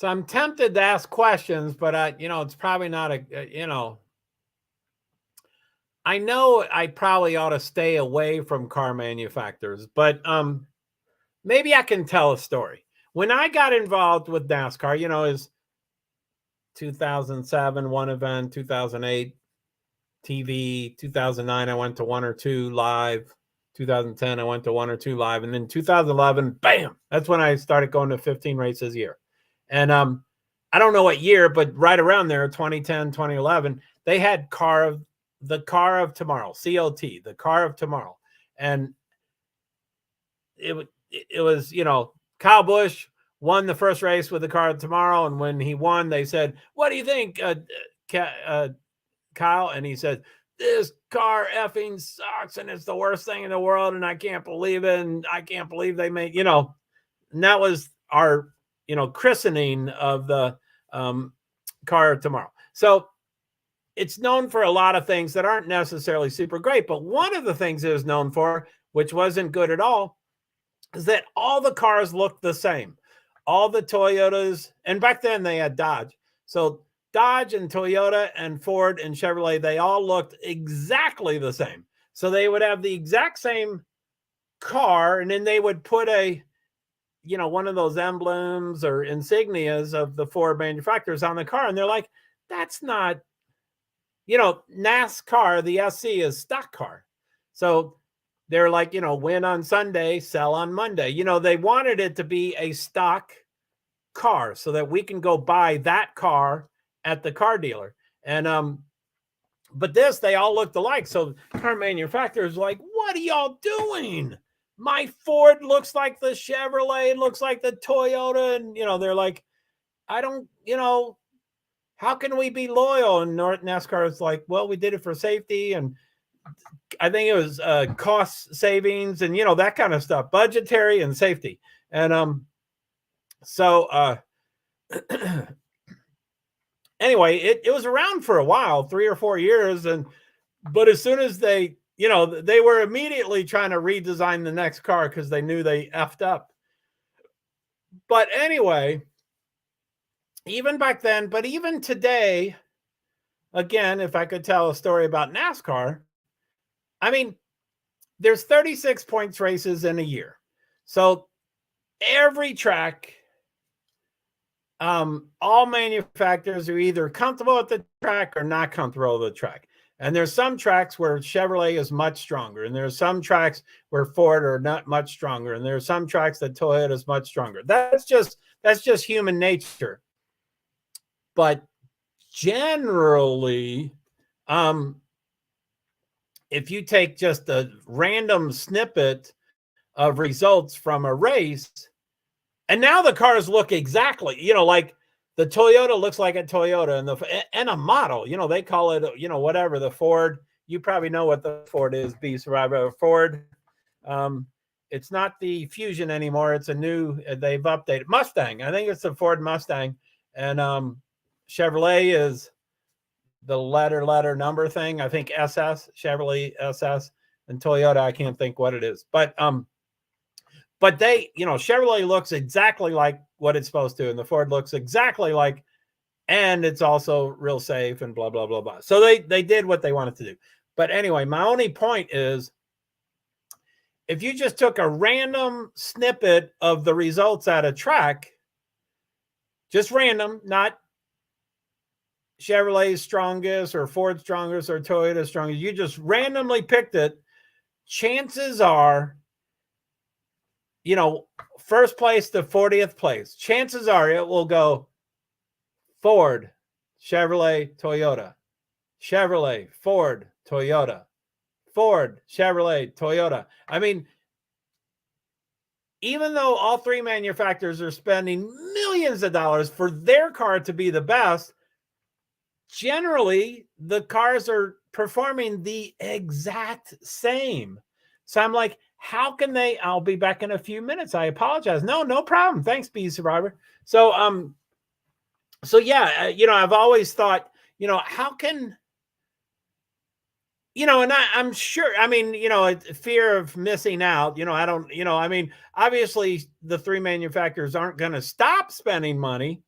So I'm tempted to ask questions, but it's probably not I know I probably ought to stay away from car manufacturers, but maybe I can tell a story. When I got involved with NASCAR, is 2007 one event, 2008 TV, 2009 I went to one or two live, 2010 I went to one or two live, and then 2011, bam, that's when I started going to 15 races a year. And I don't know what year, but right around there, 2010, 2011, they had the car of tomorrow, COT, the car of tomorrow. And it was, Kyle Busch won the first race with the car of tomorrow. And when he won, they said, "What do you think, Kyle?" And he said, "This car effing sucks and it's the worst thing in the world. And I can't believe it. And I can't believe they made, and that was our, christening of the car of tomorrow." So it's known for a lot of things that aren't necessarily super great. But one of the things it was known for, which wasn't good at all, is that all the cars looked the same. All the Toyotas, and back then they had Dodge. So Dodge and Toyota and Ford and Chevrolet, they all looked exactly the same. So they would have the exact same car, and then they would put one of those emblems or insignias of the Ford manufacturers on the car. And they're like, that's not, NASCAR, the SC is stock car. So they're like, win on Sunday, sell on Monday. They wanted it to be a stock car so that we can go buy that car at the car dealer. And but they all looked alike. So car manufacturers like, what are y'all doing? My Ford looks like the Chevrolet, looks like the Toyota. And they're like, I don't, how can we be loyal? And NASCAR is like, well, we did it for safety, and I think it was cost savings and that kind of stuff, budgetary and safety. And so anyway, it was around for a while, 3 or 4 years, but as soon as they were immediately trying to redesign the next car because they knew they effed up. But anyway, even back then, but even today, again, if I could tell a story about NASCAR, I mean, there's 36 points races in a year. So every track, all manufacturers are either comfortable at the track or not comfortable at the track. And there's some tracks where Chevrolet is much stronger. And there's some tracks where Ford are not much stronger. And there's some tracks that Toyota is much stronger. That's just human nature. But generally, if you take just a random snippet of results from a race, and now the cars look exactly, like the Toyota looks like a Toyota and a model, they call it, whatever, the Ford. You probably know what the Ford is, B Survivor Ford. It's not the Fusion anymore. It's a new, they've updated Mustang. I think it's the Ford Mustang. And Chevrolet is the letter number thing. I think SS, Chevrolet SS, and Toyota, I can't think what it is. But they, Chevrolet looks exactly like what it's supposed to, and the Ford looks exactly like, and it's also real safe and blah, blah, blah, blah. So they did what they wanted to do. But anyway, my only point is, if you just took a random snippet of the results at a track, just random, not Chevrolet's strongest or Ford's strongest or Toyota's strongest, you just randomly picked it, chances are, first place to 40th place, chances are it will go Ford, Chevrolet, Toyota, Chevrolet, Ford, Toyota, Ford, Chevrolet, Toyota. I mean, even though all three manufacturers are spending millions of dollars for their car to be the best, generally the cars are performing the exact same. So I'm like, how can they? I'll be back in a few minutes. I apologize. No problem. Thanks, B Survivor. So yeah, I've always thought, how can, and I'm sure, fear of missing out, I don't, obviously the three manufacturers aren't going to stop spending money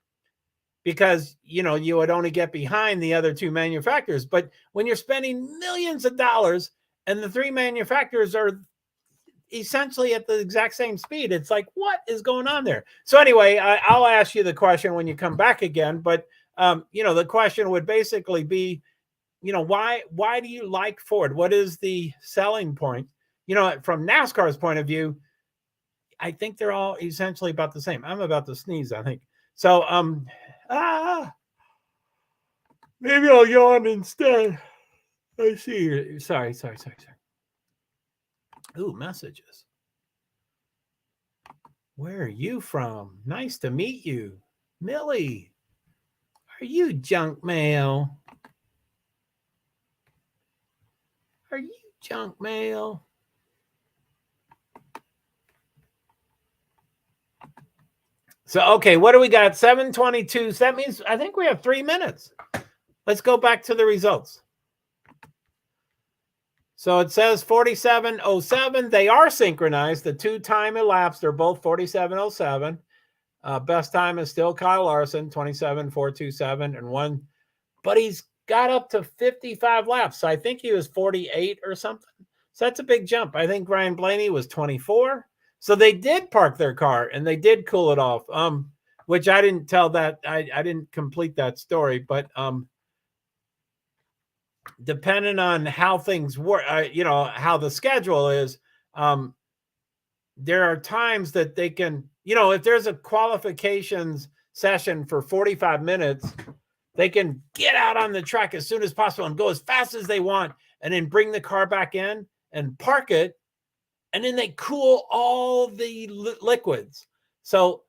because, you would only get behind the other two manufacturers. But when you're spending millions of dollars and the three manufacturers are essentially at the exact same speed, it's like, what is going on there? So anyway, I'll ask you the question when you come back again. But, the question would basically be, why do you like Ford? What is the selling point? From NASCAR's point of view, I think they're all essentially about the same. I'm about to sneeze, I think. So, maybe I'll yawn instead. I see. Sorry. Ooh, messages. Where are you from? Nice to meet you. Millie, are you junk mail? Are you junk mail? So, okay, what do we got? 7:22. So that means I think we have 3 minutes. Let's go back to the results. So it says 47:07. They are synchronized. The two time elapsed are both 47:07. Best time is still Kyle Larson, 27:427 and 1. But he's got up to 55 laps. So I think he was 48 or something. So that's a big jump. I think Ryan Blaney was 24. So they did park their car and they did cool it off. Which I didn't tell that. I didn't complete that story, but depending on how things work, how the schedule is, there are times that they can, if there's a qualifications session for 45 minutes, they can get out on the track as soon as possible and go as fast as they want and then bring the car back in and park it. And then they cool all the liquids. So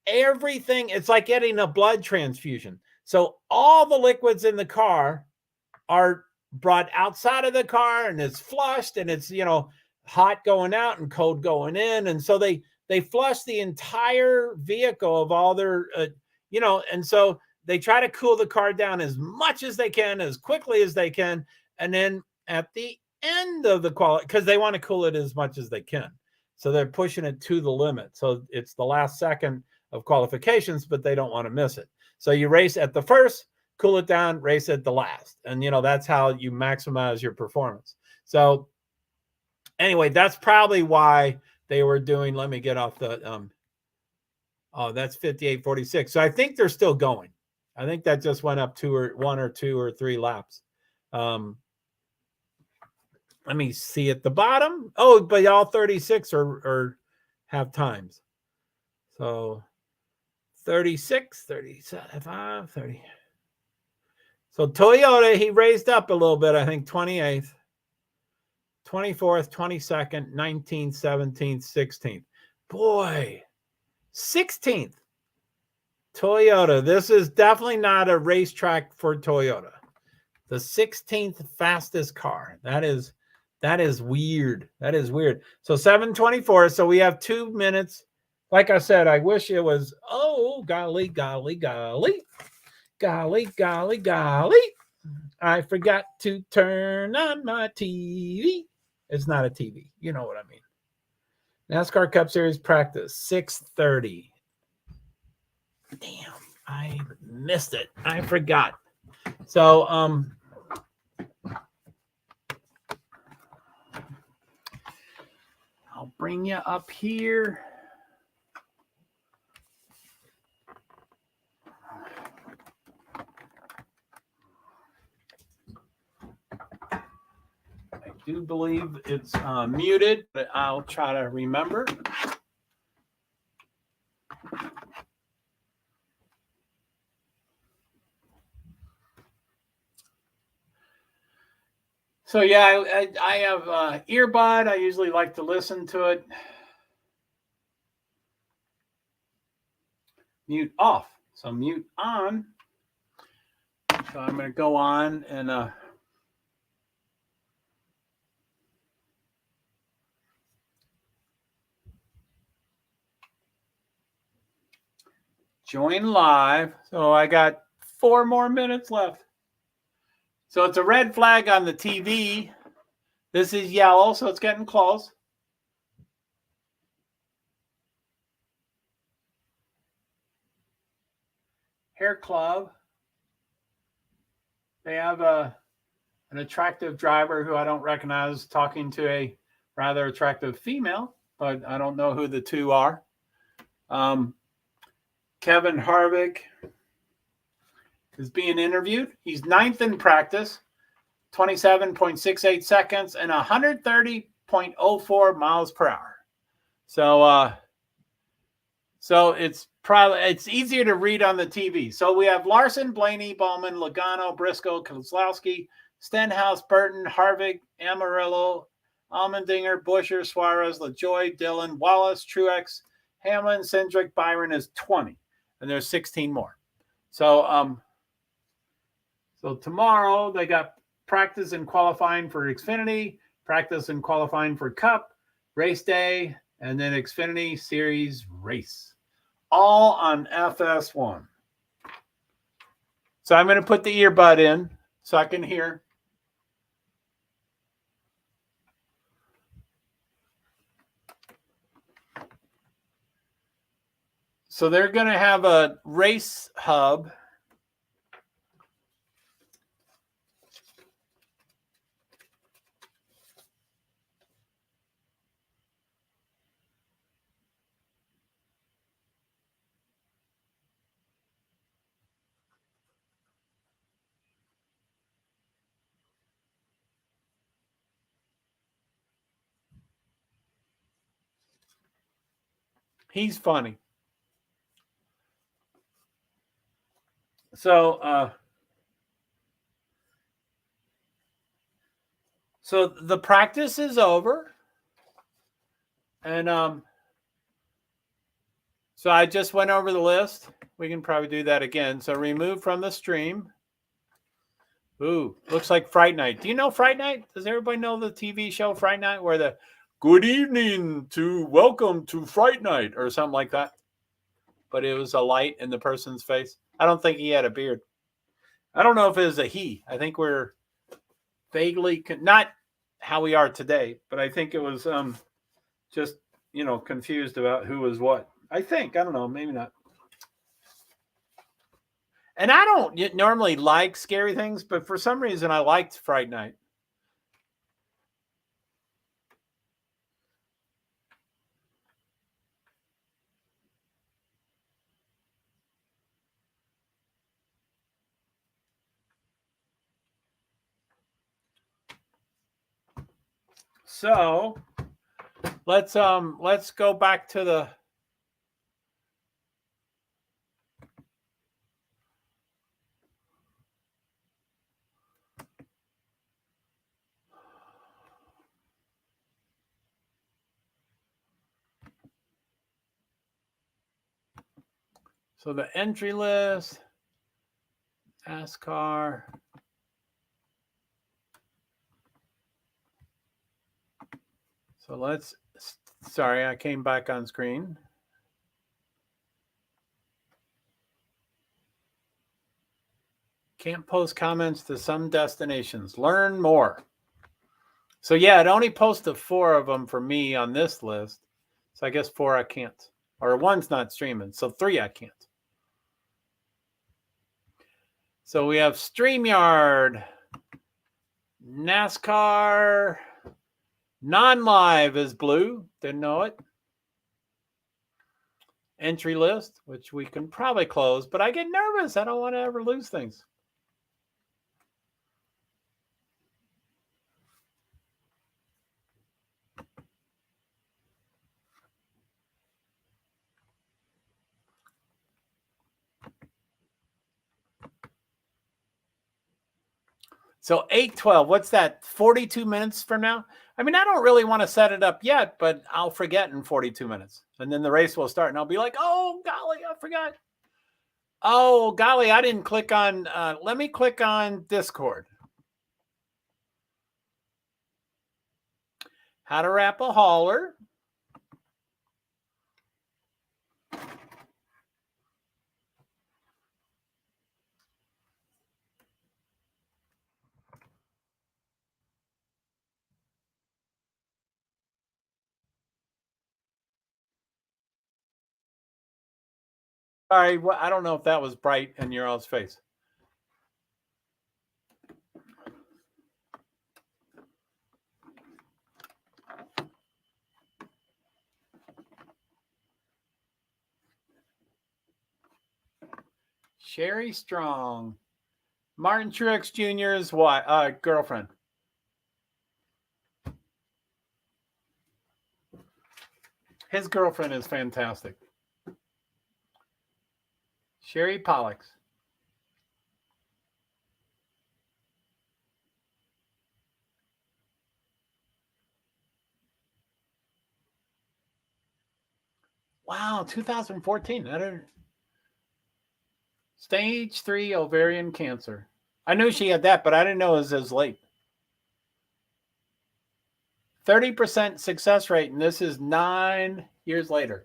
everything, it's like getting a blood transfusion. So all the liquids in the car are brought outside of the car and it's flushed and it's, hot going out and cold going in. And so they flush the entire vehicle of all their, and so they try to cool the car down as much as they can, as quickly as they can. And then at the end of the quality, because they want to cool it as much as they can. So they're pushing it to the limit. So it's the last second of qualifications, but they don't want to miss it. So you race at the first, cool it down, race at the last. And, that's how you maximize your performance. So anyway, that's probably why they were doing, let me get off the, that's 58:46. So I think they're still going. I think that just went up 1 or 2 or 3 laps. Let me see at the bottom. Oh, but all 36 are have times. So 36, 37, 30. So Toyota, he raised up a little bit, I think 28th, 24th, 22nd, 19th, 17th, 16th. Boy, 16th. Toyota. This is definitely not a racetrack for Toyota. The 16th fastest car. That is weird. That is weird. So 7:24. So we have 2 minutes. Like I said, I wish it was, golly. I forgot to turn on my TV. It's not a TV. You know what I mean. NASCAR Cup Series practice, 6:30. Damn, I missed it. I forgot. So, I'll bring you up here. I do believe it's muted, but I'll try to remember. So yeah, I have earbud. I usually like to listen to it. Mute off. So mute on. So I'm going to go on and join live. So I got 4 more minutes left. So it's a red flag on the TV. This is yellow, so it's getting close. Hair Club. They have an attractive driver who I don't recognize talking to a rather attractive female, but I don't know who the two are. Kevin Harvick is being interviewed. He's 9th in practice, 27.68 seconds and 130.04 miles per hour. So it's easier to read on the TV. So we have Larson, Blaney, Bowman, Logano, Briscoe, Kozlowski, Stenhouse, Burton, Harvick, Amarillo, Allmendinger, Buescher, Suarez, LaJoie, Dillon, Wallace, Truex, Hamlin, Cindric, Byron is 20. And there's 16 more. So tomorrow they got practice and qualifying for Xfinity, practice and qualifying for Cup, race day, and then Xfinity Series race. All on FS1. So I'm going to put the earbud in so I can hear. So they're going to have a race hub. He's funny. So the practice is over. And so I just went over the list. We can probably do that again. So remove from the stream. Ooh, looks like Fright Night. Do you know Fright Night? Does everybody know the TV show Fright Night where the good evening to welcome to Fright Night or something like that? But it was a light in the person's face. I don't think he had a beard. I don't know if it was a he. I think we're vaguely, not how we are today, but I think it was just, confused about who was what. I think. I don't know. Maybe not. And I don't normally like scary things, but for some reason I liked Fright Night. So let's go back to the entry list, NASCAR. So sorry, I came back on screen. Can't post comments to some destinations. Learn more. So yeah, it only posted 4 of them for me on this list. So I guess 4 I can't. Or 1's not streaming. So 3 I can't. So we have StreamYard, NASCAR, non-live is blue. Didn't know it. Entry list, which we can probably close, but I get nervous. I don't want to ever lose things. So 8:12, what's that? 42 minutes from now? I mean, I don't really want to set it up yet, but I'll forget in 42 minutes. And then the race will start and I'll be like, oh, golly, I forgot. Oh, golly, I didn't click on, let me click on Discord. How to wrap a hauler. Sorry, I don't know if that was bright in your all's face. Sherry Strong, Martin Truex Jr.'s girlfriend. His girlfriend is fantastic. Sherry Pollux. Wow, 2014. I don't. Stage 3 ovarian cancer. I knew she had that, but I didn't know it was as late. 30% success rate, and this is 9 years later.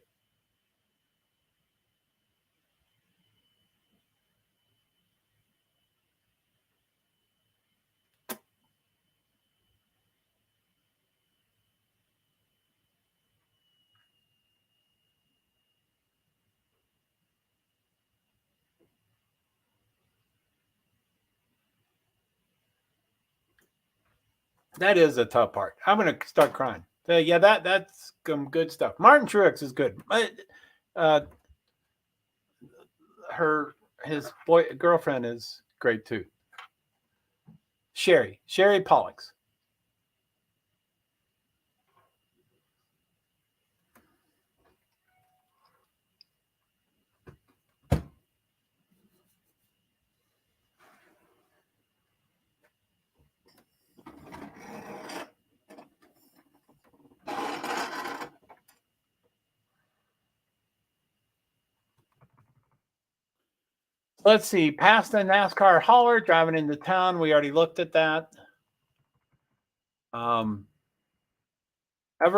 That is a tough part. I'm going to start crying. Yeah, that's some good stuff. Martin Truex is good. His girlfriend is great too. Sherry Pollux. Let's see. Past the NASCAR hauler driving into town. We already looked at that. Ever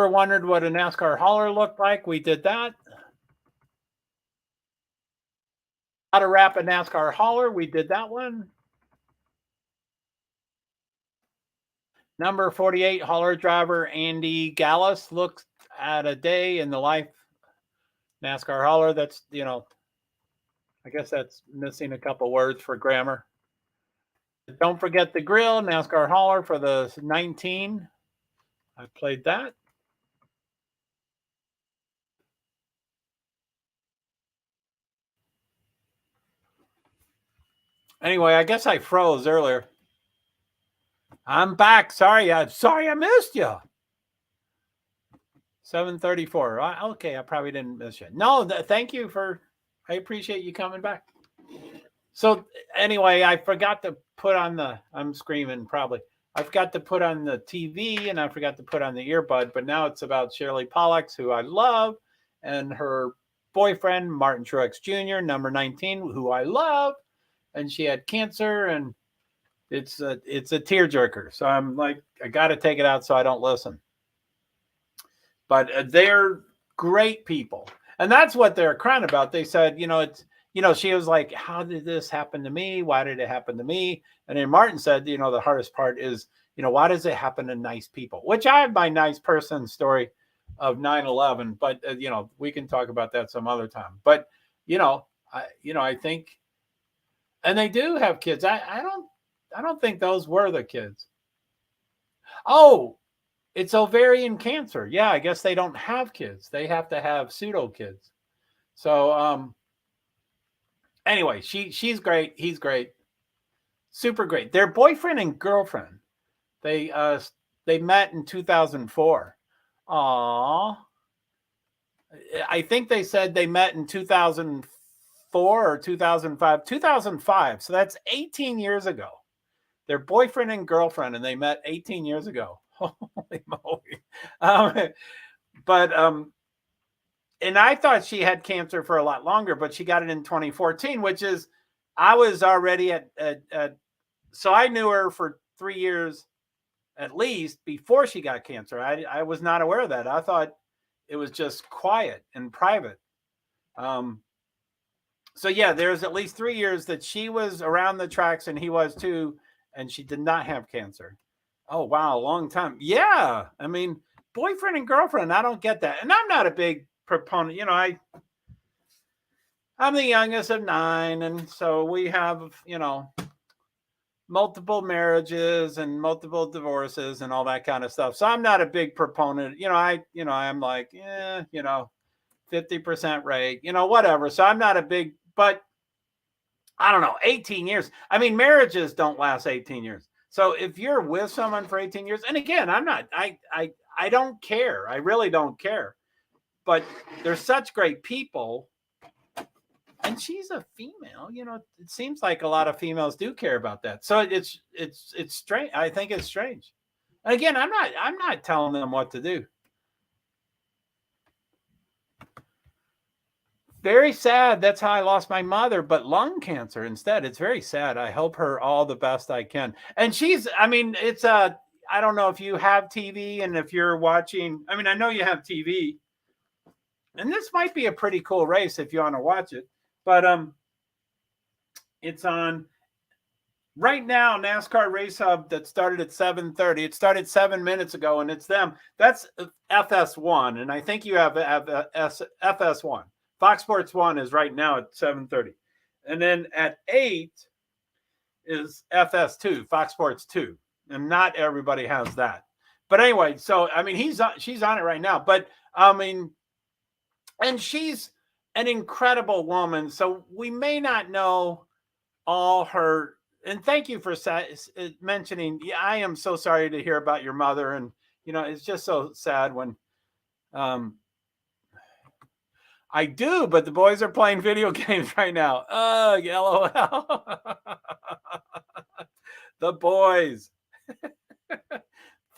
wondered what a NASCAR hauler looked like? We did that. How to wrap a NASCAR hauler? We did that one. Number 48 hauler driver Andy Gallus looks at a day in the life NASCAR hauler. That's, I guess that's missing a couple words for grammar. Don't forget the grill, NASCAR hauler for the 19. I played that. Anyway, I guess I froze earlier. I'm back. Sorry I missed you. 7:34. Okay, I probably didn't miss you. No, thank you I appreciate you coming back. So anyway, I forgot to put on I'm screaming probably. I forgot to put on the TV and I forgot to put on the earbud, but now it's about Shirley Pollux, who I love, and her boyfriend, Martin Truex Jr., number 19, who I love. And she had cancer, and it's a tearjerker. So I'm like, I got to take it out so I don't listen. But they're great people. And that's what they're crying about. They said, she was like, how did this happen to me? Why did it happen to me? And then Martin said, the hardest part is, why does it happen to nice people? Which I have my nice person story of 9/11, but we can talk about that some other time. But I think, and they do have kids. I don't think those were the kids. Oh, it's ovarian cancer. Yeah, I guess they don't have kids. They have to have pseudo kids. So anyway, she's great. He's great. Super great. Their boyfriend and girlfriend. They met in 2004. Aww. I think they said they met in 2004 or 2005. 2005. So that's 18 years ago. They're boyfriend and girlfriend, and they met 18 years ago. Holy moly. But and I thought she had cancer for a lot longer, but she got it in 2014, which is, I was already so I knew her for 3 years at least before she got cancer. I was not aware of that. I thought it was just quiet and private. So yeah, there's at least 3 years that she was around the tracks and he was too, and she did not have cancer. Oh wow, long time. Yeah, I mean, boyfriend and girlfriend. I don't get that, and I'm not a big proponent. I'm the youngest of 9, and so we have multiple marriages and multiple divorces and all that kind of stuff. So I'm not a big proponent. I'm like, 50% rate, whatever. So I'm not a big, but I don't know, 18 years. I mean, marriages don't last 18 years. So if you're with someone for 18 years, and again, I don't care. I really don't care. But they're such great people. And she's a female, it seems like a lot of females do care about that. So it's strange. I think it's strange. And again, I'm not telling them what to do. Very sad. That's how I lost my mother, but lung cancer instead. It's very sad. I hope her all the best I can. And I don't know if you have TV and if you're watching, I know you have TV. And this might be a pretty cool race if you want to watch it. But it's on right now, NASCAR Race Hub that started at 7:30. It started 7 minutes ago, and it's them. That's FS1, and I think you have FS1. Fox Sports 1 is right now at 7:30. And then at 8 is FS2, Fox Sports 2. And not everybody has that. But anyway, so, she's on it right now. But, and she's an incredible woman. So we may not know all her, and thank you for mentioning, I am so sorry to hear about your mother. And, it's just so sad when, I do, but the boys are playing video games right now. LOL. The boys.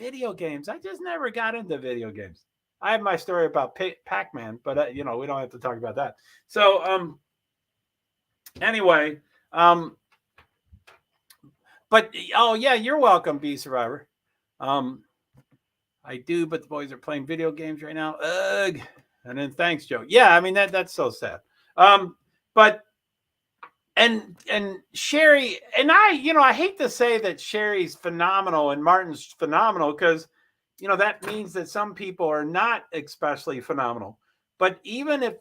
Video games. I just never got into video games. I have my story about Pac-Man, but we don't have to talk about that. So, anyway, but oh yeah, you're welcome, B Survivor. I do, but the boys are playing video games right now. Ugh. And then thanks, Joe. Yeah, that's so sad. But and Sherry and I hate to say that Sherry's phenomenal and Martin's phenomenal because that means that some people are not especially phenomenal. But even if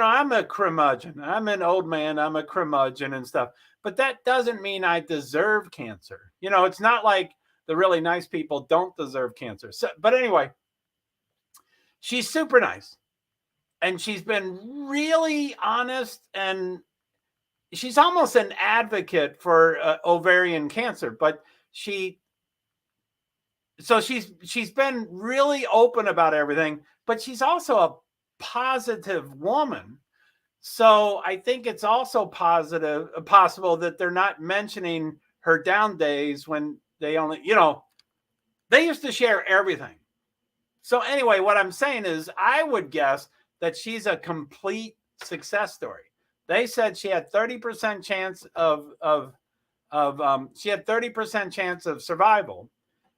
I'm a curmudgeon, I'm an old man, I'm a curmudgeon and stuff. But that doesn't mean I deserve cancer. It's not like the really nice people don't deserve cancer. So, but anyway, she's super nice. And she's been really honest, and she's almost an advocate for ovarian cancer. But she's been really open about everything. But she's also a positive woman. So I think it's also possible that they're not mentioning her down days when they only, they used to share everything. So anyway, what I'm saying is I would guess that she's a complete success story. They said she had 30% chance she had 30% chance of survival.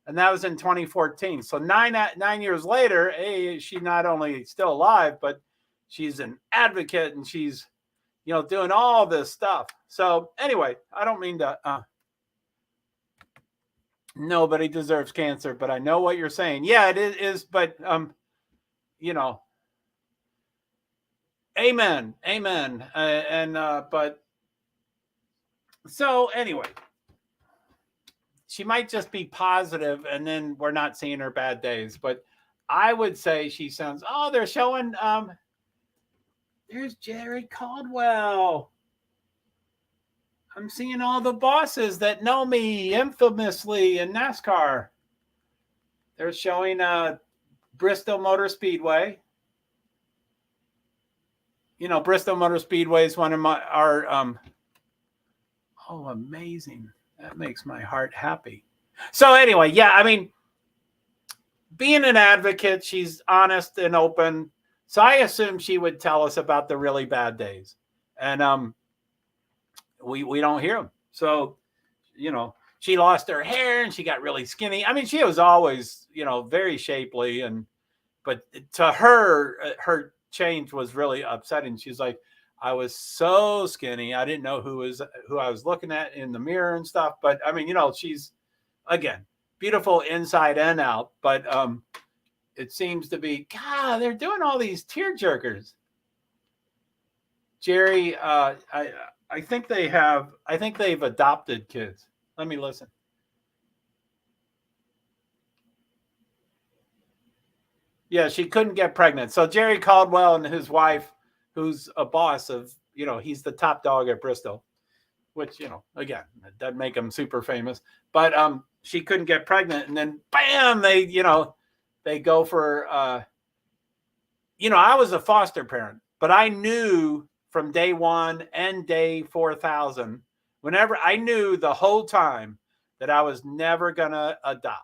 And that was in 2014. So nine years later, she's not only still alive, but she's an advocate and she's, doing all this stuff. So anyway, I don't mean to, nobody deserves cancer, but I know what you're saying. Yeah, it is. But, Amen. But so anyway, she might just be positive and then we're not seeing her bad days, but I would say she sounds, they're showing, there's Jerry Caldwell. I'm seeing all the bosses that know me infamously in NASCAR. They're showing, Bristol Motor Speedway. Bristol Motor Speedway is one of our amazing. That makes my heart happy. So anyway, yeah, being an advocate, she's honest and open. So I assumed she would tell us about the really bad days, and we don't hear them. So, she lost her hair and she got really skinny. I mean, she was always, very shapely, but to her, her change was really upsetting. She's like, I was so skinny, I didn't know who I was looking at in the mirror and stuff. But I mean, she's, again, beautiful inside and out. But it seems to be, God, they're doing all these tear jerkers. Jerry, I think they've adopted kids. Let me listen. Yeah, she couldn't get pregnant. So Jerry Caldwell and his wife, who's a boss of, he's the top dog at Bristol, which, again, it doesn't make him super famous. But she couldn't get pregnant, and then bam, they go for I was a foster parent, but I knew from day one and day 4,000, whenever I knew the whole time that I was never going to adopt.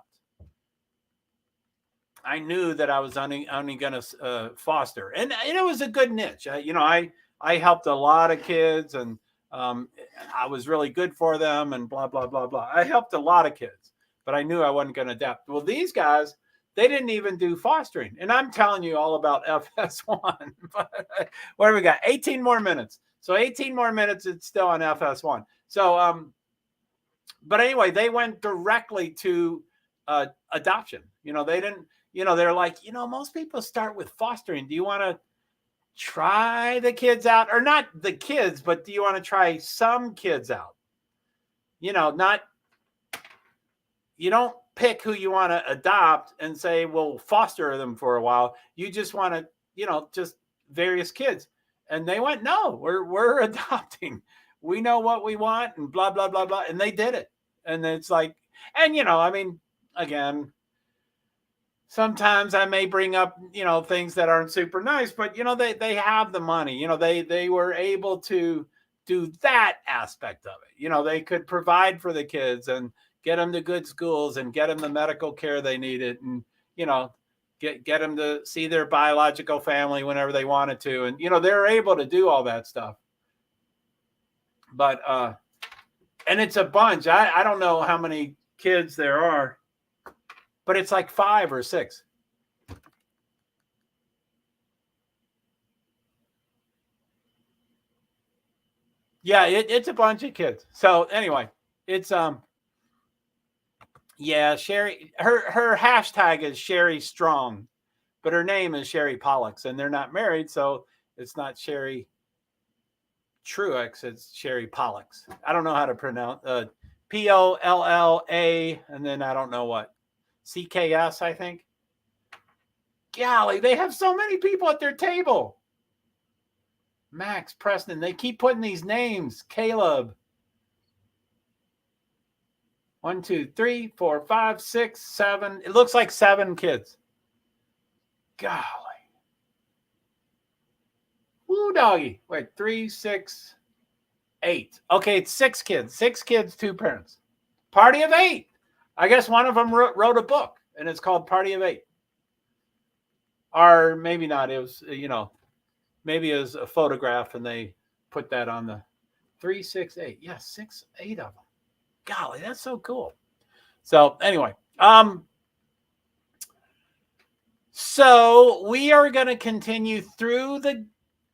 I knew that I was only going to foster. And it was a good niche. I helped a lot of kids, and I was really good for them, and blah, blah, blah, blah. I helped a lot of kids, but I knew I wasn't going to adopt. Well, these guys, they didn't even do fostering. And I'm telling you all about FS1. What do we got? 18 more minutes. So 18 more minutes, it's still on FS1. So, but anyway, they went directly to adoption. They didn't, they're like, most people start with fostering. Do you want to try the kids out? Or not the kids, but do you want to try some kids out? You don't pick who you want to adopt and say, well, foster them for a while. You just want to, just various kids. And they went, no, we're adopting. We know what we want, and blah, blah, blah, blah. And they did it. And it's like, and, I mean, again, sometimes I may bring up, things that aren't super nice, but, they have the money, they were able to do that aspect of it. They could provide for the kids and get them to good schools and get them the medical care they needed, and, get them to see their biological family whenever they wanted to. And, they're able to do all that stuff. But, and it's a bunch. I don't know how many kids there are, but it's like 5 or 6. Yeah, it's a bunch of kids. So anyway, it's yeah, Sherry, her hashtag is Sherry Strong, but her name is Sherry Pollux, and they're not married, so it's not Sherry Truex, it's Sherry Pollux. I don't know how to pronounce Polla, and then I don't know what. CKS, I think. Golly, they have so many people at their table. Max, Preston, they keep putting these names. Caleb. 1, 2, 3, 4, 5, 6, 7. It looks like 7 kids. Golly. Woo, doggy. Wait, 3, 6, 8. Okay, it's 6 kids. 6 kids, 2 parents. Party of 8. I guess one of them wrote a book, and it's called Party of 8. Or maybe not. It was, maybe it was a photograph, and they put that on the 3, 6, 8. Yes, 6, 8 of them. Golly, that's so cool. So anyway, so we are going to continue through the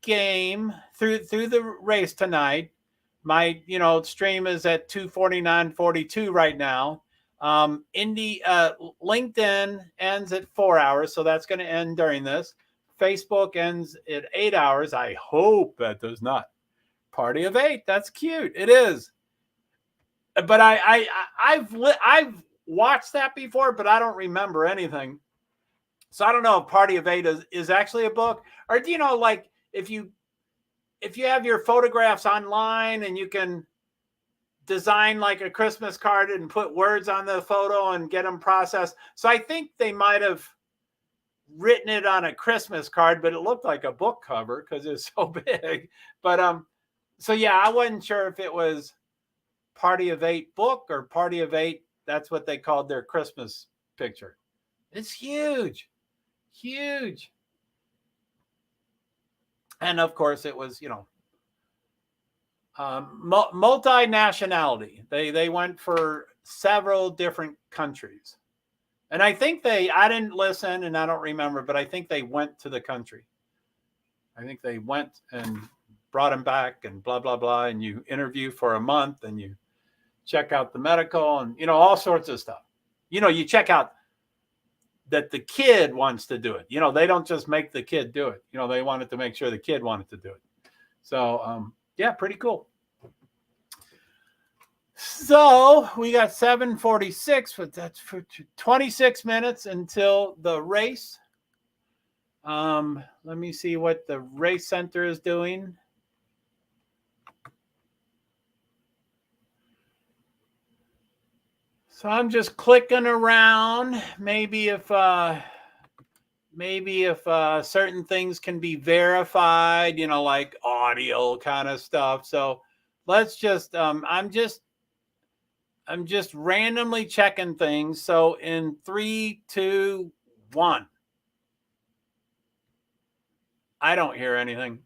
game, through the race tonight. My, stream is at 2:49:42 right now. LinkedIn ends at 4 hours, so that's going to end during this. Facebook ends at 8 hours. I hope that does not. Party of 8. That's cute. It is. But I've watched that before, but I don't remember anything. So I don't know if Party of 8 is actually a book, or do like if you have your photographs online and you can design like a Christmas card and put words on the photo and get them processed. So I think they might have written it on a Christmas card, but it looked like a book cover because it's so big. But so yeah, I wasn't sure if it was Party of 8 book or Party of 8. That's what they called their Christmas picture. It's huge. And of course, it was, multinationality. They went for several different countries. And I think I didn't listen and I don't remember, but I think they went to the country. I think they went and brought him back and blah, blah, blah. And you interview for a month and you check out the medical and, all sorts of stuff. You check out that the kid wants to do it. They don't just make the kid do it. They wanted to make sure the kid wanted to do it. So, yeah, pretty cool. So we got 7:46, but that's for 26 minutes until the race. Let me see what the race center is doing. So I'm just clicking around. Maybe if certain things can be verified, like audio kind of stuff. So let's just I'm just randomly checking things. So in 3, 2, 1. I don't hear anything.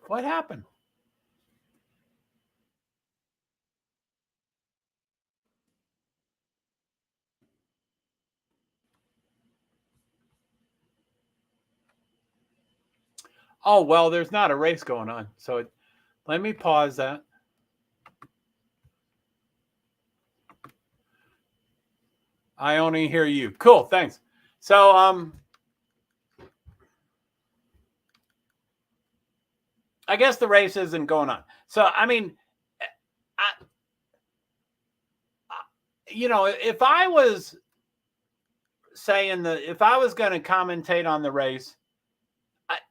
What happened? Oh, well, there's not a race going on. So let me pause that. I only hear you. Cool, thanks. So I guess the race isn't going on. So I mean, if I was saying if I was going to commentate on the race,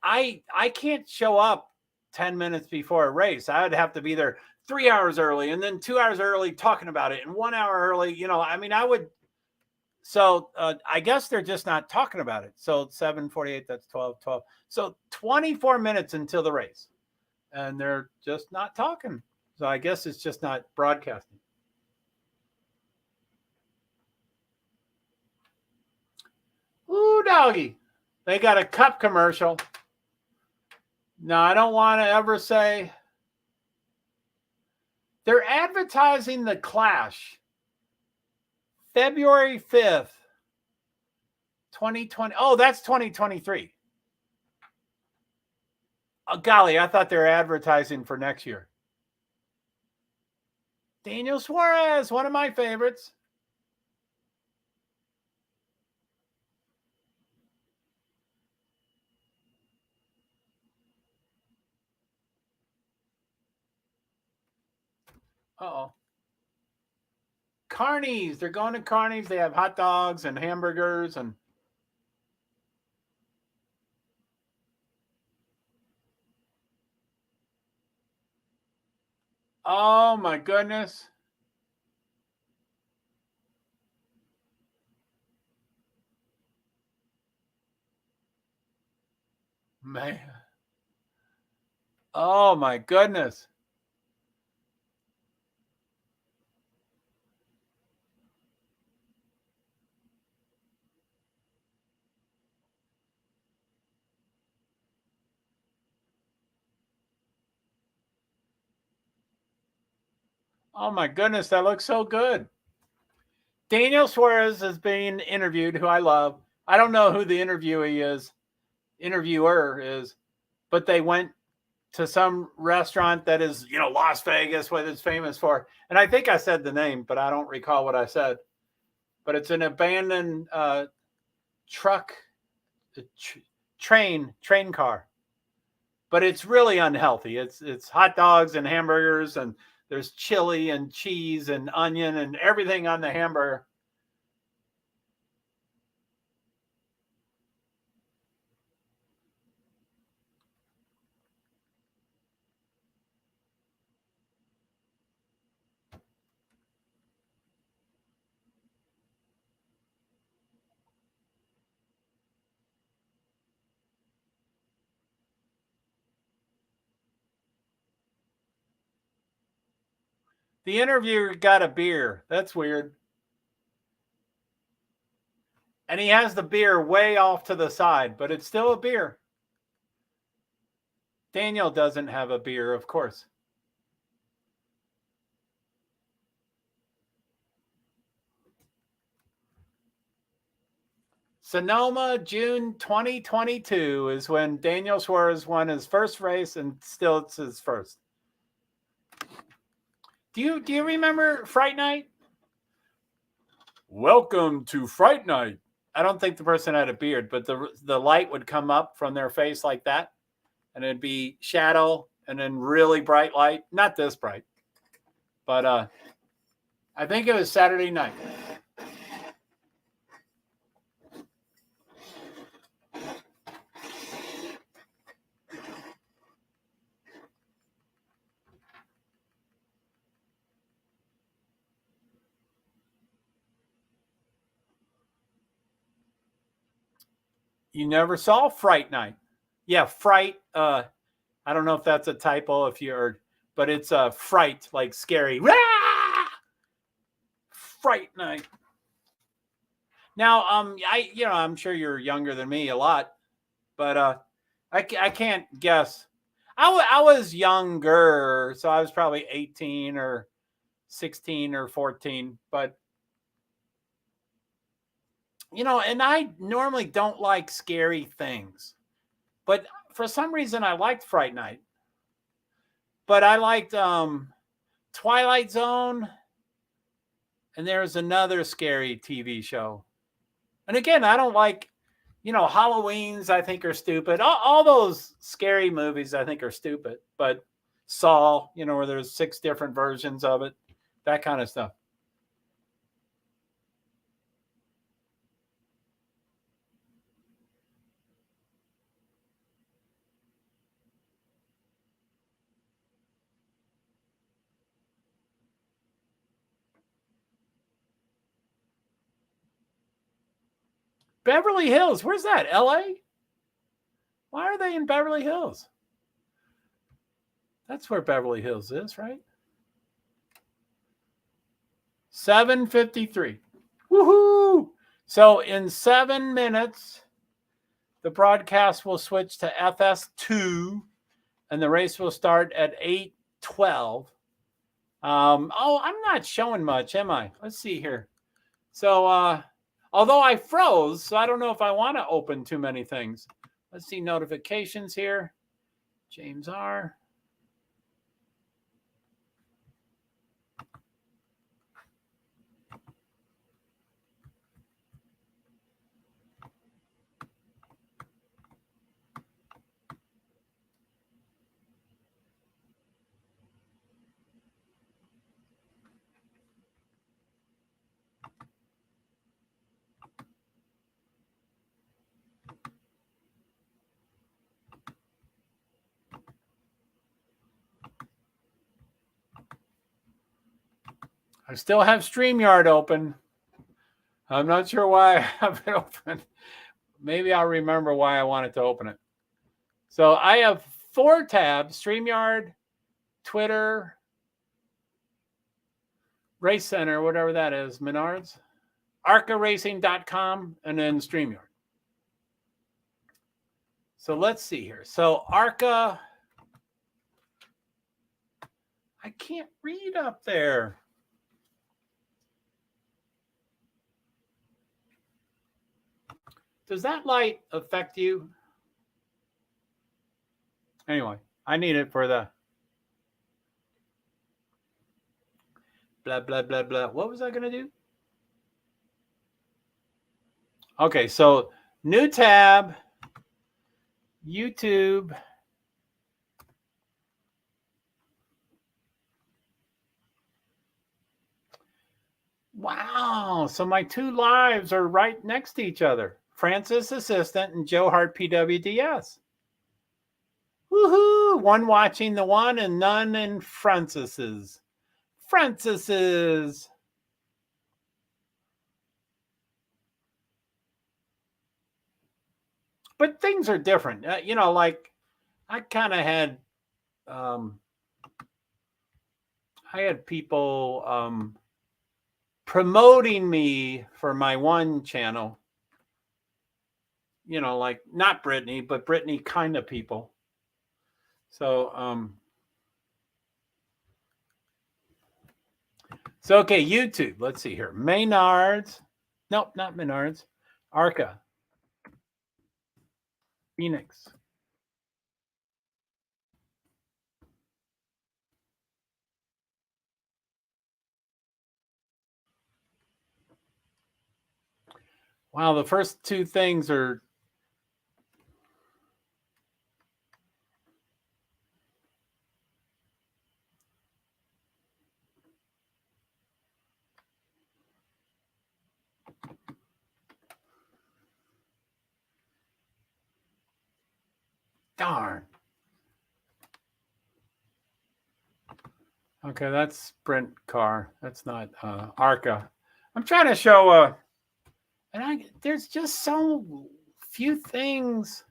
I can't show up 10 minutes before a race. I would have to be there 3 hours early and then 2 hours early talking about it and 1 hour early. I would. So I guess they're just not talking about it. So 7:48, that's 12. So 24 minutes until the race. And they're just not talking. So I guess it's just not broadcasting. Ooh, doggy. They got a cup commercial. No, I don't want to ever say. They're advertising the Clash. February 5th, 2020. Oh, that's 2023. Oh, golly, I thought they were advertising for next year. Daniel Suarez, one of my favorites. Uh-oh. Carney's. They're going to Carney's. They have hot dogs and hamburgers and oh my goodness. Man. Oh my goodness. Oh my goodness, that looks so good. Daniel Suarez is being interviewed, who I love. I don't know who the interviewer is, but they went to some restaurant that is, Las Vegas, what it's famous for. And I think I said the name, but I don't recall what I said. But it's an abandoned truck, train car. But it's really unhealthy. It's hot dogs and hamburgers, and there's chili and cheese and onion and everything on the hamburger. The interviewer got a beer. That's weird. And he has the beer way off to the side, but it's still a beer. Daniel doesn't have a beer, of course. Sonoma, June 2022 is when Daniel Suarez won his first race, and still it's his first. Do you remember Fright Night? Welcome to Fright Night. I don't think the person had a beard, but the light would come up from their face like that, and it'd be shadow and then really bright light. Not this bright, but I think it was Saturday night. You never saw Fright Night? Yeah, Fright. I don't know if that's a typo if you're, but it's a fright, like scary. Rah! Fright Night. Now, I'm sure you're younger than me a lot, but I can't guess. I was younger, so I was probably 18 or 16 or 14, but and I normally don't like scary things, but for some reason I liked Fright Night. But I liked Twilight Zone, and there's another scary TV show. And again, I don't like, Halloweens I think are stupid. All those scary movies I think are stupid. But Saw, where there's 6 different versions of it, that kind of stuff. Beverly Hills, where's that? LA? Why are they in Beverly Hills? That's where Beverly Hills is, right? 7:53. Woohoo! So in 7 minutes, the broadcast will switch to FS2, and the race will start at 8:12. I'm not showing much, am I? Let's see here. So, although I froze, so I don't know if I want to open too many things. Let's see notifications here. James R. I still have StreamYard open. I'm not sure why I have it open. Maybe I'll remember why I wanted to open it. So I have 4 tabs: StreamYard, Twitter, Race Center, whatever that is, Menards, ARCARacing.com, and then StreamYard. So let's see here. So ARCA, I can't read up there. Does that light affect you? Anyway, I need it for the blah, blah, blah, blah. What was I going to do? Okay, so new tab, YouTube. Wow, so my 2 lives are right next to each other. Francis Assistant and JoeHart PwD's. Woohoo! One watching the one and none in Francis's. Francis's. But things are different. Like I kind of had, I had people promoting me for my one channel. like not Brittany, but Brittany kind of people. So, okay, YouTube. Let's see here. Maynard's. Nope, not Menards. ARCA. Phoenix. Wow, the first two things are darn. Okay, that's Sprint car. That's not ARCA. I'm trying to show and there's just so few things.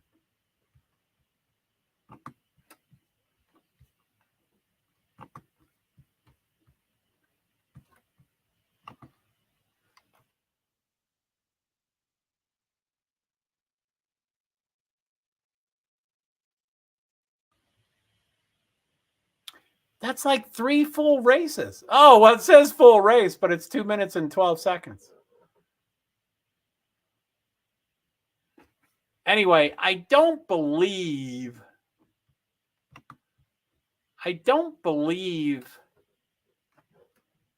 That's like 3 full races. Oh, well, it says full race, but it's 2 minutes and 12 seconds. Anyway, I don't believe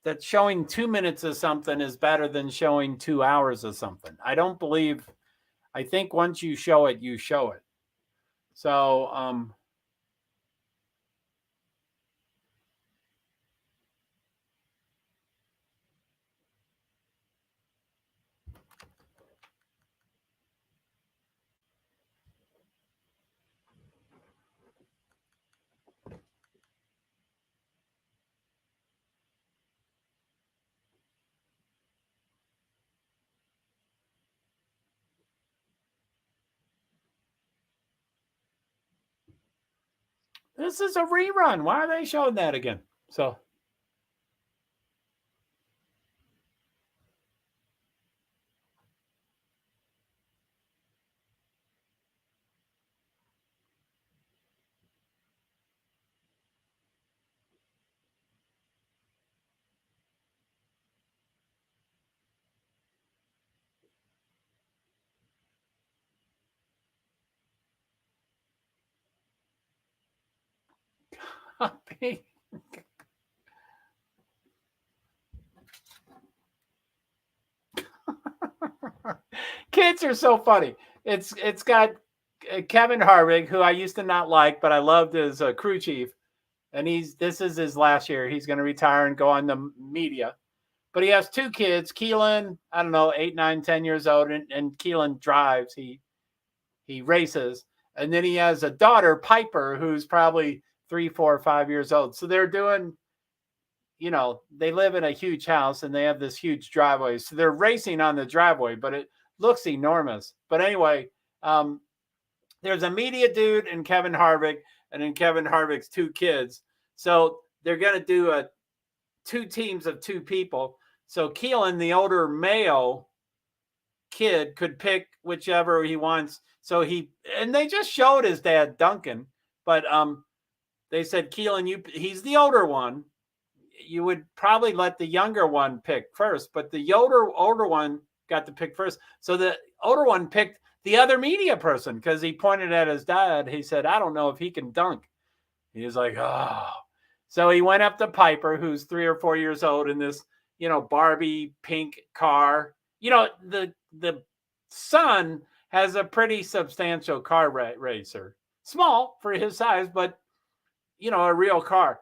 that showing 2 minutes of something is better than showing 2 hours of something. I think once you show it, you show it. So, this is a rerun. Why are they showing that again? So, kids are so funny. It's got Kevin Harvick, who I used to not like, but I loved as a crew chief. And this is his last year. He's going to retire and go on the media. But he has 2 kids. Keelan, I don't know, 8, 9, 10 years old, and Keelan drives. He races. And then he has a daughter, Piper, who's probably 3, 4, 5 years old. So they're doing, they live in a huge house and they have this huge driveway. So they're racing on the driveway, but it looks enormous. But anyway, there's a media dude and Kevin Harvick, and then Kevin Harvick's 2 kids. So they're going to do 2 teams of 2 people. So Keelan, the older male kid, could pick whichever he wants. So and they just showed his dad, Duncan, but they said, Keelan, he's the older one. You would probably let the younger one pick first, but the older one got to pick first. So the older one picked the other media person because he pointed at his dad. He said, I don't know if he can dunk. He was like, oh. So he went up to Piper, who's 3 or 4 years old, in this, Barbie pink car. The son has a pretty substantial car racer. Small for his size, but, a real car.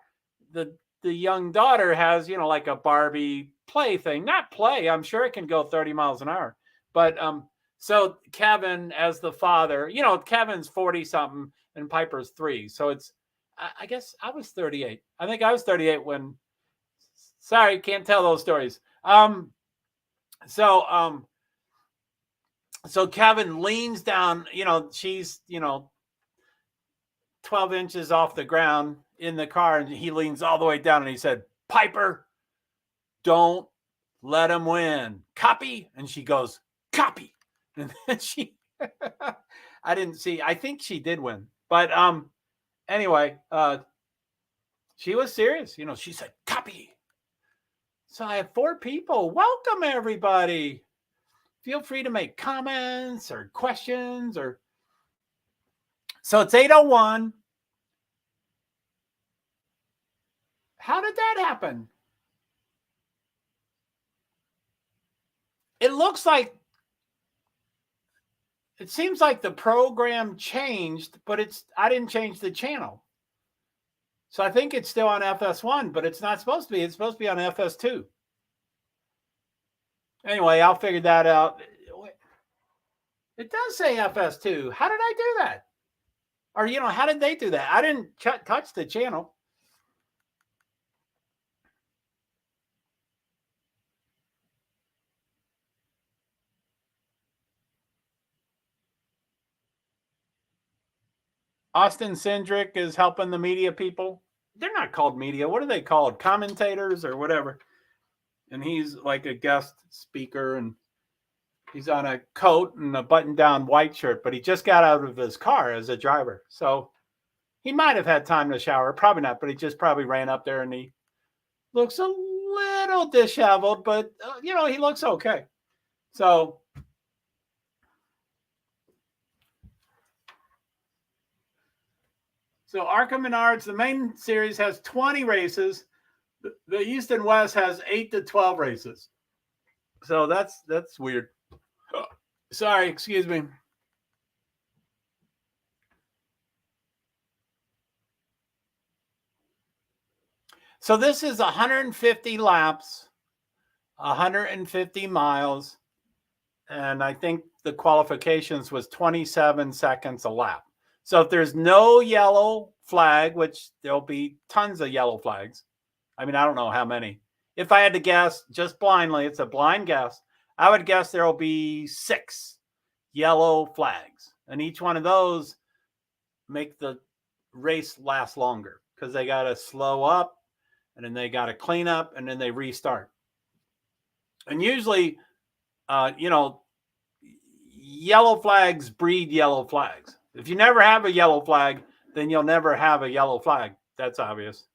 The young daughter has, like a Barbie play thing. Not play. I'm sure it can go 30 miles an hour. But so Kevin, as the father, Kevin's 40 something and Piper's 3. So I guess I was 38. I think I was 38 when. Sorry, can't tell those stories. So Kevin leans down. She's 12 inches off the ground in the car, and he leans all the way down and he said, Piper, don't let him win. Copy? And she goes, copy. And then she I didn't see. I think she did win. But anyway, she was serious. She said, copy. So I have 4 people. Welcome, everybody. Feel free to make comments or questions. So it's 8:01. How did that happen? It seems like the program changed, but I didn't change the channel. So I think it's still on FS1, but it's not supposed to be. It's supposed to be on FS2. Anyway, I'll figure that out. It does say FS2. How did I do that? Or, how did they do that? I didn't touch the channel. Austin Cindric is helping the media people. They're not called media. What are they called? Commentators or whatever. And he's like a guest speaker, and he's on a coat and a button-down white shirt, but he just got out of his car as a driver. So he might have had time to shower. Probably not, but he just probably ran up there, and he looks a little disheveled, but, he looks okay. So ARCA Menards, the main series has 20 races. The East and West has 8 to 12 races. So that's weird. Sorry, excuse me. So this is 150 laps, 150 miles, and I think the qualifications was 27 seconds a lap. So if there's no yellow flag, which there'll be tons of yellow flags. I mean, I don't know how many. If I had to guess just blindly, it's a blind guess, I would guess there will be 6 yellow flags. And each one of those make the race last longer because they got to slow up, and then they got to clean up, and then they restart. And usually, yellow flags breed yellow flags. If you never have a yellow flag, then you'll never have a yellow flag. That's obvious.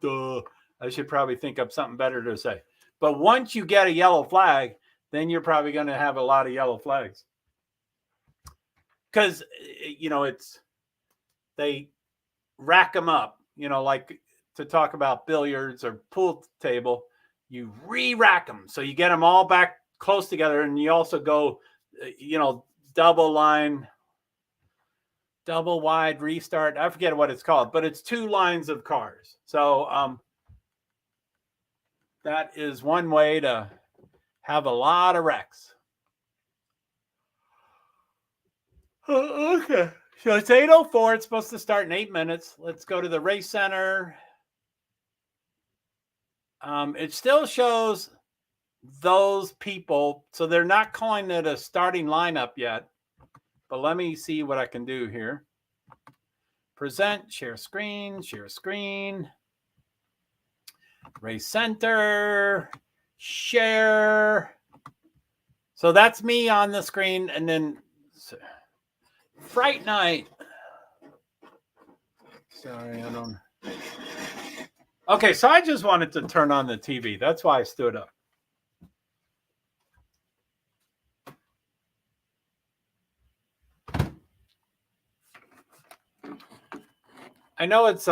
Duh. I should probably think up something better to say. But once you get a yellow flag, then you're probably going to have a lot of yellow flags. Because, they rack them up, like to talk about billiards or pool table, you re-rack them. So you get them all back close together, and you also go, double line, double wide restart. I forget what it's called, but it's 2 lines of cars. So that is one way to have a lot of wrecks. Okay. So it's 8:04. It's supposed to start in 8 minutes. Let's go to the race center. It still shows those people. So they're not calling it a starting lineup yet. But let me see what I can do here. Present, share screen. Race center, share. So that's me on the screen. And then Fright Night. Sorry, I don't. Okay, so I just wanted to turn on the TV. That's why I stood up. I know it's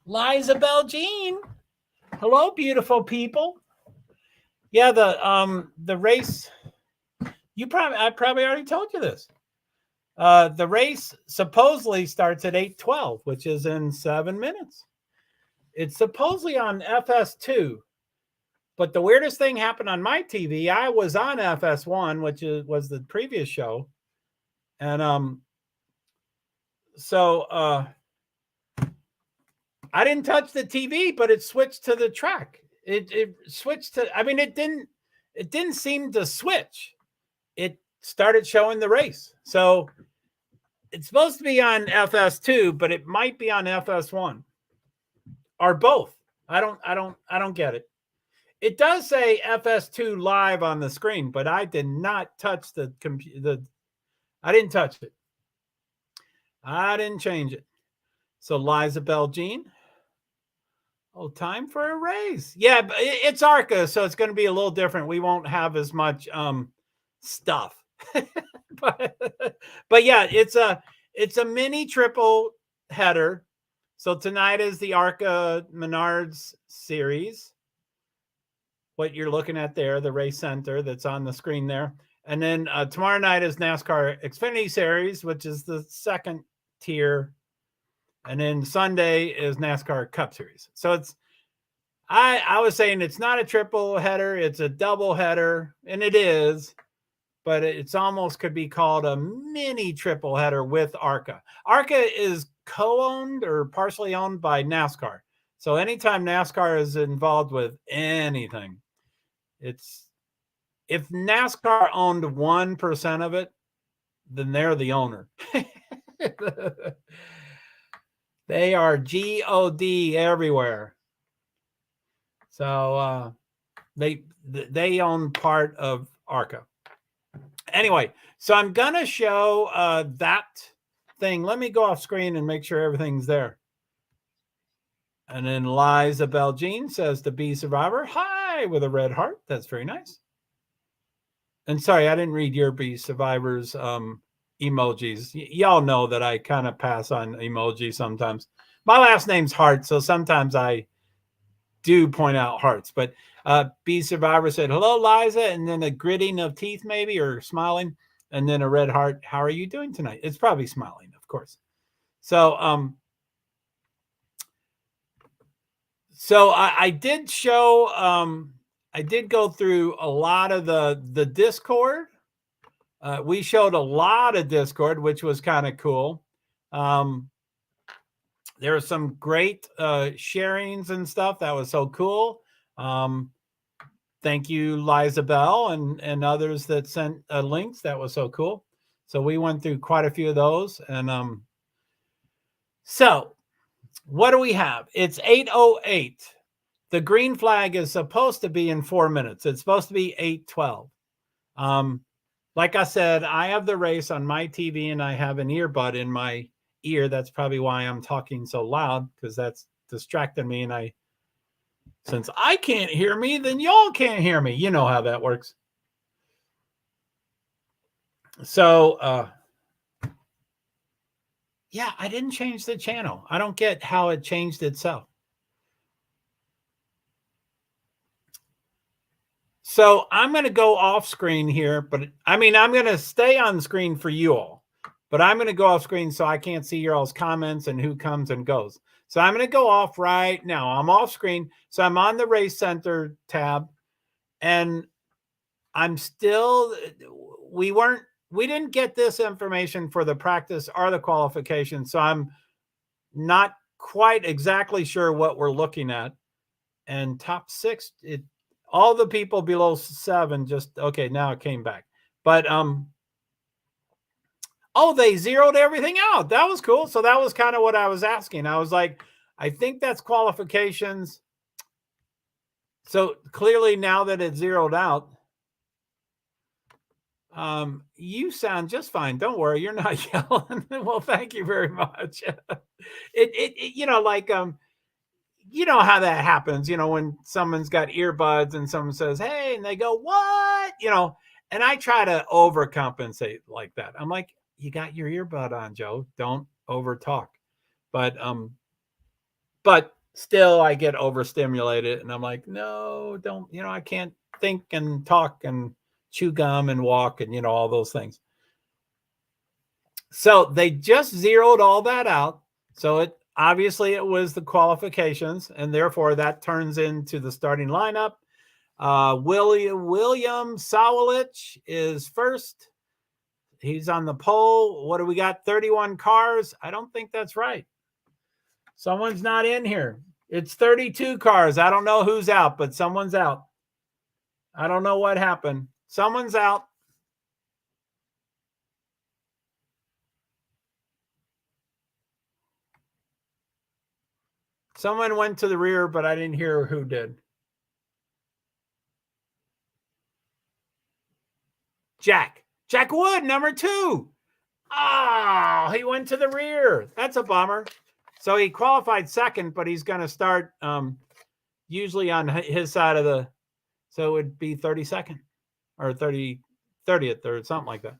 Liza Bell Jean. Hello, beautiful people. Yeah, the race. I probably already told you this. The race supposedly starts at 8:12, which is in 7 minutes. It's supposedly on FS2, but the weirdest thing happened on my TV. I was on FS1, which was the previous show, and so I didn't touch the TV, but it switched to the track. It switched to. I mean, it didn't seem to switch. It started showing the race. So it's supposed to be on FS2, but it might be on FS1 or both. I don't get it. It does say FS2 live on the screen, but I did not touch the computer. I didn't touch it. I didn't change it. So Liza Bell Jean. Oh, time for a raise. Yeah, it's ARCA, so it's going to be a little different. We won't have as much stuff. but yeah, it's a mini triple header. So tonight is the ARCA Menards series. What you're looking at there, the race center that's on the screen there. And then tomorrow night is NASCAR Xfinity Series, which is the second tier. And then Sunday is NASCAR Cup Series. So it's, I was saying it's not a triple header, it's a double header, and it is, but it's almost could be called a mini triple header with ARCA. ARCA is co-owned or partially owned by NASCAR. So anytime NASCAR is involved with anything, it's, if NASCAR owned 1% of it, then they're the owner. They are God everywhere. So they own part of ARCA. Anyway, so I'm going to show that thing. Let me go off screen and make sure everything's there. And then Liza Bell Jean says to be survivor, hi, with a red heart. That's very nice. And sorry, I didn't read your be survivors emojis. Y'all know that I kind of pass on emojis sometimes. My last name's Hart, so sometimes I do point out hearts. But B Survivor said, hello, Liza, and then a gritting of teeth maybe, or smiling, and then a red heart. How are you doing tonight? It's probably smiling, of course. So I did show, I did go through a lot of the Discord. We showed a lot of Discord, which was kind of cool. There were some great sharings and stuff. That was so cool. Thank you, Liza Bell and others that sent links. That was so cool. So we went through quite a few of those. And so what do we have? It's 8:08. The green flag is supposed to be in 4 minutes. It's supposed to be 8:12. Like I said, I have the race on my TV and I have an earbud in my ear. That's probably why I'm talking so loud, because that's distracting me. And since I can't hear me, then y'all can't hear me. You know how that works. So, yeah, I didn't change the channel. I don't get how it changed itself. So I'm going to go off screen here, but I mean, I'm going to stay on screen for you all, but I'm going to go off screen so I can't see your all's comments and who comes and goes. So I'm going to go off right now. I'm off screen. So I'm on the Race Center tab, and I'm still, we didn't get this information for the practice or the qualification. So I'm not quite exactly sure what we're looking at. And top 6, all the people below 7 just, okay, now it came back. But, oh, they zeroed everything out. That was cool. So that was kind of what I was asking. I was like, I think that's qualifications. So clearly now that it's zeroed out, you sound just fine. Don't worry. You're not yelling. Well, thank you very much. You know, like, you know how that happens, you know, when someone's got earbuds and someone says, hey, and they go, what? You know, and I try to overcompensate like that. I'm like, you got your earbud on, Joe. Don't over talk. But still I get overstimulated and I'm like, no, don't, you know, I can't think and talk and chew gum and walk and, you know, all those things. So they just zeroed all that out. So obviously it was the qualifications, and therefore that turns into the starting lineup. William Sawalich is first. He's on the pole. What do we got? 31 cars. I don't think that's right. Someone's not in here. It's 32 cars. I don't know who's out, but someone's out. I don't know what happened. Someone's out. Someone went to the rear, but I didn't hear who did. Jack Wood, number 2. Oh, he went to the rear. That's a bummer. So he qualified second, but he's going to start usually on his side of the, so it would be 32nd or 30th or something like that.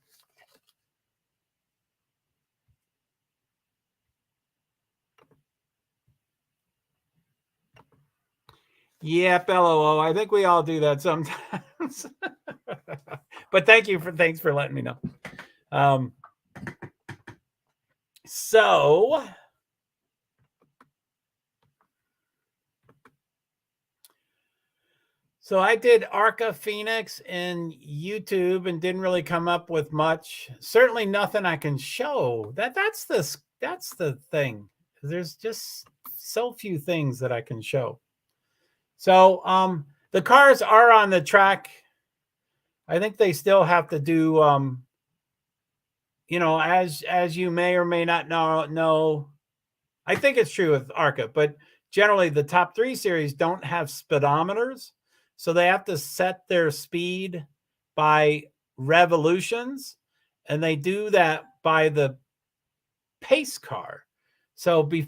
Yep, LOO. I think we all do that sometimes. But thanks for letting me know. So I did ARCA Phoenix in YouTube and didn't really come up with much. Certainly nothing I can show. That's the thing. There's just so few things that I can show. So the cars are on the track. I think they still have to do as you may or may not know, I think it's true with ARCA, but generally the top 3 series don't have speedometers. So they have to set their speed by revolutions, and they do that by the pace car. So they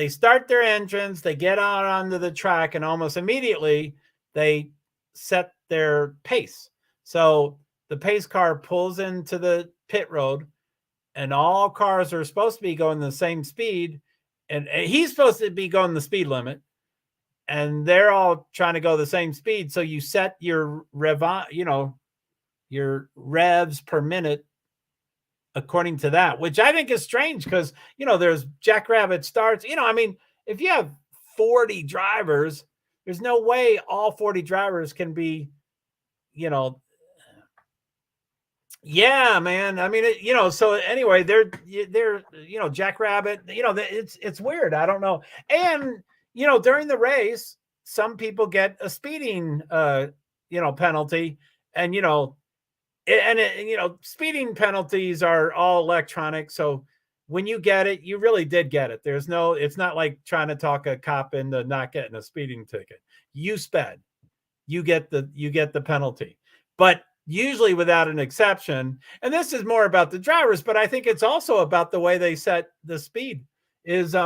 start their engines, they get out onto the track, and almost immediately they set their pace. So the pace car pulls into the pit road, and all cars are supposed to be going the same speed, and he's supposed to be going the speed limit, and they're all trying to go the same speed. So you set your your revs per minute according to that, which I think is strange because, there's jackrabbit starts. If you have 40 drivers, there's no way all 40 drivers can be, yeah, man. So anyway, they're jackrabbit, it's weird. I don't know. And, during the race, some people get a speeding, penalty, and, speeding penalties are all electronic. So when you get it, you really did get it. It's not like trying to talk a cop into not getting a speeding ticket. You sped, you get the penalty, but usually without an exception. And this is more about the drivers, but I think it's also about the way they set the speed is,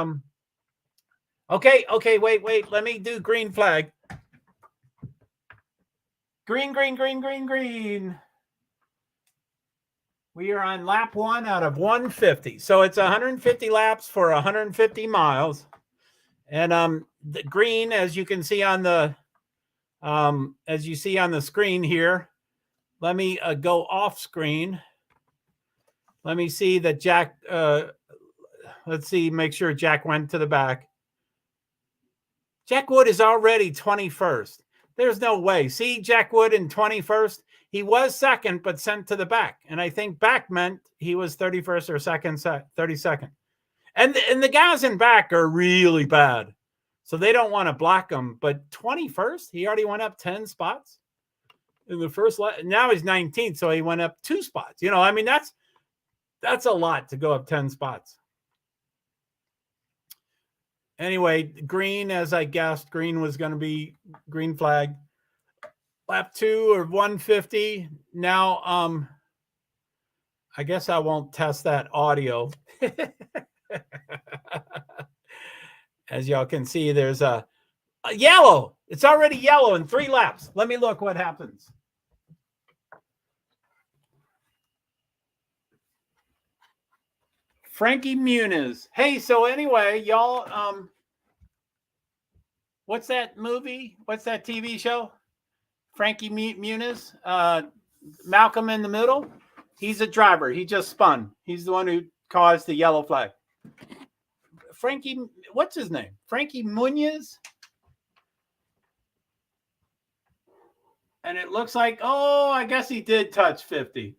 okay, wait, let me do green flag. Green. We are on lap 1 out of 150. So it's 150 laps for 150 miles. And the green, as you can see on the screen here, let me go off screen. Let me see that Jack, let's see, make sure Jack went to the back. Jack Wood is already 21st. There's no way. See Jack Wood in 21st? He was second, but sent to the back. And I think back meant he was 31st or 32nd. And the guys in back are really bad. So they don't want to block him. But 21st, he already went up 10 spots in the first lap. Now he's 19th, so he went up 2 spots. That's a lot to go up 10 spots. Anyway, green, as I guessed, green was going to be green flag. Lap 2 or 150. Now, I guess I won't test that audio. As y'all can see, there's a yellow. It's already yellow in 3 laps. Let me look what happens. Frankie Muniz. Hey, so anyway, y'all, what's that movie? What's that TV show? Frankie Muniz, Malcolm in the Middle. He's a driver. He just spun. He's the one who caused the yellow flag. Frankie, what's his name? Frankie Muniz. And it looks like, I guess he did touch 50.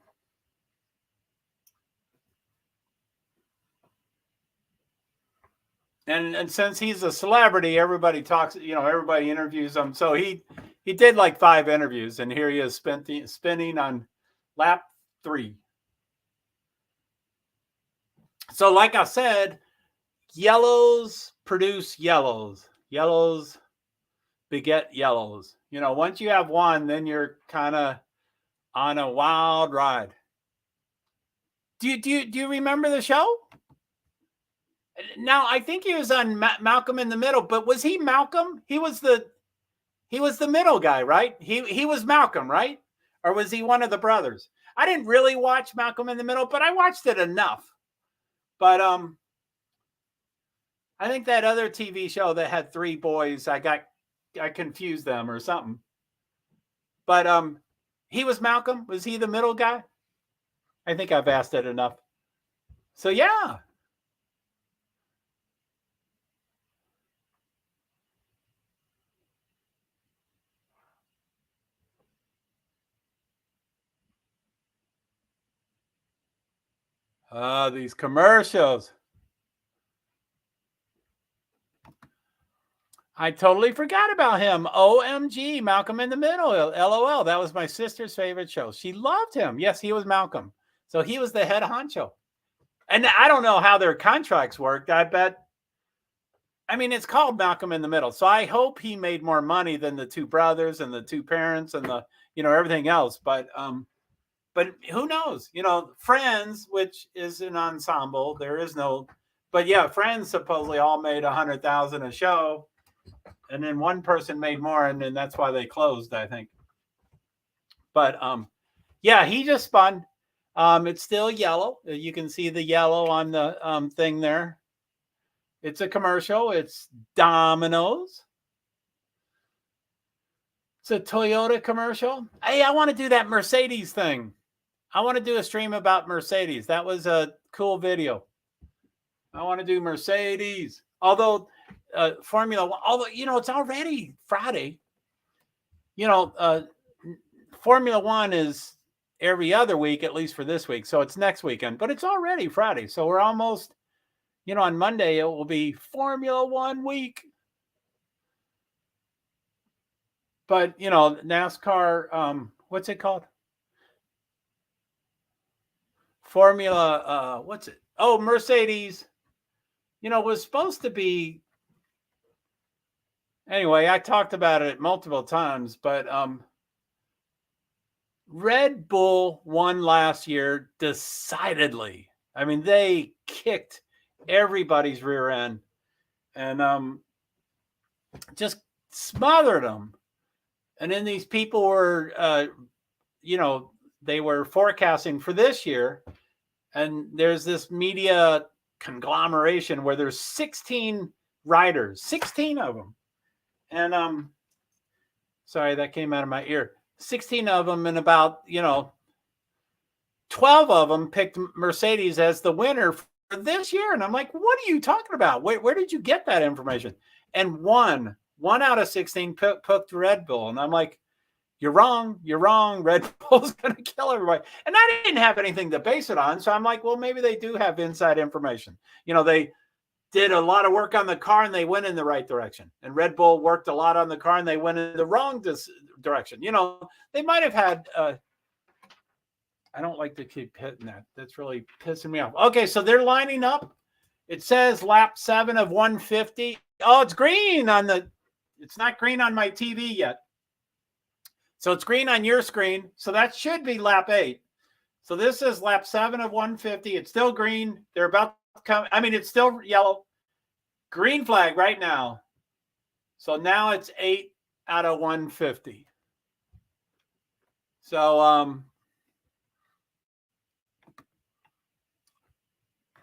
And since he's a celebrity, everybody talks, everybody interviews him. So he did like 5 interviews, and here he is spinning on lap 3. So like I said, yellows produce yellows. Yellows beget yellows. Once you have one, then you're kind of on a wild ride. Do you remember the show? Now, I think he was on Malcolm in the Middle, but was he Malcolm? He was the middle guy, right? He was Malcolm, right? Or was he one of the brothers? I didn't really watch Malcolm in the Middle, but I watched it enough. But I think that other TV show that had three boys, I confused them or something. But he was Malcolm. Was he the middle guy? I think I've asked it enough. So yeah. These commercials. I totally forgot about him. OMG, Malcolm in the Middle. LOL. That was my sister's favorite show. She loved him. Yes, he was Malcolm. So he was the head honcho. And I don't know how their contracts worked. I bet. I mean, it's called Malcolm in the Middle. So I hope he made more money than the two brothers and the two parents and the, everything else. But who knows? Friends, which is an ensemble, there is no. But yeah, Friends supposedly all made $100,000 a show. And then one person made more, and then that's why they closed, I think. But yeah, he just spun. It's still yellow. You can see the yellow on the thing there. It's a commercial. It's Domino's. It's a Toyota commercial. Hey, I want to do that Mercedes thing. I want to do a stream about Mercedes. That was a cool video. I want to do Mercedes. Although Formula One, it's already Friday. Formula One is every other week, at least for this week. So it's next weekend, but it's already Friday. So we're almost, on Monday, it will be Formula One week. But, NASCAR, what's it called? Formula, what's it? Oh, Mercedes, was supposed to be. Anyway, I talked about it multiple times, but Red Bull won last year decidedly. I mean, they kicked everybody's rear end and just smothered them. And then these people were, they were forecasting for this year. And there's this media conglomeration where there's 16 riders, 16 of them. And sorry, that came out of my ear. 16 of them, and about 12 of them picked Mercedes as the winner for this year. And I'm like, what are you talking about? Where did you get that information? And one out of 16 picked Red Bull. And I'm like, you're wrong. Red Bull's going to kill everybody. And I didn't have anything to base it on. So I'm like, well, maybe they do have inside information. They did a lot of work on the car and they went in the right direction. And Red Bull worked a lot on the car and they went in the wrong direction. They might have had, I don't like to keep hitting that. That's really pissing me off. Okay, so they're lining up. It says lap 7 of 150. Oh, it's green it's not green on my TV yet. So it's green on your screen. So that should be lap 8. So this is lap 7 of 150. It's still green. They're about to come. I mean, it's still yellow. Green flag right now. So now it's 8 out of 150. So,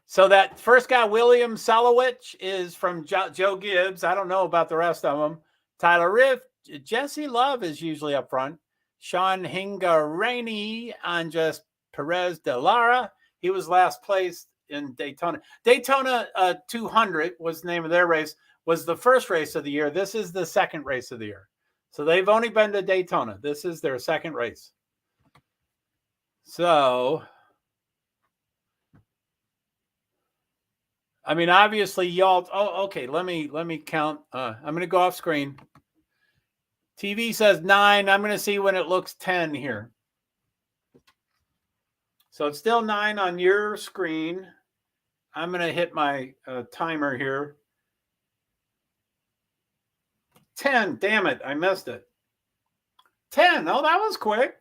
so that first guy, William Solowich, is from Joe Gibbs. I don't know about the rest of them. Tyler Riff, Jesse Love is usually up front. Sean Hingarani, Andres Perez de Lara. He was last place in Daytona. Daytona 200 was the name of their race, was the first race of the year. This is the second race of the year. So they've only been to Daytona. This is their second race. So, I mean, obviously y'all, okay, let me count. I'm going to go off screen. TV says 9. I'm going to see when it looks 10 here. So it's still 9 on your screen. I'm going to hit my timer here. 10. Damn it. I missed it. 10. Oh, that was quick.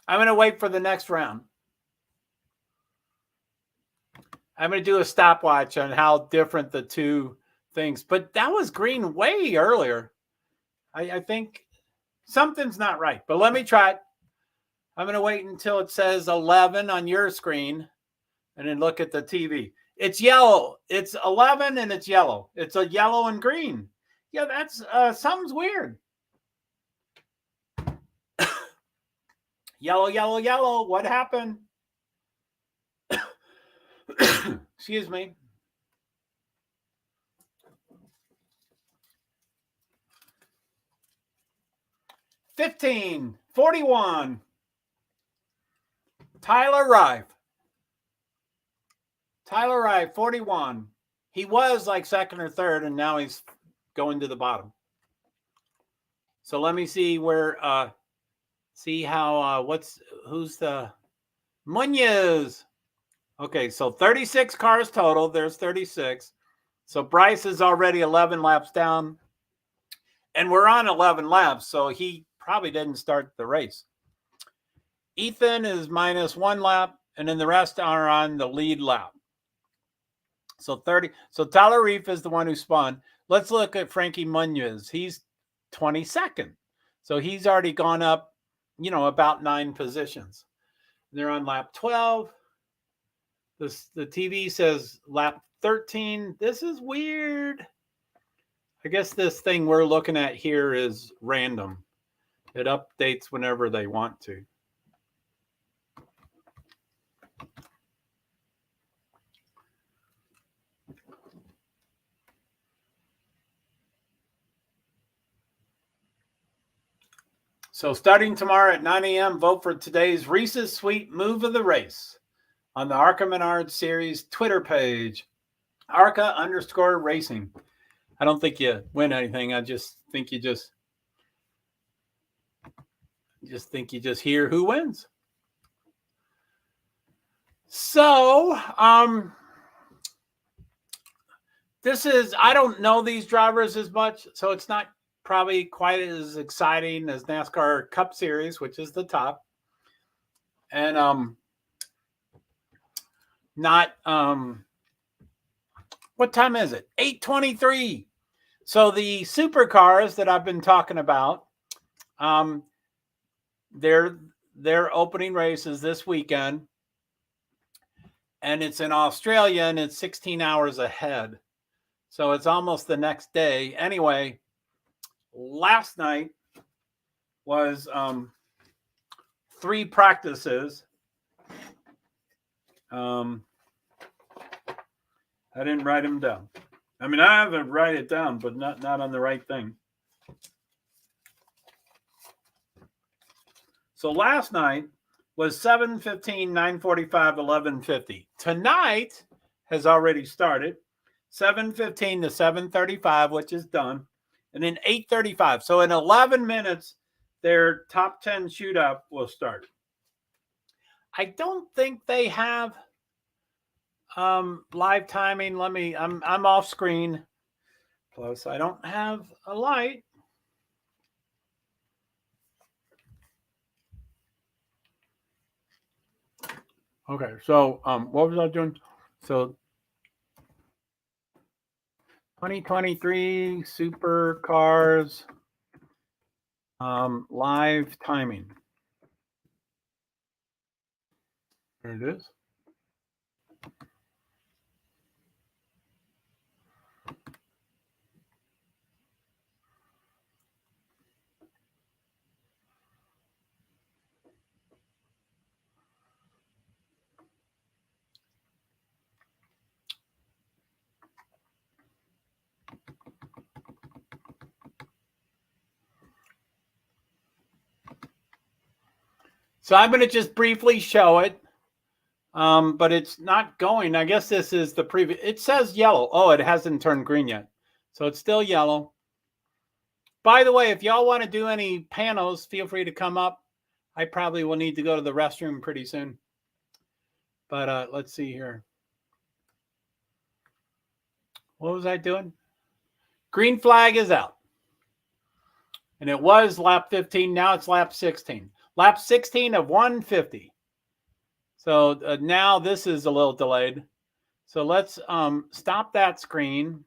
I'm going to wait for the next round. I'm going to do a stopwatch on how different the two things. But that was green way earlier. I think something's not right. But let me try it. I'm going to wait until it says 11 on your screen and then look at the TV. It's yellow. It's 11 and it's yellow. It's a yellow and green. Yeah, that's something's weird. Yellow, yellow, yellow. What happened? Excuse me. $15.41. Tyler Rive. Tyler Rive, 41. He was like second or third, and now he's going to the bottom. So let me see where, see how, who's the Munoz. Okay, so 36 cars total. There's 36. So Bryce is already 11 laps down. And we're on 11 laps, so he probably didn't start the race. Ethan is minus 1 lap, and then the rest are on the lead lap. So 30. So Tyler Reef is the one who spun. Let's look at Frankie Munoz. He's 22nd. So he's already gone up, about 9 positions. They're on lap 12. The TV says lap 13. This is weird. I guess this thing we're looking at here is random. It updates whenever they want to. So starting tomorrow at 9 a.m., vote for today's Reese's Sweet Move of the Race on the ARCA Menard Series Twitter page, ARCA_racing. I don't think you win anything. I just think you just hear who wins. So, I don't know these drivers as much, so it's not probably quite as exciting as NASCAR Cup Series, which is the top. And what time is it? 8:23. So the supercars that I've been talking about, their opening races this weekend, and it's in Australia, and it's 16 hours ahead. So it's almost the next day. Anyway, last night was 3 practices. I didn't write them down. I mean, I haven't write it down, but not on the right thing. So last night was 7:15, 9:45, 11:50. Tonight has already started. 7:15 to 7:35, which is done. And then 8:35. So in 11 minutes, their top 10 shootout will start. I don't think they have live timing. I'm off screen. Plus, I don't have a light. Okay, so what was I doing? So 2023 Supercars live timing. There it is. So I'm going to just briefly show it, but it's not going. I guess this is the previous. It says yellow. Oh, it hasn't turned green yet. So it's still yellow. By the way, if y'all want to do any panels, feel free to come up. I probably will need to go to the restroom pretty soon. But let's see here. What was I doing? Green flag is out. And it was lap 15. Now it's lap 16. Lap 16 of 150. So now this is a little delayed. So let's stop that screen.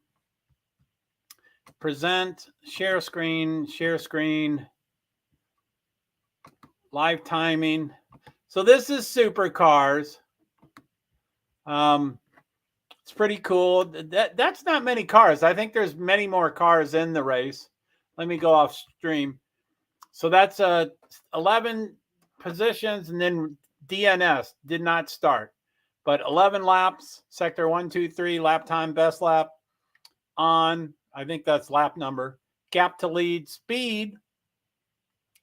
Present, share screen, live timing. So this is supercars. It's pretty cool. That's not many cars. I think there's many more cars in the race. Let me go off stream. So that's 11 positions, and then DNS did not start. But 11 laps, sector 1, 2, 3, lap time, best lap on. I think that's lap number. Gap to lead, speed.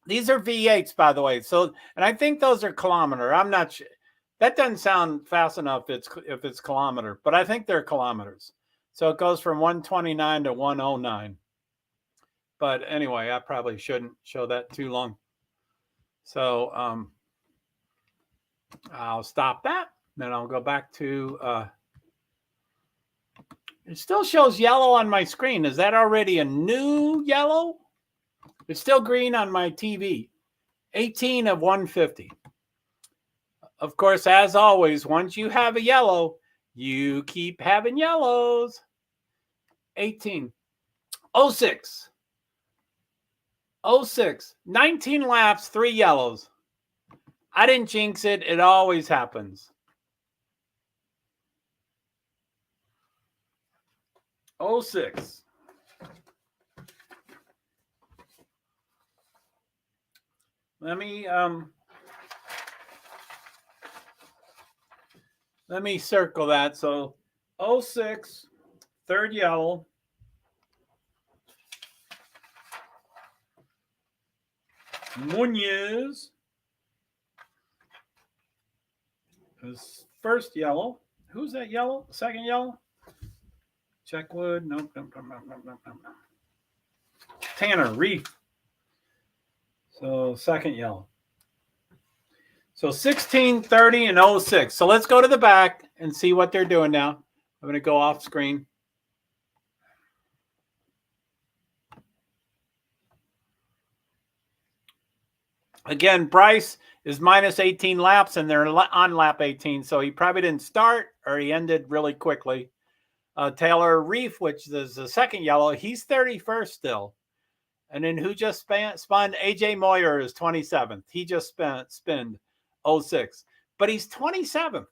These are V8s, by the way. So, and I think those are kilometer. I'm not sure. That doesn't sound fast enough if it's kilometer, but I think they're kilometers. So it goes from 129 to 109. But anyway, I probably shouldn't show that too long. So I'll stop that. Then I'll go back to, it still shows yellow on my screen. Is that already a new yellow? It's still green on my TV. 18 of 150. Of course, as always, once you have a yellow, you keep having yellows. 18. 06. 06. 19 laps, 3 yellows. I didn't jinx it. It always happens. 06. Let me circle that. So 06, third yellow. Munoz is first yellow. Who's that yellow? Second yellow? Checkwood. Nope. Tanner Reef. So second yellow. So 16, 30, and 06. So let's go to the back and see what they're doing now. I'm going to go off screen. Again, Bryce is minus 18 laps, and they're on lap 18. So he probably didn't start, or he ended really quickly. Taylor Reef, which is the second yellow, he's 31st still. And then who just spun? AJ Moyer is 27th. He just spinned 06. But he's 27th.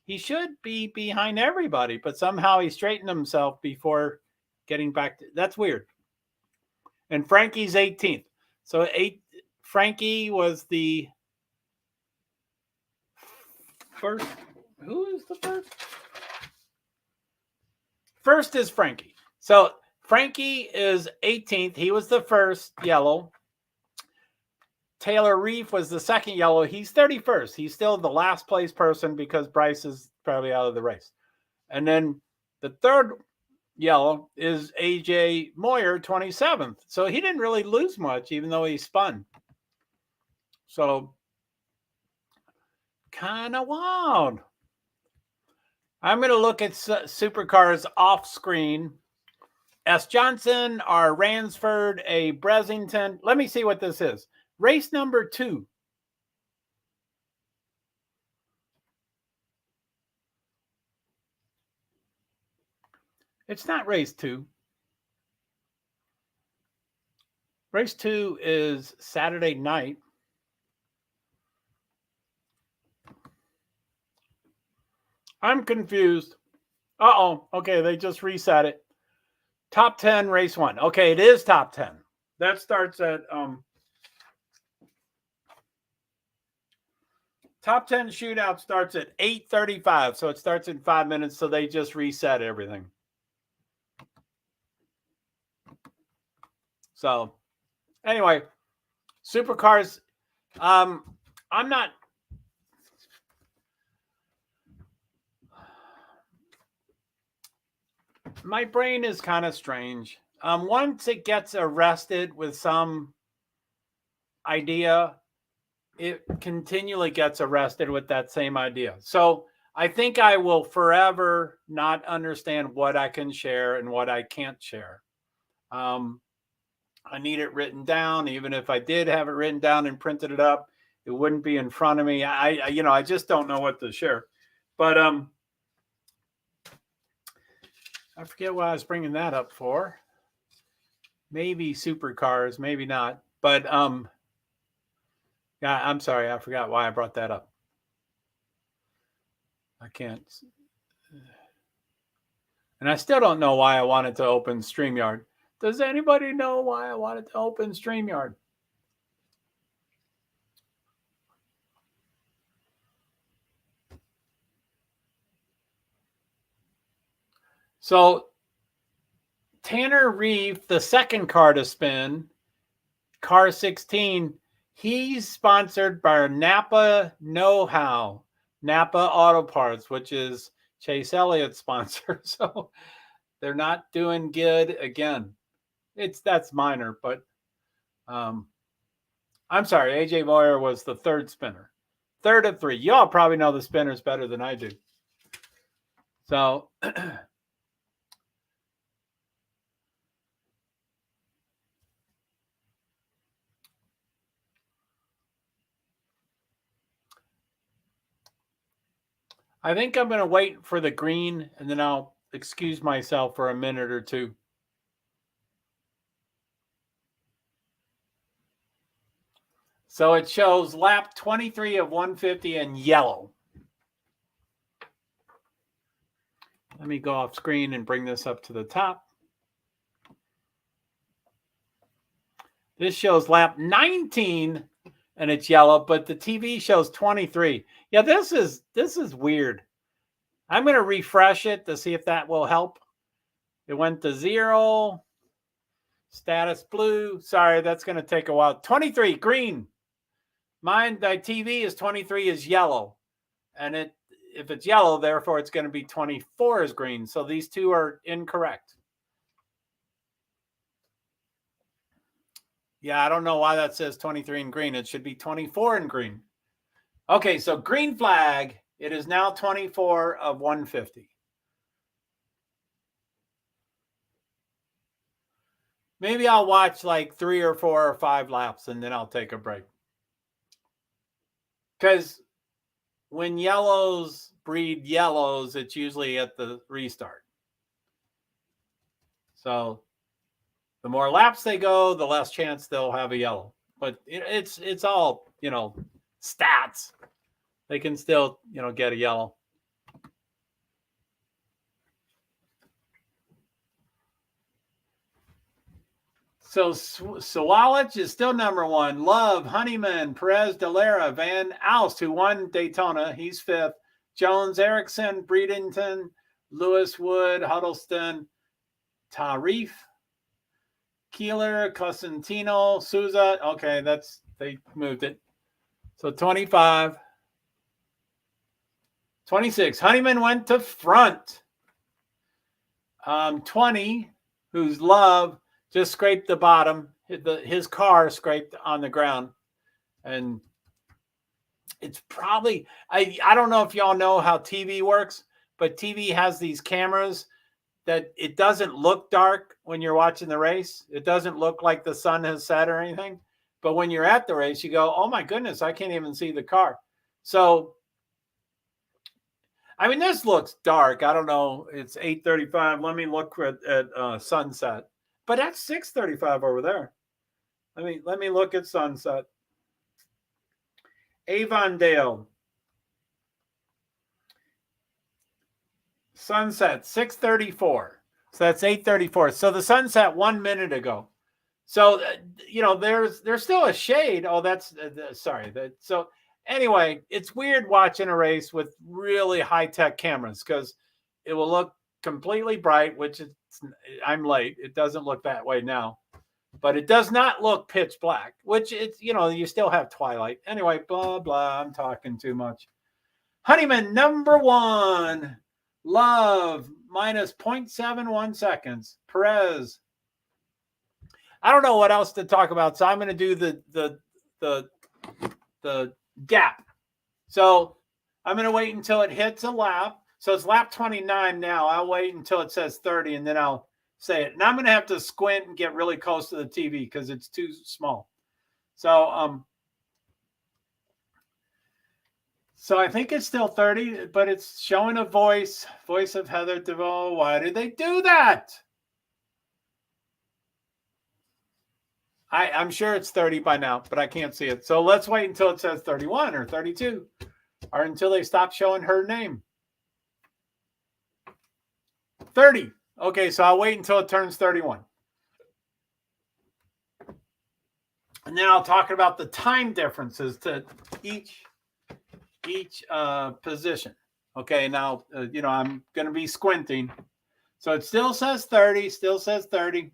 He should be behind everybody, but somehow he straightened himself before getting back to, that's weird. And Frankie's 18th. So Frankie was the first. Who is the first? First is Frankie. So Frankie is 18th. He was the first yellow. Taylor Reef was the second yellow. He's 31st. He's still the last place person because Bryce is probably out of the race. And then the third yellow is AJ Moyer, 27th. So he didn't really lose much, even though he spun. So kind of wild. I'm going to look at supercars off screen. S. Johnson, R. Ransford, A. Bressington. Let me see what this is. Race number 2. It's not race 2. Race 2 is Saturday night. I'm confused. Uh-oh. Okay, they just reset it. Top 10, race 1. Okay, it is top 10. That starts at top 10 shootout starts at 8:35. So it starts in 5 minutes. So they just reset everything. So anyway, supercars. I'm not. My brain is kind of strange. Once it gets arrested with some idea, it continually gets arrested with that same idea. So I think I will forever not understand what I can share and what I can't share. I need it written down. Even if I did have it written down and printed it up, it wouldn't be in front of me. I just don't know what to share. But I forget what I was bringing that up for. Maybe supercars, maybe not. But yeah, I'm sorry, I forgot why I brought that up. I can't. And I still don't know why I wanted to open StreamYard. Does anybody know why I wanted to open StreamYard? So Tanner Reeve, the second car to spin, car 16, he's sponsored by Napa Know-How, Napa Auto Parts, which is Chase Elliott's sponsor. So they're not doing good again. That's minor, but I'm sorry, AJ Moyer was the third spinner. Third of three. Y'all probably know the spinners better than I do. So I think I'm going to wait for the green, and then I'll excuse myself for a minute or two. So it shows lap 23 of 150 in yellow. Let me go off screen and bring this up to the top. This shows lap 19 and it's yellow, but the TV shows 23. Yeah, this is weird. I'm going to refresh it to see if that will help. It went to 0. Status blue. Sorry, that's going to take a while. 23, green. Mine, my TV is 23 is yellow. And if it's yellow, therefore it's going to be 24 is green. So these two are incorrect. Yeah, I don't know why that says 23 in green. It should be 24 in green. Okay, so green flag. It is now 24 of 150. Maybe I'll watch like 3 or 4 or 5 laps and then I'll take a break. Because when yellows breed yellows, it's usually at the restart. So the more laps they go, the less chance they'll have a yellow. But it's all, stats. They can still, get a yellow. So Sawalich is still number 1. Love, Honeyman, Perez, Dalera, Van Alst, who won Daytona. He's 5th. Jones, Erickson, Breedington, Lewis, Wood, Huddleston, Tarif, Keeler, Cosentino, Souza. Okay, they moved it. So 25. 26. Honeyman went to front. 20, who's Love, just scraped the bottom. His car scraped on the ground. And it's probably, I don't know if y'all know how TV works, but TV has these cameras that it doesn't look dark when you're watching the race. It doesn't look like the sun has set or anything. But when you're at the race, you go, oh my goodness, I can't even see the car. So, I mean, this looks dark. I don't know. It's 8:35. Let me look at sunset. But that's 6:35 over there. Let me look at sunset. Avondale. Sunset 6:34. So that's 8:34. So the sunset 1 minute ago. So there's still a shade. Oh, that's sorry. So anyway, it's weird watching a race with really high-tech cameras because it will look completely bright, which I'm late. It doesn't look that way now. But it does not look pitch black, which it's, you still have twilight. Anyway, blah, blah. I'm talking too much. Honeyman, number 1. Love, minus 0.71 seconds. Perez. I don't know what else to talk about, so I'm going to do the the gap. So I'm going to wait until it hits a lap. So it's lap 29 now. I'll wait until it says 30 and then I'll say it. And I'm going to have to squint and get really close to the TV because it's too small. So I think it's still 30, but it's showing a voice of Heather Duvall. Why did they do that? I'm sure it's 30 by now, but I can't see it. So let's wait until it says 31 or 32 or until they stop showing her name. 30. Okay, so I'll wait until it turns 31. And then I'll talk about the time differences to each position. Okay, now, I'm going to be squinting. So it still says 30, still says 30.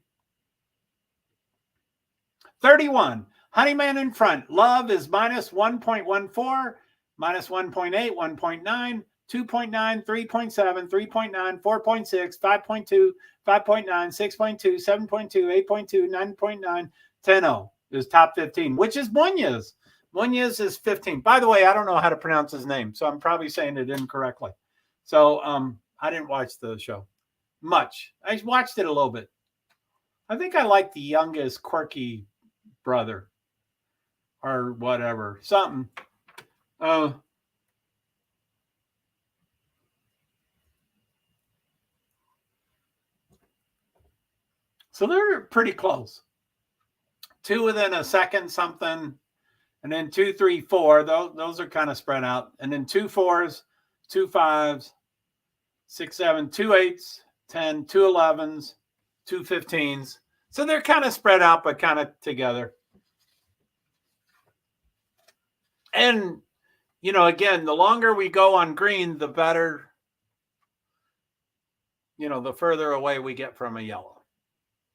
31. Honeyman in front. Love is minus 1.14, minus 1.8, 1.9, 2.9, 3.7, 3.9, 4.6, 5.2, 5.9, 6.2, 7.2, 8.2, 9.9, 10.0 is top 15, which is Munoz. Munoz is 15. By the way, I don't know how to pronounce his name, so I'm probably saying it incorrectly. So I didn't watch the show much. I watched it a little bit. I think I like the youngest quirky brother or whatever, something. So they're pretty close. 2 within a second something, and then 2, 3, 4. Those are kind of spread out. And then 2 4s, 2 5s, 6, 7, 2 8s, 10, 2 11s, 2 15s. So they're kind of spread out, but kind of together. And, again, the longer we go on green, the better, the further away we get from a yellow.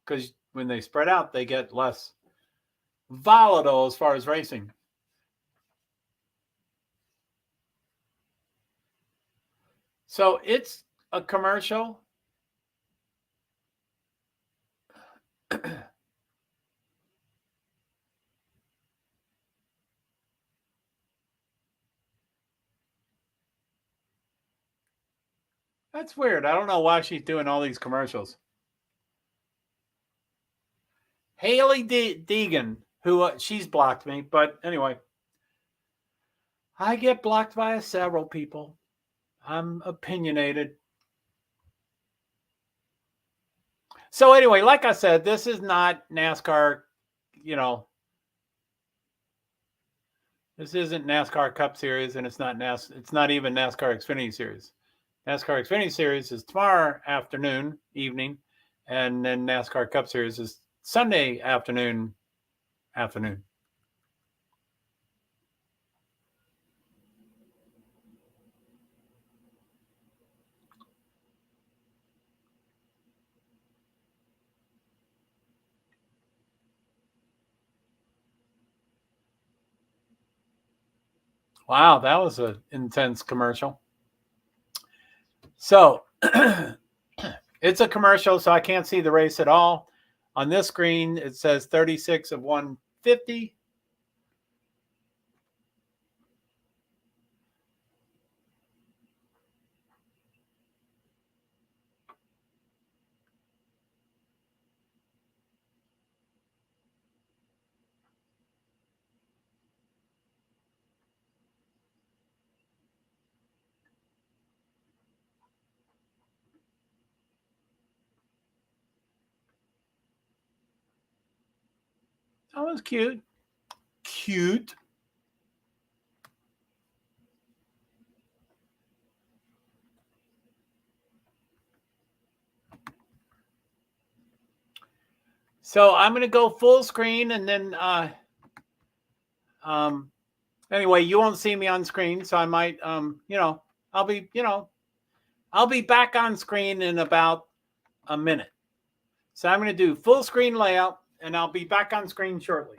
Because when they spread out, they get less volatile as far as racing. So it's a commercial. That's weird. I don't know why she's doing all these commercials. Haley Deegan, who she's blocked me, but anyway, I get blocked by several people. I'm opinionated. So anyway, like I said, this is not NASCAR, this isn't NASCAR Cup Series, and it's not even NASCAR Xfinity Series. NASCAR Xfinity Series is tomorrow evening, and then NASCAR Cup Series is Sunday afternoon. Wow, that was an intense commercial. So it's a commercial, so I can't see the race at all. On this screen, it says 36 of 150. That was cute. Cute. So I'm going to go full screen, and then anyway, you won't see me on screen, so I might I'll be back on screen in about a minute. So I'm going to do full screen layout, and I'll be back on screen shortly.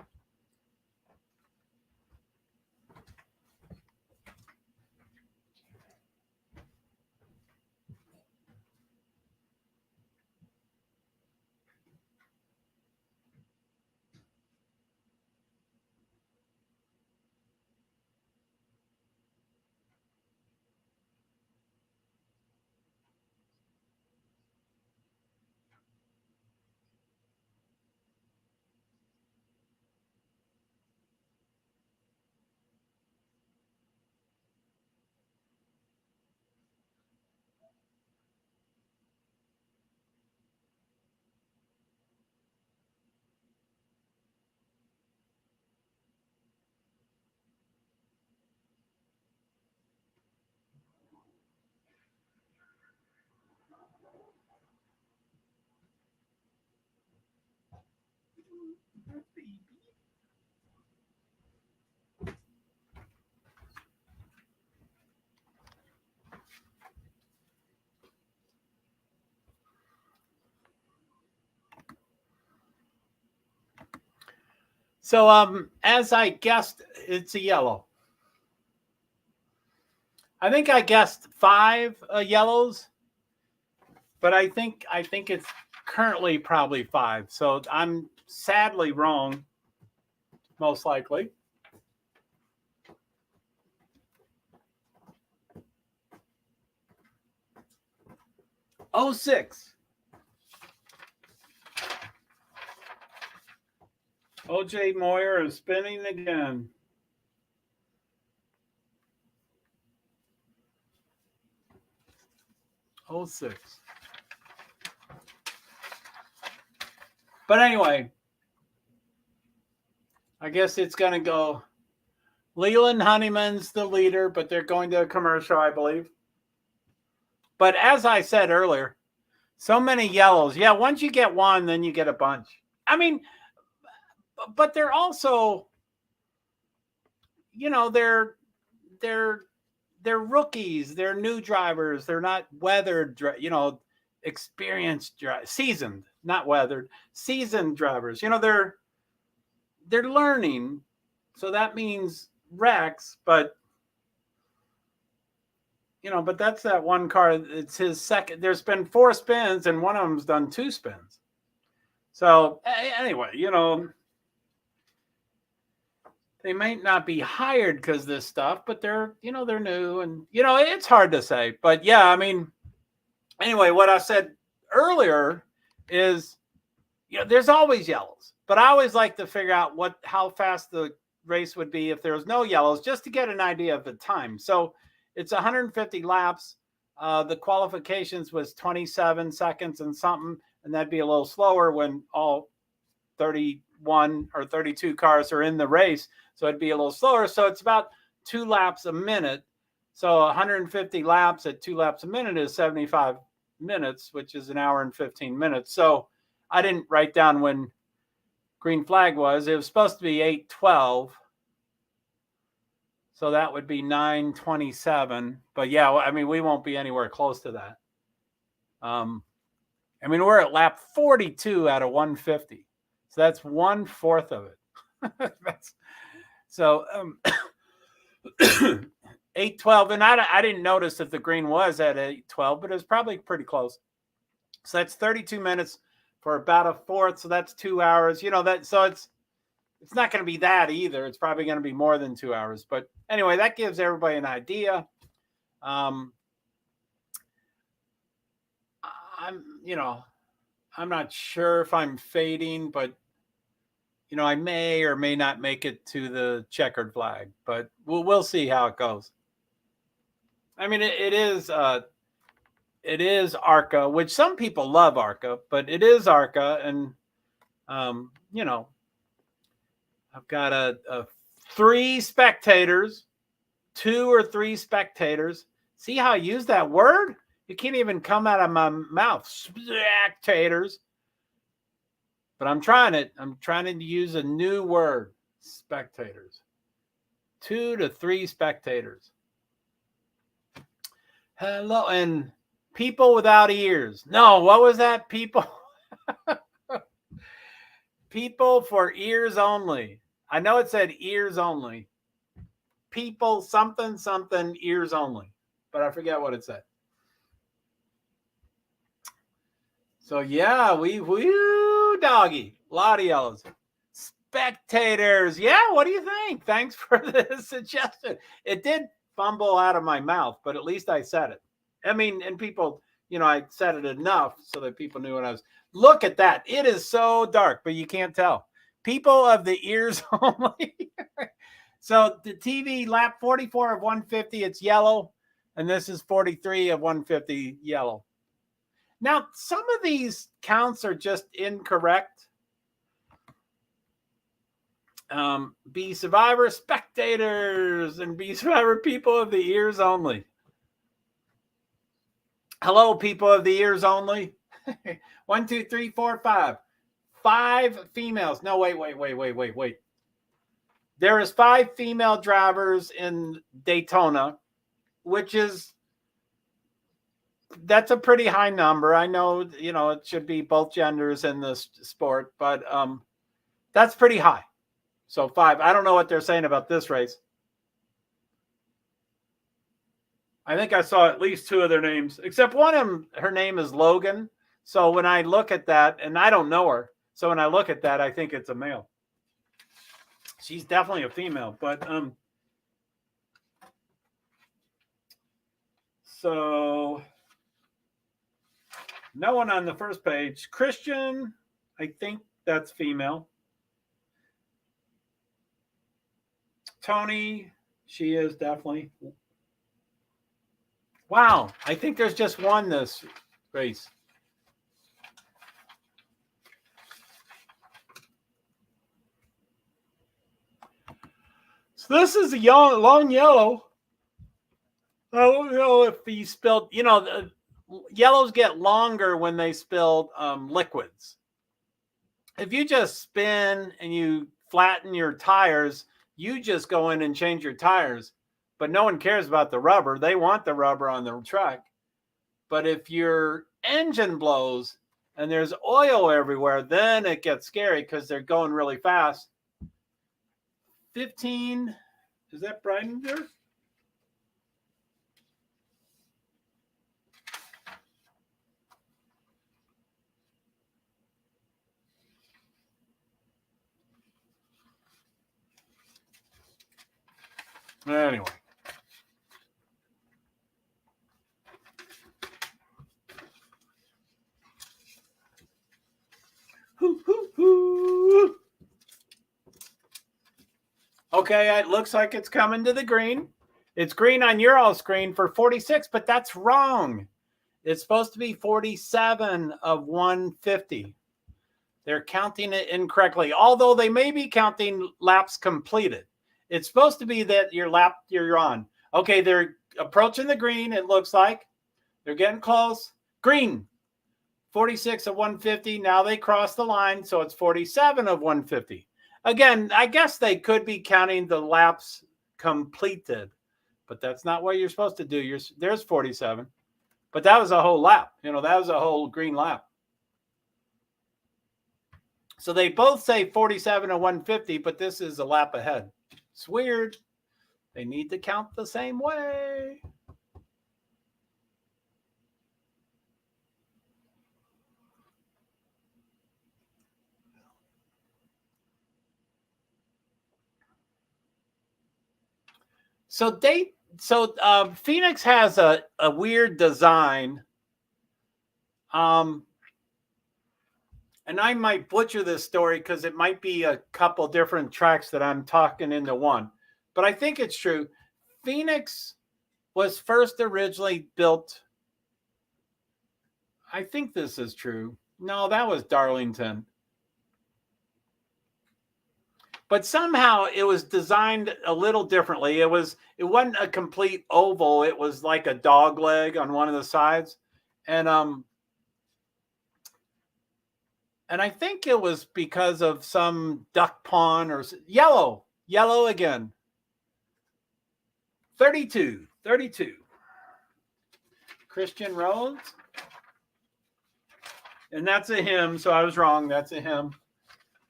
So as I guessed, it's a yellow. I think I guessed 5 yellows, but I think it's currently probably 5. So I'm sadly wrong, most likely. Oh, 06. OJ Moyer is spinning again. Oh, 06. But anyway, I guess it's going to go. Leland Honeyman's the leader, but they're going to a commercial, I believe. But as I said earlier, so many yellows. Yeah, once you get one, then you get a bunch. I mean, but they're also, you know, they're rookies. They're new drivers. They're not weathered, you know, experienced, seasoned, not weathered, seasoned drivers. You know, they're learning. So that means wrecks, but you know, but that's that one car. It's his second. There's been 4 spins, and one of them's done 2 spins. So anyway, you know, they might not be hired because of this stuff, but they're, you know, they're new, and you know, it's hard to say. But yeah, I mean, anyway, what I said earlier is, you know, there's always yellows, but I always like to figure out how fast the race would be if there was no yellows, just to get an idea of the time. So it's 150 laps. The qualifications was 27 seconds and something, and that'd be a little slower when all 31 or 32 cars are in the race. So it'd be a little slower. So it's about 2 laps a minute. So 150 laps at 2 laps a minute is 75 minutes, which is an hour and 15 minutes. So I didn't write down when green flag was. It was supposed to be 8:12. So that would be 9:27. But yeah, I mean, we won't be anywhere close to that. I mean, we're at lap 42 out of 150. So that's 1/4 of it. So 8:12. And I didn't notice if the green was at 8:12, but it was probably pretty close. So that's 32 minutes for about a fourth. So that's 2 hours. You know, that, so it's not going to be that either. It's probably going to be more than 2 hours. But anyway, that gives everybody an idea. I'm not sure if I'm fading, but you know, I may or may not make it to the checkered flag, but we'll see how it goes. I mean, it is ARCA, which some people love ARCA, but it is ARCA, and you know, I've got a 3 spectators, 2 or 3 spectators. See how I use that word? It can't even come out of my mouth. Spectators. But I'm trying it. I'm trying to use a new word. Spectators. 2 to 3 spectators. Hello. And people without ears. No, what was that? People. People for ears only. I know it said ears only. People something ears only. But I forget what it said. So yeah, woo doggy. A lot of yellows. Spectators. Yeah, what do you think? Thanks for the suggestion. It did fumble out of my mouth, but at least I said it. I mean, and people, you know, I said it enough so that people knew what I was. Look at that. It is so dark, but you can't tell. People of the ears only. So the TV lap 44 of 150, it's yellow. And this is 43 of 150 yellow. Now, some of these counts are just incorrect. Be survivor spectators and be survivor people of the ears only. Hello, people of the ears only. 1, 2, 3, 4, 5. 5 females. No, wait. There is 5 female drivers in Daytona, which is, that's a pretty high number. I know, you know, it should be both genders in this sport, but that's pretty high. So 5. I don't know what they're saying about this race. I think I saw at least 2 of their names, except one of them, her name is Logan. So when I look at that, and I don't know her, so when I look at that, I think it's a male. She's definitely a female, but so no one on the first page. Christian, I think that's female. Tony, she is definitely. Wow, I think there's just one this race. So this is a long yellow. I don't know if he spilled, the yellows get longer when they spilled liquids. If you just spin and you flatten your tires, you just go in and change your tires. But no one cares about the rubber. They want the rubber on the truck. But if your engine blows and there's oil everywhere, then it gets scary because they're going really fast. 15, is that Brian there? Anyway. Okay, it looks like it's coming to the green. It's green on your all screen for 46, but that's wrong. It's supposed to be 47 of 150. They're counting it incorrectly, although they may be counting laps completed. It's supposed to be that your lap you're on. Okay, they're approaching the green, it looks like. They're getting close. Green, 46 of 150. Now they cross the line, so it's 47 of 150. Again, I guess they could be counting the laps completed, but that's not what you're supposed to do. There's 47, but that was a whole lap. That was a whole green lap. So they both say 47 of 150, but this is a lap ahead. It's weird. They need to count the same way. So Phoenix has a weird design. And I might butcher this story because it might be a couple different tracks that I'm talking into one. But I think it's true. Phoenix was first originally built. I think this is true. No, that was Darlington. But somehow it was designed a little differently. It wasn't a complete oval. It was like a dog leg on one of the sides. And I think it was because of some duck pond or yellow again. 32. Christian Rhodes. And that's a him, so I was wrong. That's a him.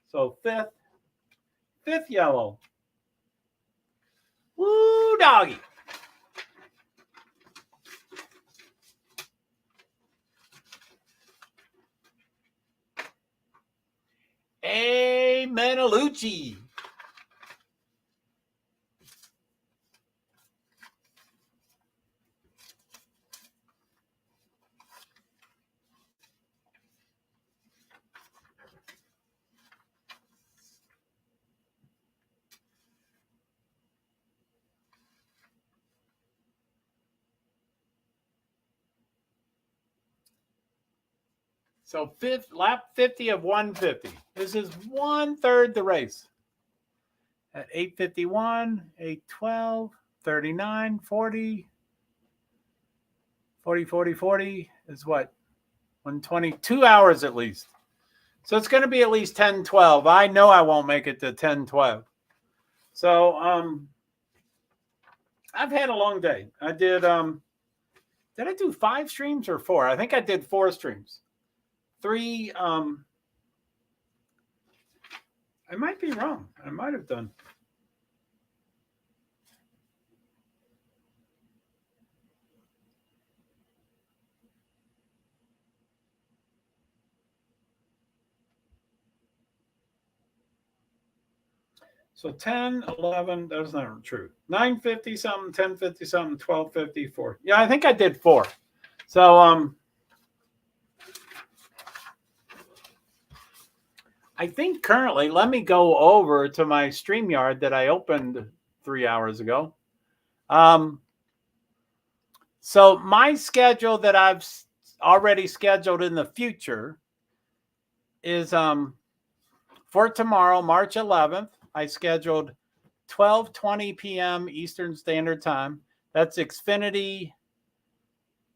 So fifth yellow. Woo, doggy. Amen, Alucci. So lap 50 of 150. This is 1/3 the race. At 8:51, 8:12, 39, 40, 40 is what? 120, 2 hours at least. So it's going to be at least 10:12. I know I won't make it to 10:12. So I've had a long day. I did I do 5 streams or 4? I think I did 4 streams. 3 I I might be wrong. I might have done. So 10, 11, that's not true. 950 something, 1050 something, 1250, 4. Yeah, I think I did 4. So I think currently, let me go over to my StreamYard that I opened 3 hours ago. So my schedule that I've already scheduled in the future is for tomorrow, March 11th, I scheduled 12:20 p.m. Eastern Standard Time. That's Xfinity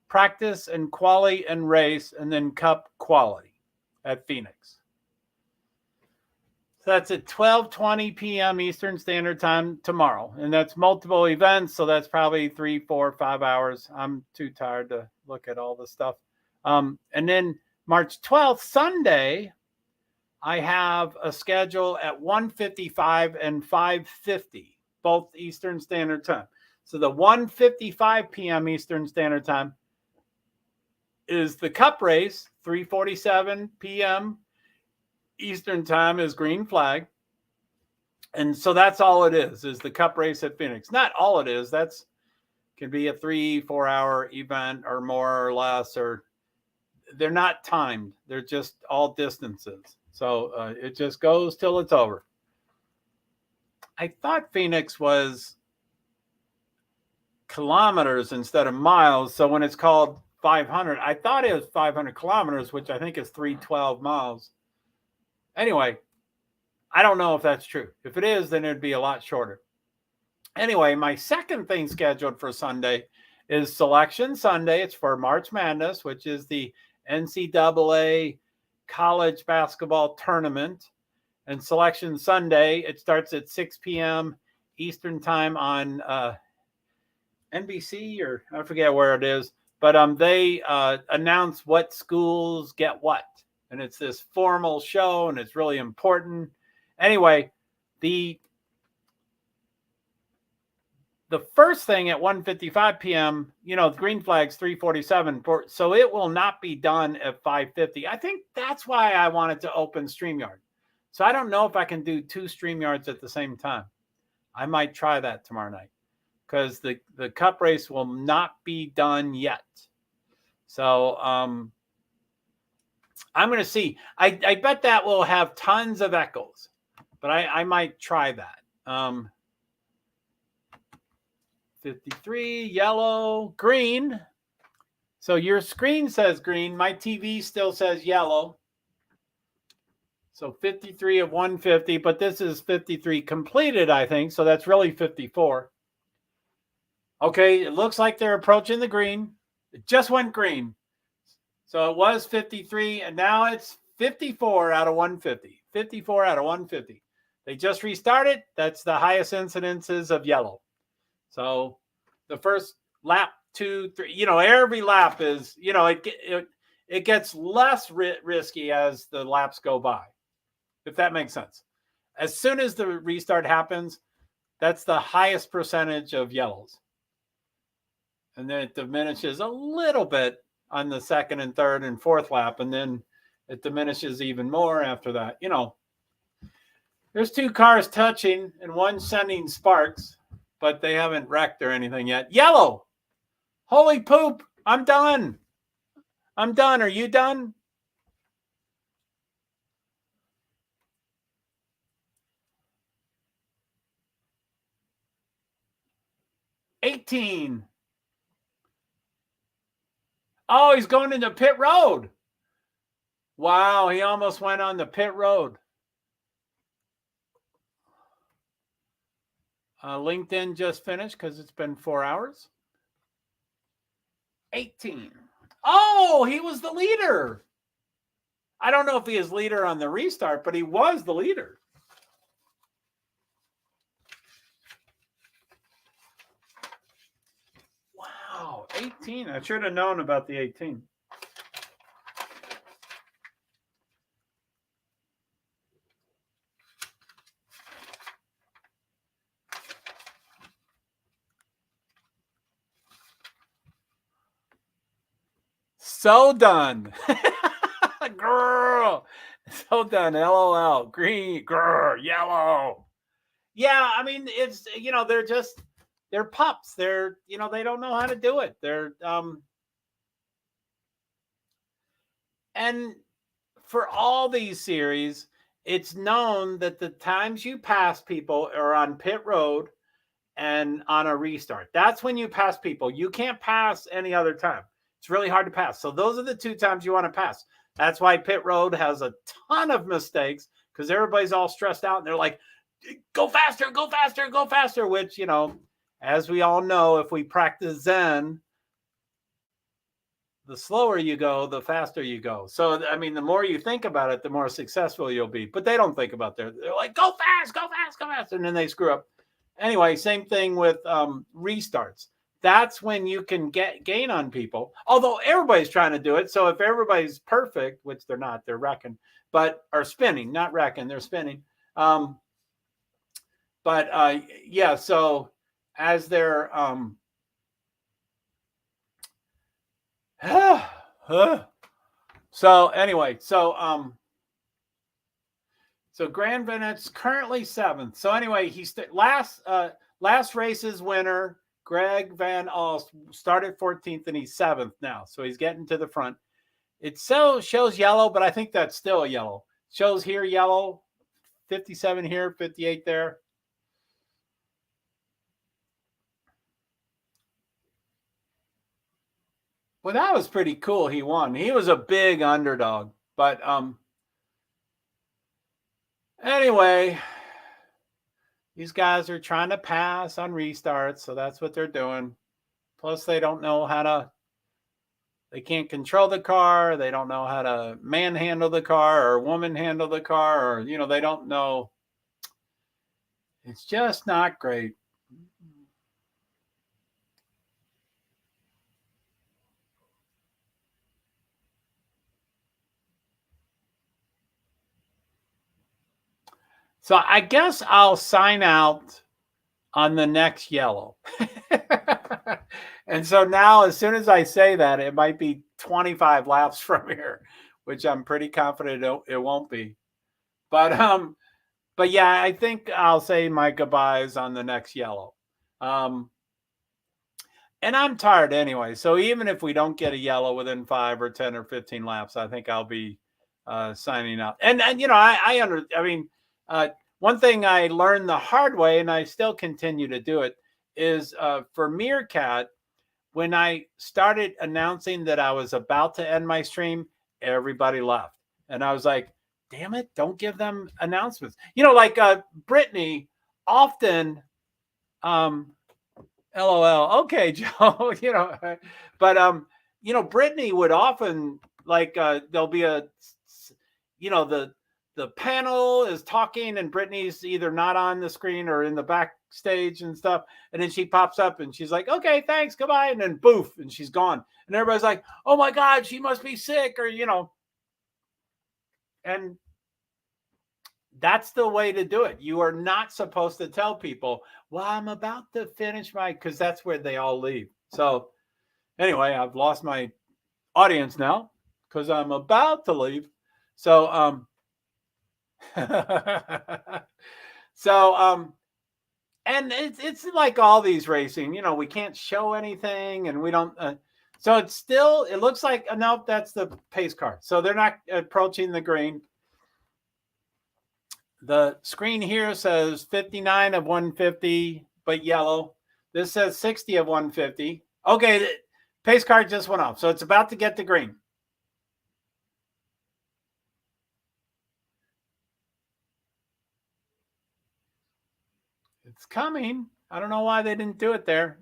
practice and quali and race, and then cup quality at Phoenix. So that's at 12:20 p.m. Eastern Standard Time tomorrow. And that's multiple events. So that's probably 3, 4, 5 hours. I'm too tired to look at all the stuff. And then March 12th, Sunday, I have a schedule at 1:55 and 5:50, both Eastern Standard Time. So the 1:55 p.m. Eastern Standard Time is the cup race. 3:47 p.m. Eastern Time is green flag. And so that's all it is the cup race at Phoenix. Not all it is. That's can be a 3-4 hour event or more or less, or they're not timed. They're just all distances. So it just goes till it's over. I thought Phoenix was kilometers instead of miles. So when it's called 500, I thought it was 500 kilometers, which I think is 312 miles. Anyway, I don't know if that's true. If it is, then it'd be a lot shorter. Anyway, my second thing scheduled for Sunday is Selection Sunday. It's for March Madness, which is the NCAA college basketball tournament. And Selection Sunday, it starts at 6 p.m. Eastern Time on NBC, or I forget where it is. But they announce what schools get what. And it's this formal show, and it's really important. Anyway, the first thing at 1:55 p.m., the green flag's 3:47, so it will not be done at 5:50. I think that's why I wanted to open StreamYard. So I don't know if I can do 2 StreamYards at the same time. I might try that tomorrow night because the cup race will not be done yet. So I'm going to see. I bet that will have tons of echoes, but I might try that. 53, yellow, green. So your screen says green. My TV still says yellow. So 53 of 150, but this is 53 completed, I think. So that's really 54. Okay, it looks like they're approaching the green. It just went green. So it was 53, and now it's 54 out of 150. 54 out of 150. They just restarted. That's the highest incidences of yellow. So the first lap, 2, 3, every lap is, it gets less risky as the laps go by, if that makes sense. As soon as the restart happens, that's the highest percentage of yellows. And then it diminishes a little bit on the second and third and fourth lap, and then it diminishes even more after that. There's 2 cars touching and one sending sparks, but they haven't wrecked or anything yet. Yellow. Holy poop. I'm done. Are you done? $18. Oh, he's going into pit road. Wow, he almost went on the pit road. LinkedIn just finished because it's been 4 hours. 18. Oh, he was the leader. I don't know if he is leader on the restart, but he was the leader. Wow, 18. I should have known about the 18. So done. Girl. So done. LOL. Green. Grr. Yellow. Yeah, I mean, it's, they're pups. They're, they don't know how to do it. And for all these series, it's known that the times you pass people are on pit road and on a restart. That's when you pass people. You can't pass any other time. It's really hard to pass. So those are the two times you want to pass. That's why pit road has a ton of mistakes, because everybody's all stressed out and they're like, go faster, go faster, go faster, which, as we all know, if we practice Zen, the slower you go, the faster you go. So, I mean, the more you think about it, the more successful you'll be. But they don't think about that. They're like, go fast, go fast, go fast. And then they screw up. Anyway, same thing with restarts. That's when you can gain on people. Although everybody's trying to do it. So if everybody's perfect, which they're not, they're wrecking, but are spinning, not wrecking, they're spinning. Yeah, so as they're so anyway, so Grand Bennett's currently 7th. So anyway, he's last race's winner, Greg Van Alst, started 14th and he's 7th now. So he's getting to the front. It shows yellow, but I think that's still a yellow. Shows here yellow, 57 here, 58 there. Well, that was pretty cool. He won. He was a big underdog. But anyway, these guys are trying to pass on restarts, so that's what they're doing. Plus, they don't know they can't control the car. They don't know how to manhandle the car or woman handle the car, or, they don't know. It's just not great. So I guess I'll sign out on the next yellow. And so now, as soon as I say that, it might be 25 laps from here, which I'm pretty confident it won't be. But yeah, I think I'll say my goodbyes on the next yellow. And I'm tired anyway. So even if we don't get a yellow within 5 or 10 or 15 laps, I think I'll be signing out. And one thing I learned the hard way, and I still continue to do it, is for Meerkat, when I started announcing that I was about to end my stream, everybody left. And I was like, damn it, don't give them announcements. Like Brittany often, LOL, okay, Joe, but, Brittany would often, like, there'll be the panel is talking and Brittany's either not on the screen or in the backstage and stuff. And then she pops up and she's like, okay, thanks, goodbye. And then boof, and she's gone. And everybody's like, oh my God, she must be sick, or, and that's the way to do it. You are not supposed to tell people, well, I'm about to finish because that's where they all leave. So anyway, I've lost my audience now because I'm about to leave. So, and it's like all these racing, we can't show anything and we don't, so it looks like, nope, that's the pace car. So they're not approaching the green. The screen here says 59 of 150, but yellow. This says 60 of 150. Okay, the pace car just went off. So it's about to get the green. It's coming. I don't know why they didn't do it there.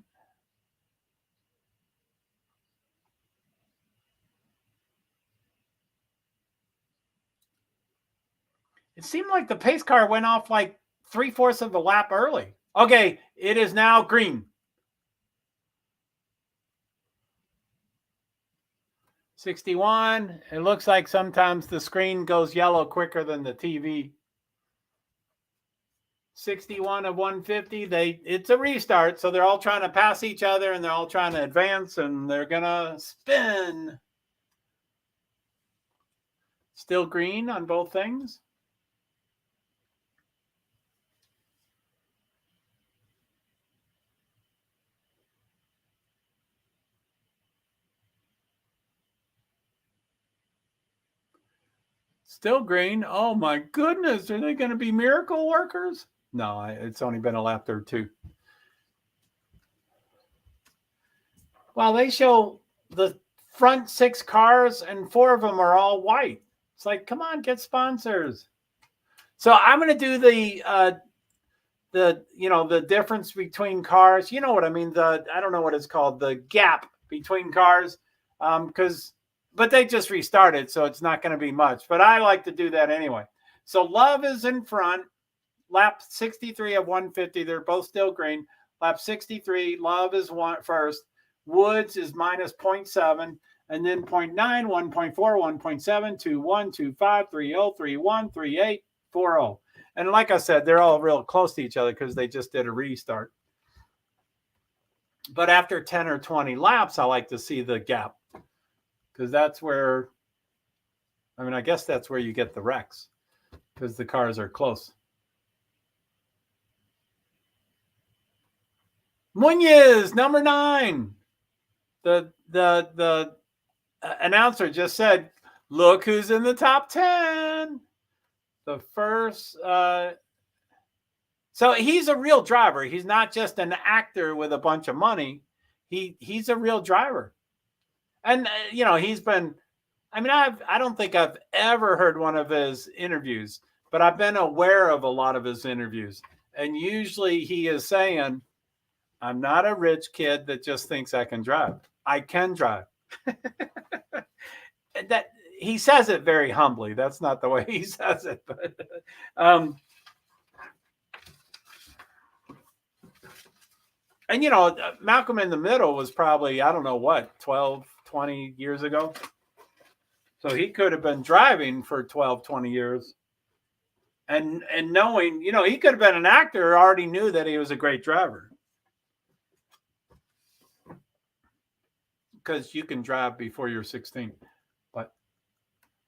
It seemed like the pace car went off like 3/4 of the lap early. Okay, it is now green. 61. It looks like sometimes the screen goes yellow quicker than the TV. 61 of 150. It's a restart, so they're all trying to pass each other and they're all trying to advance and they're gonna spin. Still green on both things. Still green. Oh my goodness. Are they going to be miracle workers? No, it's only been a lap or two. Well, they show the front 6 cars and 4 of them are all white. It's like, come on, get sponsors. So I'm going to do the difference between cars. You know what I mean? I don't know what it's called, the gap between cars. But they just restarted, so it's not going to be much. But I like to do that anyway. So Love is in front. Lap 63 of 150. They're both still green. Lap 63, Love is first. Woods is minus 0.7. And then 0.9, 1.4, 1.7, 2.1, 2.5, 3.0, 3.1, 3.8, 4.0. And like I said, they're all real close to each other because they just did a restart. But after 10 or 20 laps, I like to see the gap. Because that's where, I guess that's where you get the wrecks. Because the cars are close. Munoz, number 9. The announcer just said, look who's in the top 10. The first, so he's a real driver. He's not just an actor with a bunch of money. He's a real driver. And, he's been, I don't think I've ever heard one of his interviews, but I've been aware of a lot of his interviews. And usually he is saying, I'm not a rich kid that just thinks I can drive. I can drive. That he says it very humbly. That's not the way he says it. But, and, Malcolm in the Middle was probably, 12, 20 years ago. So he could have been driving for 12, 20 years. And knowing, he could have been an actor, already knew that he was a great driver. Because you can drive before you're 16. But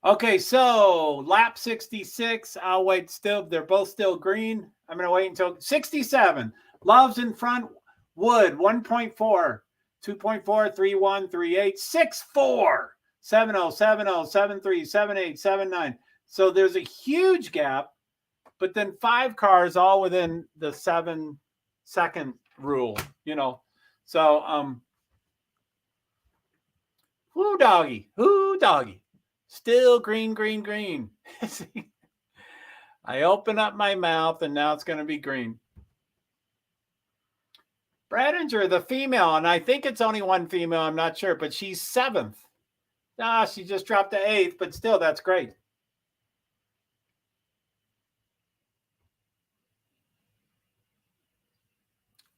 okay, so lap 66. I'll wait still. They're both still green. I'm going to wait until 67. Love's in front. Wood 1.4, 2.4, 3.1, 3.8, 6.4, 7.0, 7.0, 7.3, 7.8, 7.9. So there's a huge gap, but then 5 cars all within the 7-second rule, So, whoo doggy. Still green, green, green. I open up my mouth and now it's going to be green. Bradinger, the female, and I think it's only one female, I'm not sure, but she's 7th. She just dropped to 8th, but still, that's great.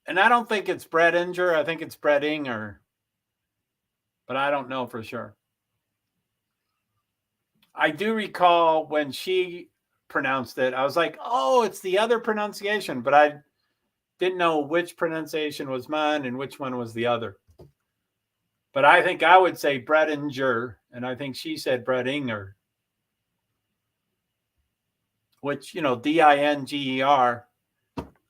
And I don't think it's Bradinger. I think it's Bredinger. But I don't know for sure. I do recall when she pronounced it, I was like, oh, it's the other pronunciation, but I didn't know which pronunciation was mine and which one was the other. But I think I would say Bredinger, and I think she said Bredinger, which, Dinger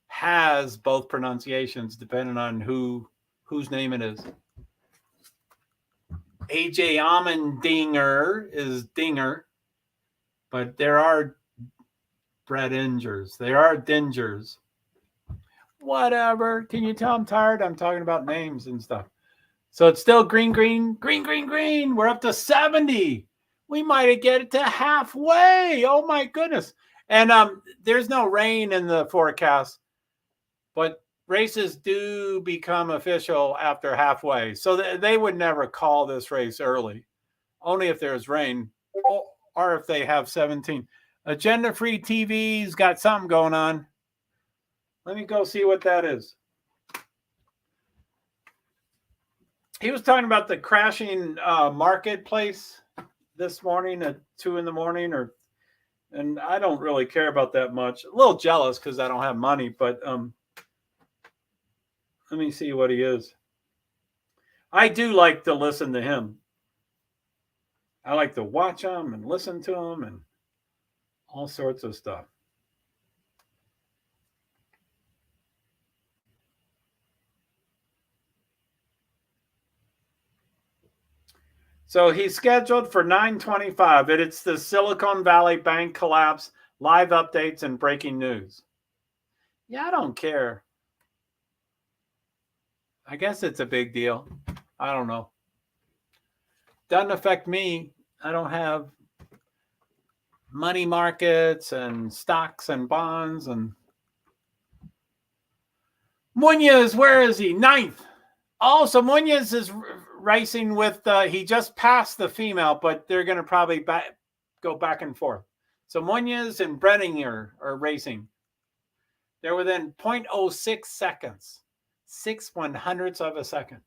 has both pronunciations depending on whose name it is. AJ Allmendinger is Dinger, but there are Bredingers. There are Dingers. Whatever. Can you tell I'm tired? I'm talking about names and stuff. So it's still green, green, green, green, green. We're up to 70. We might get it to halfway. Oh, my goodness. And there's no rain in the forecast, but races do become official after halfway. So they would never call this race early, only if there's rain or if they have 17. Agenda-free TV's got something going on. Let me go see what that is. He was talking about the crashing marketplace this morning at 2 a.m. And I don't really care about that much. A little jealous because I don't have money, but let me see what he is. I do like to listen to him. I like to watch them and listen to them and all sorts of stuff. So he's scheduled for 9:25. It's the Silicon Valley Bank collapse, live updates, and breaking news. Yeah, I don't care. I guess it's a big deal. I don't know. Doesn't affect me. I don't have money markets and stocks and bonds. And Munoz, where is he? 9th. Oh, so Munoz is racing with, he just passed the female, but they're going to probably go back and forth. So Munoz and Brenninger are racing. They're within 0.06 seconds, 6/100ths of a second.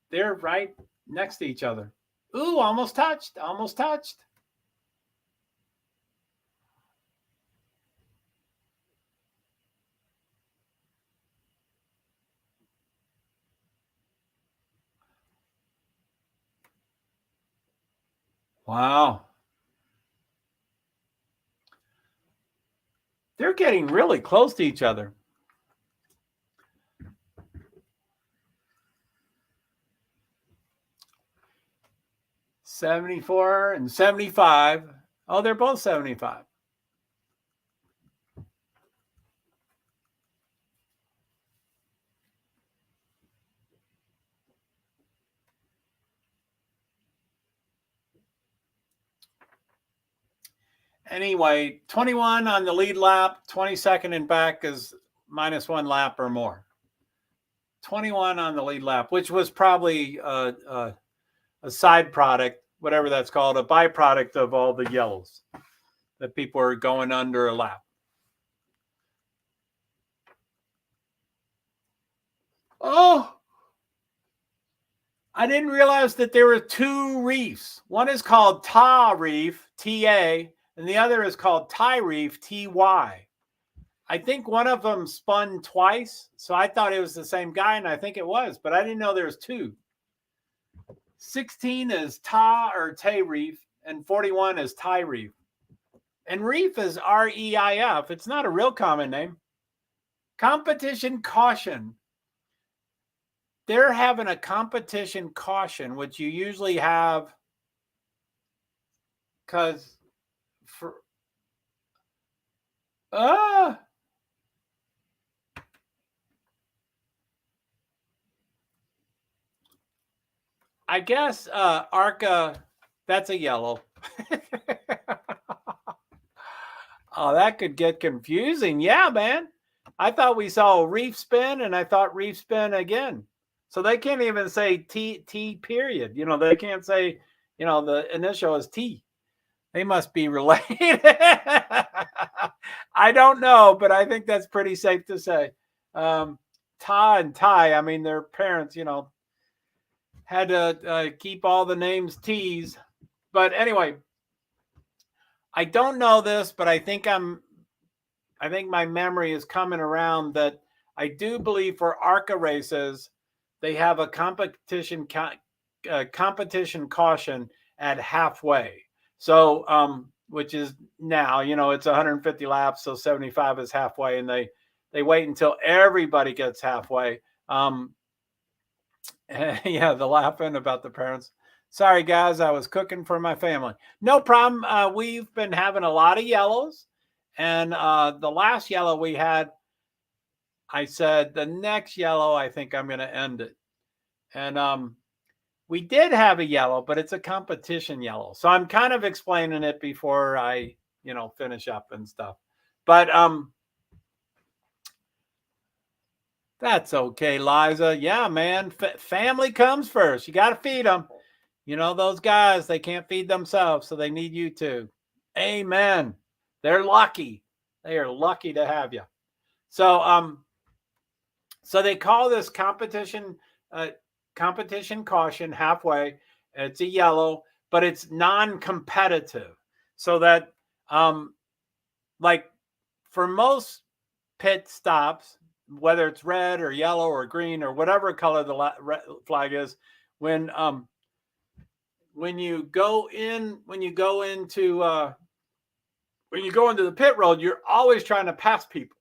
They're right next to each other. Ooh, almost touched, almost touched. Wow. They're getting really close to each other. $74 and $75. Oh, they're both $75. Anyway, 21 on the lead lap, 22nd and back is -1 lap or more. 21 on the lead lap, which was probably a side product, whatever that's called, a byproduct of all the yellows that people are going under a lap. Oh, I didn't realize that there were 2 reefs. One is called Ta Reef, T-A, and the other is called Ty Reef, T-Y. I think one of them spun twice, so I thought it was the same guy, and I think it was, but I didn't know there was 2. 16 is Ta or Tay Reef, and 41 is Ty Reef. And Reef is R-E-I-F. It's not a real common name. Competition caution. They're having a competition caution, which you usually have because for I guess ARCA, that's a yellow. Oh, that could get confusing. Yeah, man. I thought we saw a reef spin, and I thought reef spin again. So they can't even say T period. You know, they can't say, you know, the initial is T. They must be related. I don't know, but I think that's pretty safe to say. Ta and Ty, I mean, their parents, you know, had to keep all the names T's. But anyway, I don't know this, but I think my memory is coming around that I do believe for ARCA races, they have a competition caution at halfway. So, which is now, you know, it's 150 laps, so 75 is halfway, and they wait until everybody gets halfway. Yeah, the laughing about the parents. Sorry, guys, I was cooking for my family. No problem. We've been having a lot of yellows, and the last yellow we had, I said the next yellow, I think I'm going to end it. And we did have a yellow, but it's a competition yellow. So I'm kind of explaining it before I, you know, finish up and stuff. But that's okay, Liza. Yeah, man. Family comes first. You got to feed them. You know, those guys, they can't feed themselves, so they need you to. Amen. They're lucky. They are lucky to have you. So, so they call this competition caution halfway. It's a yellow, but it's non-competitive. So that, like for most pit stops, whether it's red or yellow or green or whatever color the flag is, when when you go into the pit road, you're always trying to pass people,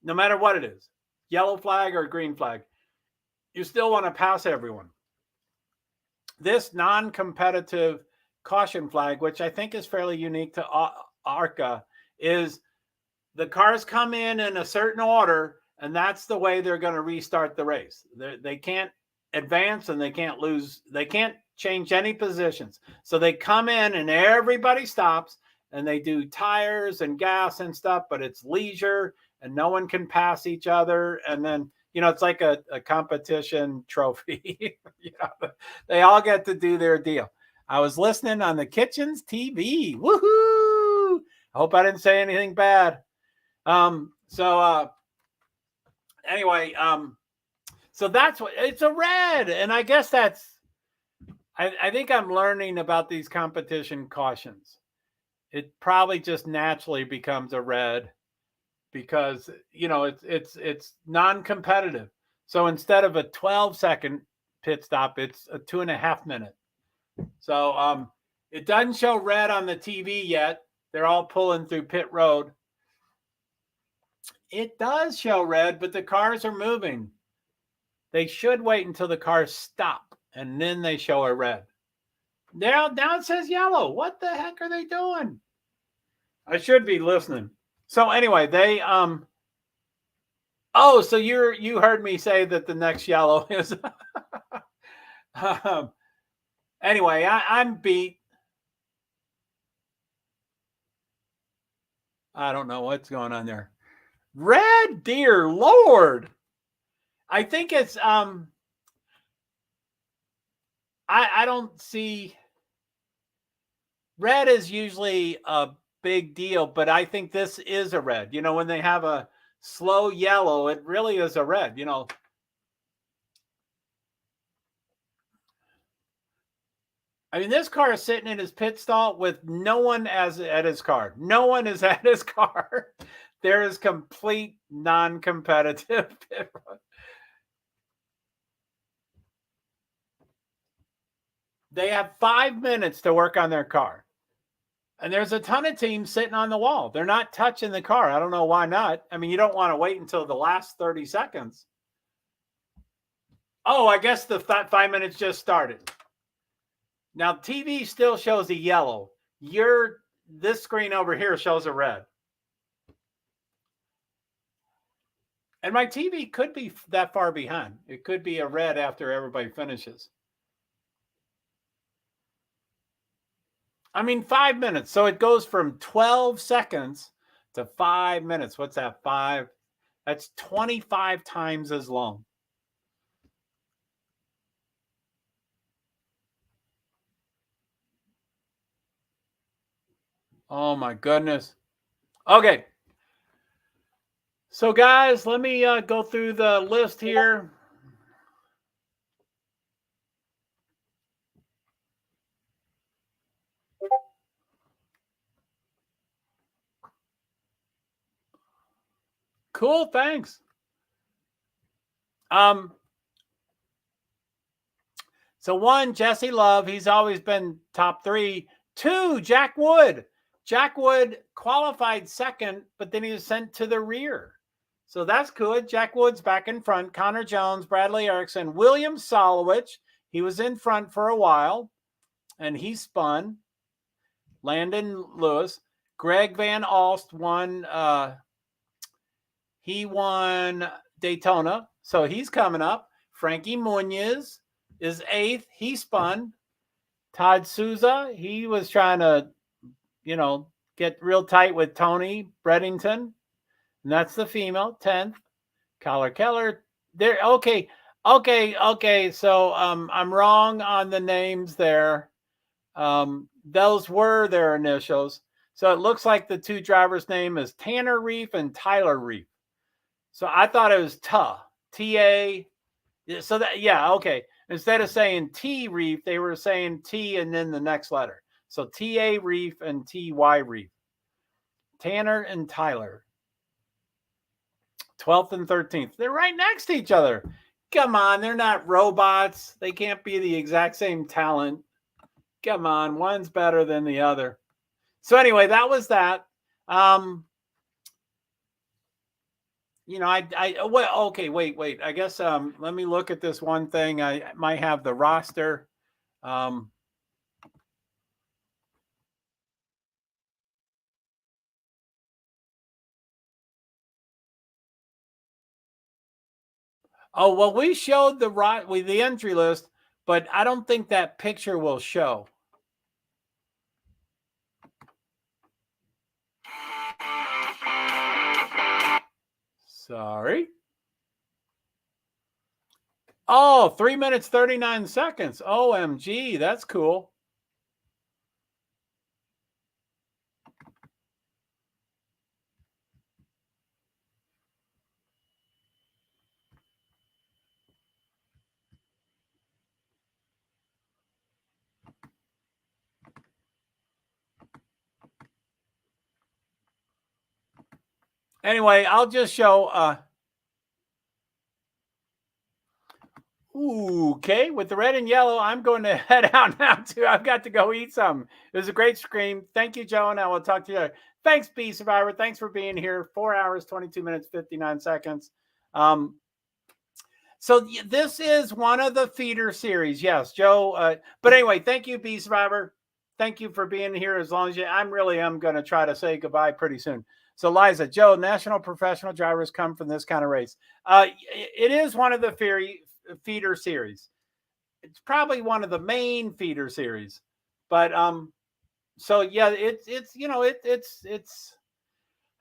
no matter what it is, yellow flag or green flag. You still want to pass everyone. This non-competitive caution flag, which I think is fairly unique to ARCA, is the cars come in a certain order, and that's the way they're going to restart the race. They can't advance and they can't lose. They can't change any positions. So they come in and everybody stops and they do tires and gas and stuff, but it's leisure and no one can pass each other. And then, it's like a competition trophy. They all get to do their deal. I was listening on the kitchen's TV. Woohoo! I hope I didn't say anything bad. Anyway, so that's what it's a red. And I guess I think I'm learning about these competition cautions. It probably just naturally becomes a red because, it's non-competitive. So instead of a 12-second pit stop, it's a 2.5 minute. So, it doesn't show red on the TV yet. They're all pulling through pit road. It does show red, but the cars are moving. They should wait until the cars stop, and then they show a red. Now it says yellow. What the heck are they doing? I should be listening. So anyway, they so you heard me say that the next yellow is anyway, I'm beat. I don't know what's going on there. Red, dear Lord. I think it's I don't see, red is usually a big deal, but I think this is a red. When they have a slow yellow, it really is a red. I mean, this car is sitting in his pit stall with no one at his car. No one is at his car. There is complete non-competitive pit road. They have 5 minutes to work on their car. And there's a ton of teams sitting on the wall. They're not touching the car. I don't know why not. I mean, you don't want to wait until the last 30 seconds. Oh, I guess the 5 minutes just started. Now, TV still shows a yellow. This screen over here shows a red. And my TV could be that far behind. It could be a red after everybody finishes. I mean, 5 minutes. So it goes from 12 seconds to 5 minutes. What's that? 5? That's 25 times as long. Oh my goodness. Okay. So guys, let me go through the list here. Cool, thanks. So 1, Jesse Love, he's always been top 3. 2, Jack Wood. Jack Wood qualified second, but then he was sent to the rear. So that's good. Jack Wood's back in front. Connor Jones, Bradley Erickson, William Solowich. He was in front for a while, and he spun. Landon Lewis. Greg Van Alst won. He won Daytona, so he's coming up. Frankie Munoz is 8th. He spun. Todd Souza, he was trying to, get real tight with Tony Breddington. And that's the female, 10th. Kyler Keller. There. Okay. So I'm wrong on the names there. Those were their initials. So it looks like the 2 drivers' name is Tanner Reef and Tyler Reef. So I thought it was T-A. So that, yeah, okay. Instead of saying T Reef, they were saying T and then the next letter. So T-A Reef and T-Y Reef. Tanner and Tyler. 12th and 13th. They're right next to each other. Come on, they're not robots. They can't be the exact same talent. Come on, one's better than the other. So anyway, that was that. Well, okay, wait. I guess let me look at this one thing. I might have the roster. Um, oh well, we showed the entry list, but I don't think that picture will show. Sorry. Oh, 3 minutes 39 seconds. OMG, that's cool. Anyway, I'll just show okay, with the red and yellow, I'm going to head out now too. I've got to go eat some. It was a great stream. Thank you, Joe, and I will talk to you later. Thanks, B Survivor. Thanks for being here. 4 hours, 22 minutes, 59 seconds. So this is one of the feeder series. Yes, Joe. But anyway, thank you, B Survivor. Thank you for being here. As long as I'm going to try to say goodbye pretty soon. So Liza, Joe, national professional drivers come from this kind of race. It is one of the feeder series. It's probably one of the main feeder series, but so yeah, it's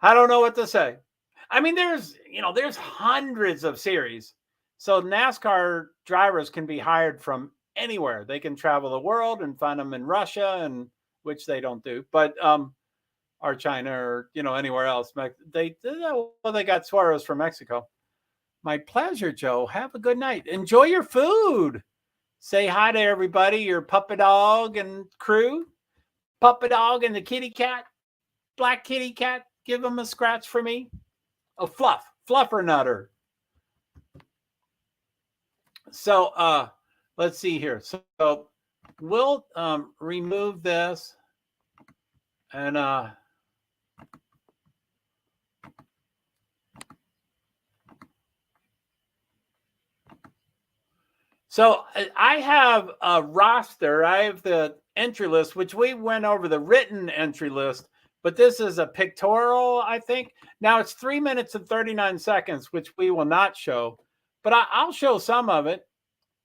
I don't know what to say. I mean, there's hundreds of series, so NASCAR drivers can be hired from anywhere. They can travel the world and find them in Russia, and which they don't do, but or China or anywhere else. They got Suarez from Mexico. My pleasure, Joe. Have a good night. Enjoy your food. Say hi to everybody, your puppet dog and crew. Puppet dog and the kitty cat, black kitty cat. Give them a scratch for me. Oh, fluffer nutter. So let's see here. So we'll remove this and so I have a roster. I have the entry list, which we went over the written entry list, but this is a pictorial, I think. Now it's 3 minutes and 39 seconds, which we will not show, but I'll show some of it.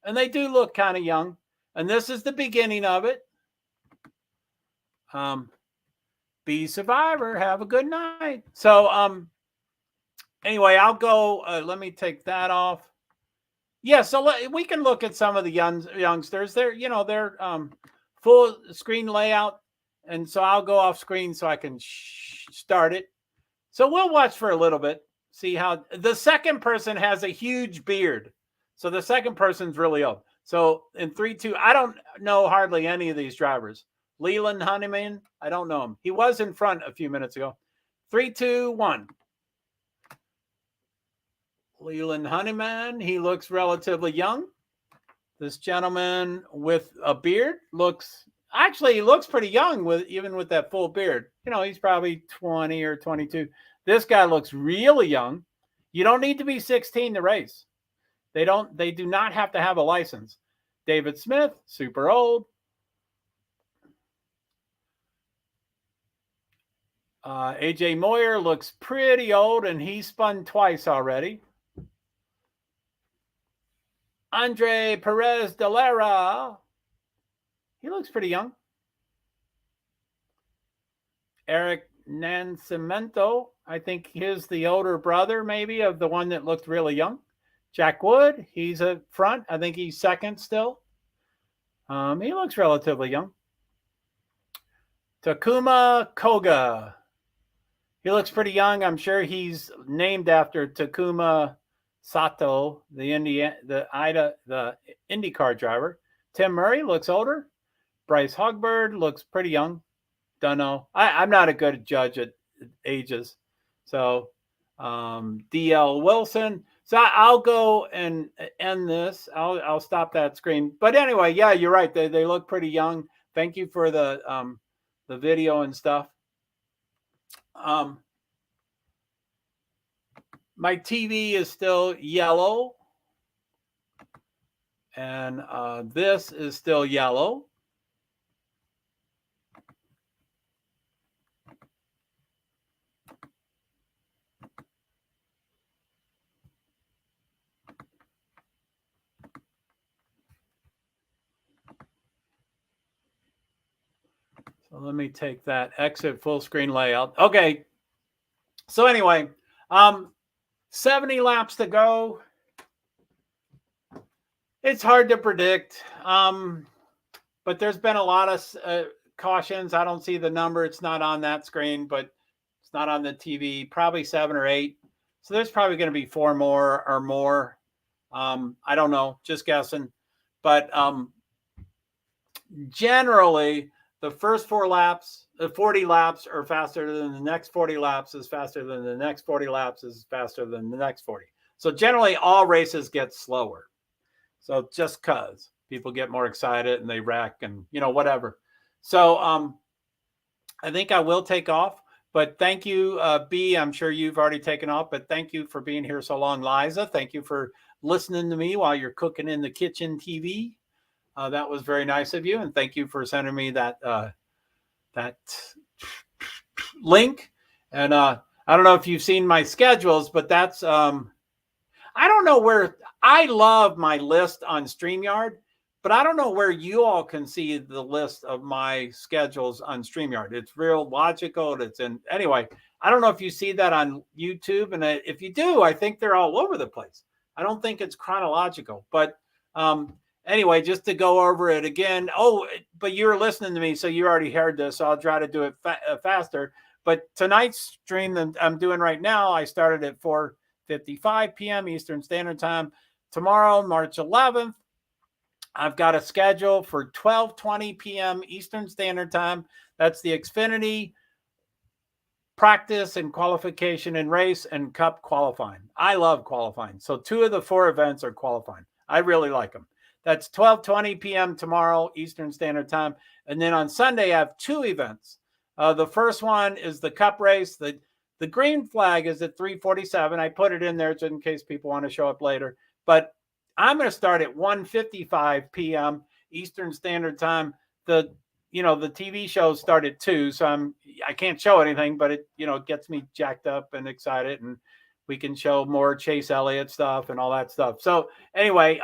And they do look kind of young. And this is the beginning of it. Be Survivor. Have a good night. So anyway, I'll go. Let me take that off. Yeah, so we can look at some of the youngsters. They're full screen layout, and so I'll go off screen so I can start it. So we'll watch for a little bit, see how the second person has a huge beard. So the second person's really old. So in 3, 2, I don't know hardly any of these drivers. Leland Honeyman, I don't know him. He was in front a few minutes ago. 3, 2, 1. Leland Honeyman, he looks relatively young. This gentleman with a beard he looks pretty young even with that full beard. He's probably 20 or 22. This guy looks really young. You don't need to be 16 to race. They do not have to have a license. David Smith, super old. AJ Moyer looks pretty old, and he spun twice already. Andre Perez de Lara, he looks pretty young. Eric Nancimento, I think he's the older brother maybe of the one that looked really young. Jack Wood, he's a front. I think he's second still. He looks relatively young. Takuma Koga, he looks pretty young. I'm sure he's named after Takuma Sato, the IndyCar driver. Tim Murray looks older. Bryce Hogberg looks pretty young. Don't know. I'm not a good judge at ages. So DL Wilson. So I'll go and end this. I'll stop that screen. But anyway, yeah, you're right. They look pretty young. Thank you for the video and stuff. My TV is still yellow, and this is still yellow. So let me take that exit full screen layout. Okay. So anyway, 70 laps to go. It's hard to predict, but there's been a lot of cautions. I don't see the number. It's not on that screen, but it's not on the TV. Probably 7 or 8. So there's probably going to be 4 more or more. I don't know, just guessing. But generally, the first 4 laps, the 40 laps are faster than the next 40 laps is faster than the next 40 laps is faster than the next 40. So generally, all races get slower. So just because people get more excited and they wreck and, whatever. So I think I will take off. But thank you, B. I'm sure you've already taken off, but thank you for being here so long, Liza. Thank you for listening to me while you're cooking in the kitchen TV. That was very nice of you. And thank you for sending me that link. And I don't know if you've seen my schedules, but that's, I don't know where, I love my list on StreamYard, but I don't know where you all can see the list of my schedules on StreamYard. It's real logical. Anyway, I don't know if you see that on YouTube. And if you do, I think they're all over the place. I don't think it's chronological, but anyway, just to go over it again. Oh, but you're listening to me, so you already heard this. So I'll try to do it faster. But tonight's stream that I'm doing right now, I started at 4:55 p.m. Eastern Standard Time. Tomorrow, March 11th, I've got a schedule for 12:20 p.m. Eastern Standard Time. That's the Xfinity practice and qualification and race and cup qualifying. I love qualifying. So 2 of the 4 events are qualifying. I really like them. That's 12:20 p.m. tomorrow, Eastern Standard Time. And then on Sunday, I have 2 events. The first one is the cup race. The green flag is at 3:47. I put it in there just in case people want to show up later. But I'm going to start at 1:55 p.m. Eastern Standard Time. The TV shows start at 2, so I can't show anything, but it gets me jacked up and excited, and we can show more Chase Elliott stuff and all that stuff. So anyway,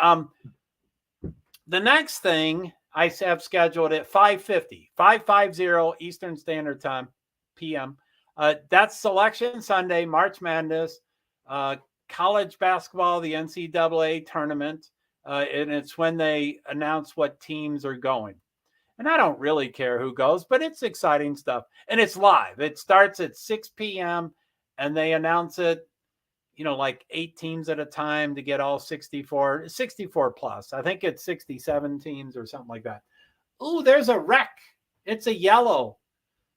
the next thing I have scheduled at 5:50 Eastern Standard Time p.m. That's Selection Sunday, March Madness, college basketball, the NCAA tournament, and it's when they announce what teams are going. And I don't really care who goes, but it's exciting stuff. And it's live. It starts at 6 p.m. and they announce it, like 8 teams at a time to get all 64 plus. I think it's 67 teams or something like that. Ooh, there's a wreck. It's a yellow.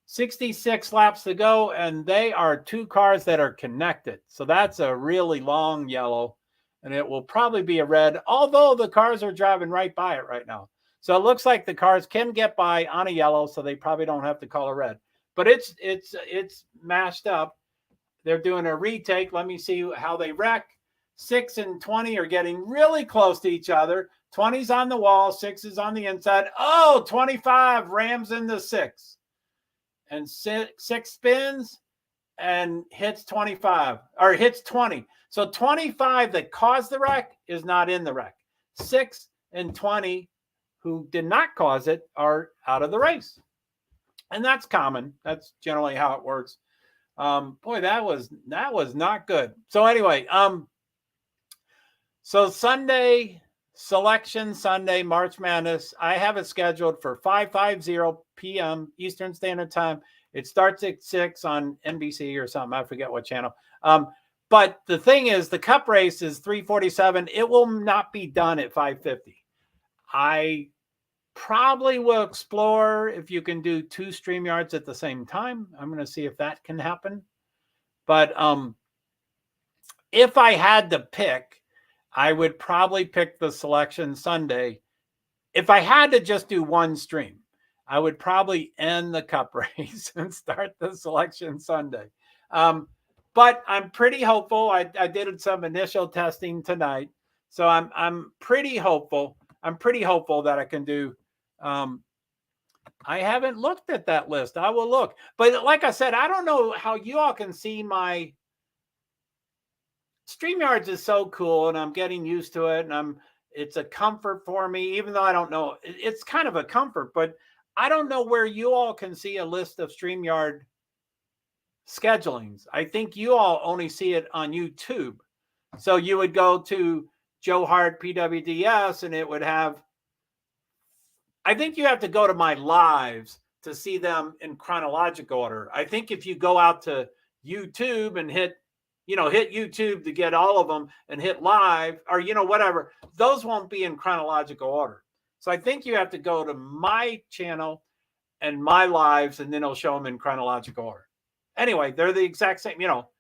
66 laps to go, and they are 2 cars that are connected. So that's a really long yellow, and it will probably be a red, although the cars are driving right by it right now. So it looks like the cars can get by on a yellow, so they probably don't have to call a red. But it's mashed up. They're doing a retake. Let me see how they wreck. 6 and 20 are getting really close to each other. 20's on the wall. 6 is on the inside. Oh, 25 rams into 6. And 6 spins and hits 25 or hits 20. So 25 that caused the wreck is not in the wreck. 6 and 20 who did not cause it are out of the race. And that's common. That's generally how it works. Boy, that was not good. So anyway, so Sunday, Selection Sunday, March Madness, I have it scheduled for 5:50 p.m. Eastern Standard Time. It starts at 6 on NBC or something. I forget what channel. But the thing is, the cup race is 3:47. It will not be done at 5:50. I probably will explore if you can do 2 StreamYards at the same time. I'm going to see if that can happen. But if I had to pick, I would probably pick the Selection Sunday. If I had to just do one stream, I would probably end the cup race and start the selection Sunday. But I'm pretty hopeful. I did some initial testing tonight, so I'm pretty hopeful. I'm pretty hopeful that I can do. I haven't looked at that list. I will look. But like I said, I don't know how you all can see my StreamYards is so cool, and I'm getting used to it, and it's a comfort for me, even though I don't know. It's kind of a comfort, but I don't know where you all can see a list of StreamYard schedulings. I think you all only see it on YouTube. So you would go to JoeHart PwD's and it would have, I think you have to go to my lives to see them in chronological order. I think if you go out to YouTube and hit YouTube to get all of them and hit live or, whatever, those won't be in chronological order. So I think you have to go to my channel and my lives, and then it'll show them in chronological order. Anyway, they're the exact same, JoeHart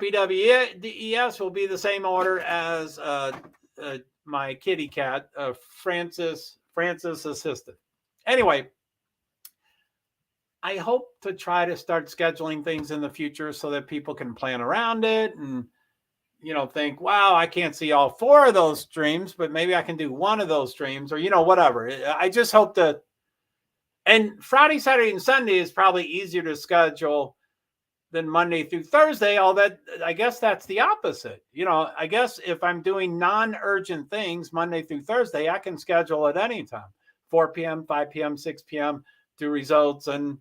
PwD's will be the same order as my kitty cat, Francis assistant. Anyway, I hope to try to start scheduling things in the future so that people can plan around it and, think, wow, I can't see all 4 of those streams, but maybe I can do one of those streams or, whatever. I just hope that. And Friday, Saturday, and Sunday is probably easier to schedule than Monday through Thursday. I guess that's the opposite. I guess if I'm doing non-urgent things Monday through Thursday, I can schedule at any time, 4 p.m., 5 p.m., 6 p.m., do results and,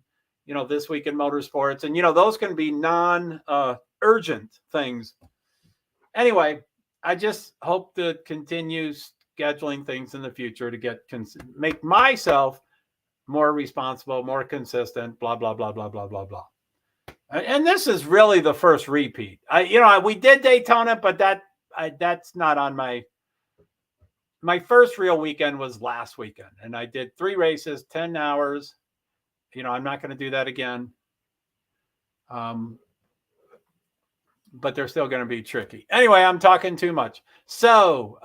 this week in motorsports. And, those can be non-urgent things. Anyway, I just hope to continue scheduling things in the future to make myself more responsible, more consistent, blah, blah, blah, blah, blah, blah, blah. And this is really the first repeat. We did Daytona, but that's not on my first real weekend was last weekend. And I did 3 races, 10 hours. I'm not going to do that again. But they're still going to be tricky. Anyway, I'm talking too much. So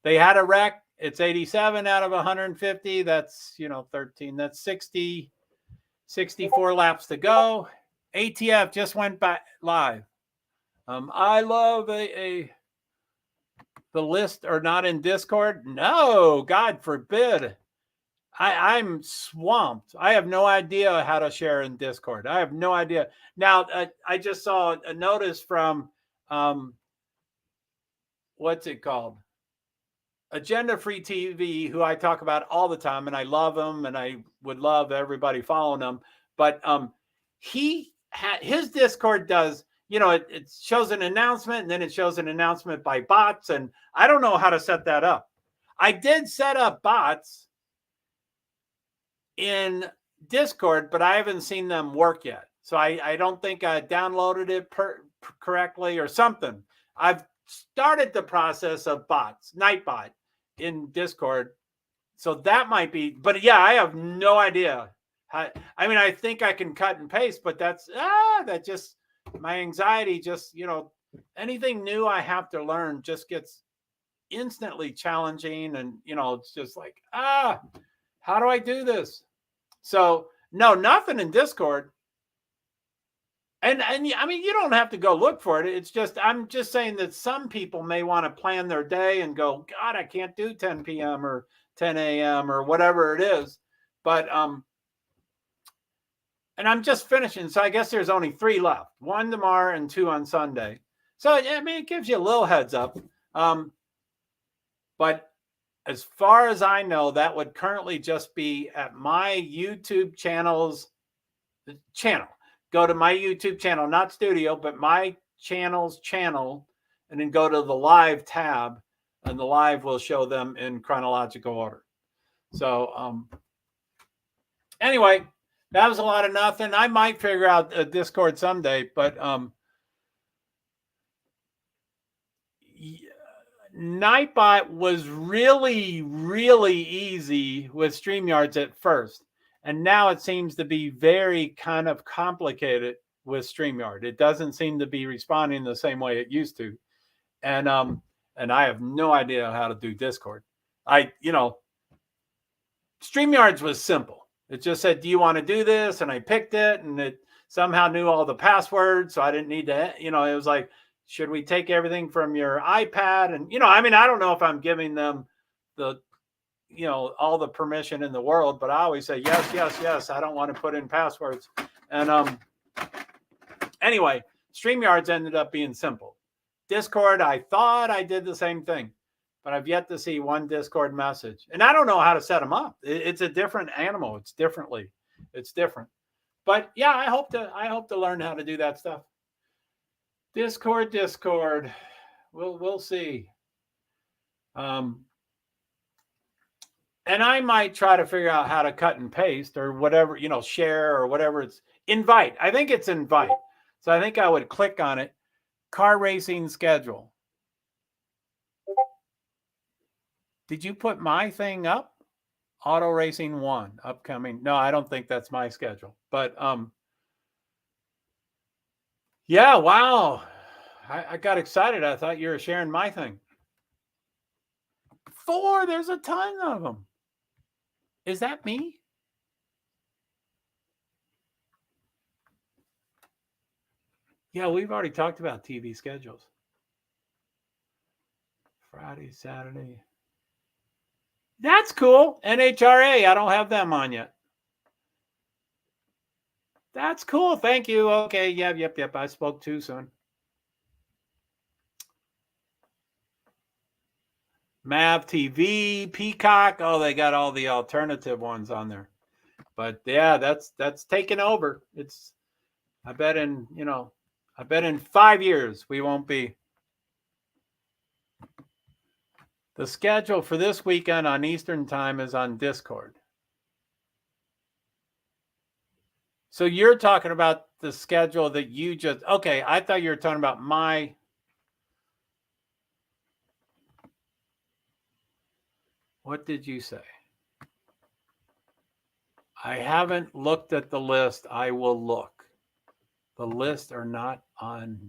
they had a wreck. It's 87 out of 150. That's, 13. That's 64 laps to go. ATF just went back live. I love the list are not in Discord. No, God forbid. I'm swamped. I have no idea how to share in Discord. I have no idea. Now, I just saw a notice from, what's it called? Agenda Free TV, who I talk about all the time, and I love him, and I would love everybody following him. But his Discord does, it shows an announcement, and then it shows an announcement by bots, and I don't know how to set that up. I did set up bots in Discord, but I haven't seen them work yet. So I don't think I downloaded it correctly or something. I've started the process of bots, Nightbot in Discord. So that might be, but yeah, I have no idea. I think I can cut and paste, but that's just my anxiety. Just, anything new I have to learn just gets instantly challenging. And, it's just like, how do I do this? So no, nothing in Discord. And you don't have to go look for it. It's just, I'm just saying that some people may want to plan their day and go, God, I can't do 10 p.m. or 10 a.m. or whatever it is. But, and I'm just finishing. So I guess there's only 3 left, 1 tomorrow and 2 on Sunday. So, it gives you a little heads up. But as far as I know, that would currently just be at my YouTube channel. Go to my YouTube channel, not studio, but my channel's channel, and then go to the live tab, and the live will show them in chronological order. So anyway, that was a lot of nothing. I might figure out a Discord someday, but Nightbot was really, really easy with StreamYards at first. And now it seems to be very kind of complicated with StreamYard. It doesn't seem to be responding the same way it used to. And I have no idea how to do Discord. StreamYards was simple. It just said, do you want to do this? And I picked it, and it somehow knew all the passwords. So I didn't need to, it was like, should we take everything from your iPad? And, I don't know if I'm giving them the, all the permission in the world, but I always say, yes, yes, yes. I don't want to put in passwords. And anyway, StreamYards ended up being simple. Discord, I thought I did the same thing, but I've yet to see one Discord message. And I don't know how to set them up. It's a different animal. It's different. But yeah, I hope to learn how to do that stuff. Discord. We'll see. And I might try to figure out how to cut and paste or whatever, share or whatever. It's invite. I think it's invite. So I think I would click on it. Car racing schedule. Did you put my thing up? Auto Racing 1 upcoming. No, I don't think that's my schedule. But yeah, wow. I got excited. I thought you were sharing my thing. 4, there's a ton of them. Is that me? Yeah, we've already talked about TV schedules. Friday, Saturday. That's cool. NHRA, I don't have them on yet. That's cool. Thank you. Okay. Yep. I spoke too soon. Mav TV, Peacock. Oh, they got all the alternative ones on there. But yeah, that's taken over. I bet in 5 years we won't be. The schedule for this weekend on Eastern time is on Discord. So you're talking about the schedule that you just, okay, I thought you were talking about my. What did you say? I haven't looked at the list. I will look. The lists are not on.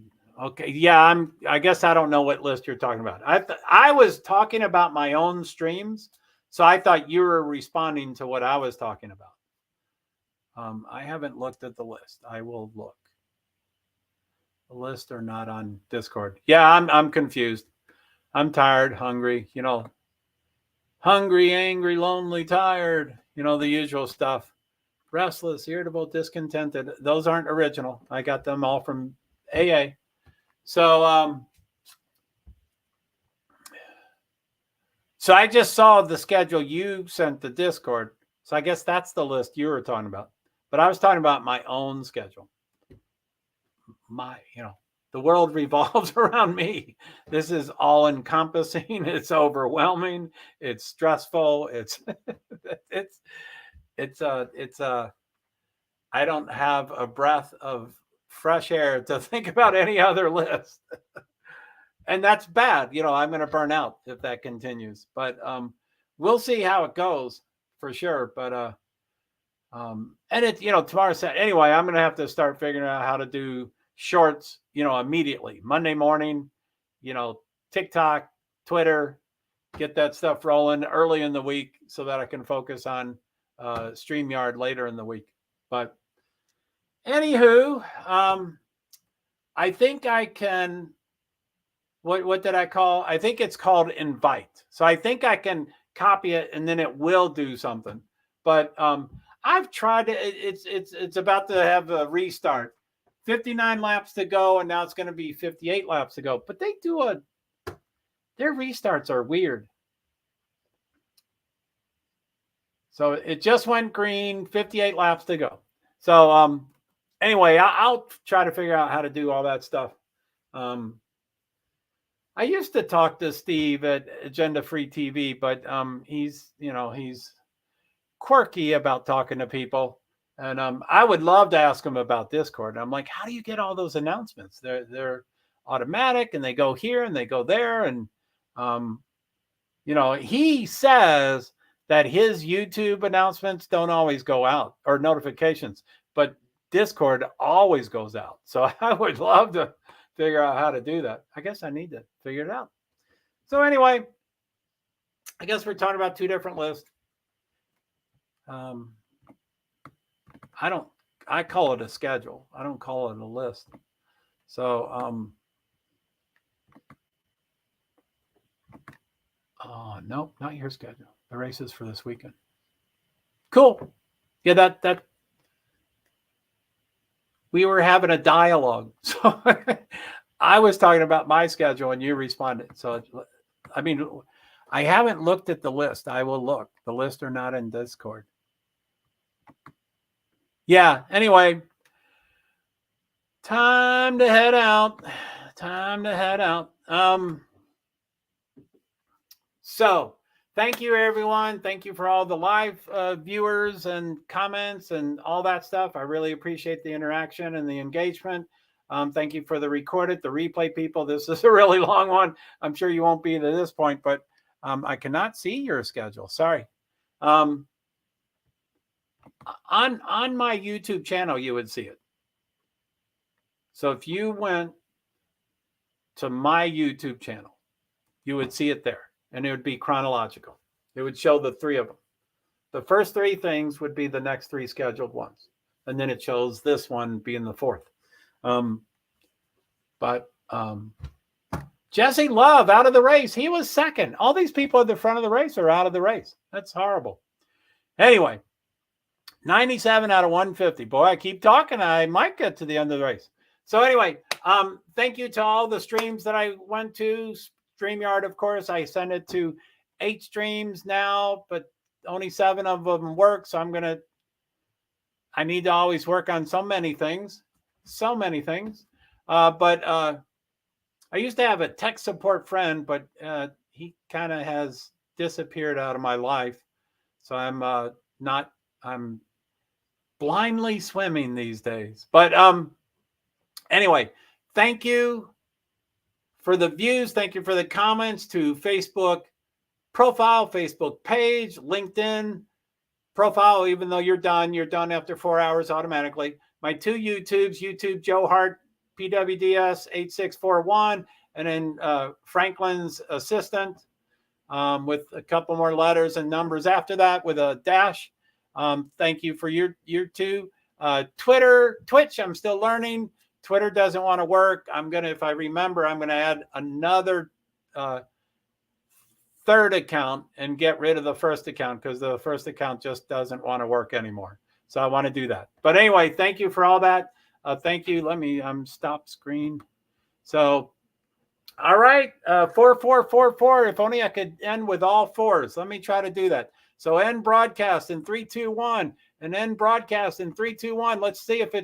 Okay. Yeah, I guess I don't know what list you're talking about. I was talking about my own streams. So I thought you were responding to what I was talking about. I haven't looked at the list. I will look. The lists are not on Discord. Yeah, I'm confused. I'm tired, hungry, hungry, angry, lonely, tired, the usual stuff. Restless, irritable, discontented. Those aren't original. I got them all from AA. So I just saw the schedule you sent to Discord. So I guess that's the list you were talking about. But I was talking about my own schedule. The world revolves around me. This is all encompassing. It's overwhelming. It's stressful. I don't have a breath of fresh air to think about any other list. And that's bad. I'm going to burn out if that continues, but we'll see how it goes for sure. But and it, tomorrow said anyway, I'm going to have to start figuring out how to do shorts, immediately Monday morning, TikTok, Twitter, get that stuff rolling early in the week so that I can focus on StreamYard later in the week. But anywho, I think I can, what did I call? I think it's called invite. So I think I can copy it and then it will do something. But I've tried it. It's about to have a restart. 59 laps to go, and now it's going to be 58 laps to go. But their restarts are weird. So it just went green, 58 laps to go. So anyway, I'll try to figure out how to do all that stuff. I used to talk to Steve at Agenda Free TV, but he's quirky about talking to people. And I would love to ask him about Discord. I'm like, how do you get all those announcements? They're automatic and they go here and they go there. And, he says that his YouTube announcements don't always go out or notifications, but Discord always goes out. So I would love to figure out how to do that. I guess I need to figure it out. So anyway, I guess we're talking about two different lists. I call it a schedule. I don't call it a list. So, oh, nope, not your schedule. The races for this weekend. Cool. Yeah, that we were having a dialogue. So I was talking about my schedule and you responded. So, I mean, I haven't looked at the list. I will look. The lists are not in Discord. Yeah, anyway, time to head out. So thank you, everyone. Thank you for all the live viewers and comments and all that stuff. I really appreciate the interaction and the engagement. Thank you for the recorded, the replay people. This is a really long one. I'm sure you won't be to this point, but I cannot see your schedule. Sorry. On my YouTube channel, you would see it. So if you went to my YouTube channel, you would see it there. And it would be chronological. It would show the three of them. The first three things would be the next three scheduled ones. And then it shows this one being the fourth. Jesse Love out of the race. He was second. All these people at the front of the race are out of the race. That's horrible. Anyway, 97 out of 150. Boy, I keep talking. I might get to the end of the race. So anyway, thank you to all the streams that I went to. StreamYard, of course, I send it to 8 streams now, but only 7 of them work. So I need to always work on so many things. But I used to have a tech support friend, but he kind of has disappeared out of my life. So I'm blindly swimming these days. But anyway, thank you for the views. Thank you for the comments to Facebook profile, Facebook page, LinkedIn profile. Even though you're done after 4 hours automatically. My 2 YouTubes, YouTube JoeHart, PwD's 8641, and then Franklin's assistant with a couple more letters and numbers after that with a dash. Thank you for your 2. Twitch, I'm still learning. Twitter doesn't want to work. If I remember, I'm going to add another third account and get rid of the first account because the first account just doesn't want to work anymore. So I want to do that. But anyway, thank you for all that. Thank you. Let me stop screen. So, all right, 4444. If only I could end with all 4s. Let me try to do that. So end broadcast in 3, 2, 1, and end broadcast in 3, 2, 1. Let's see if it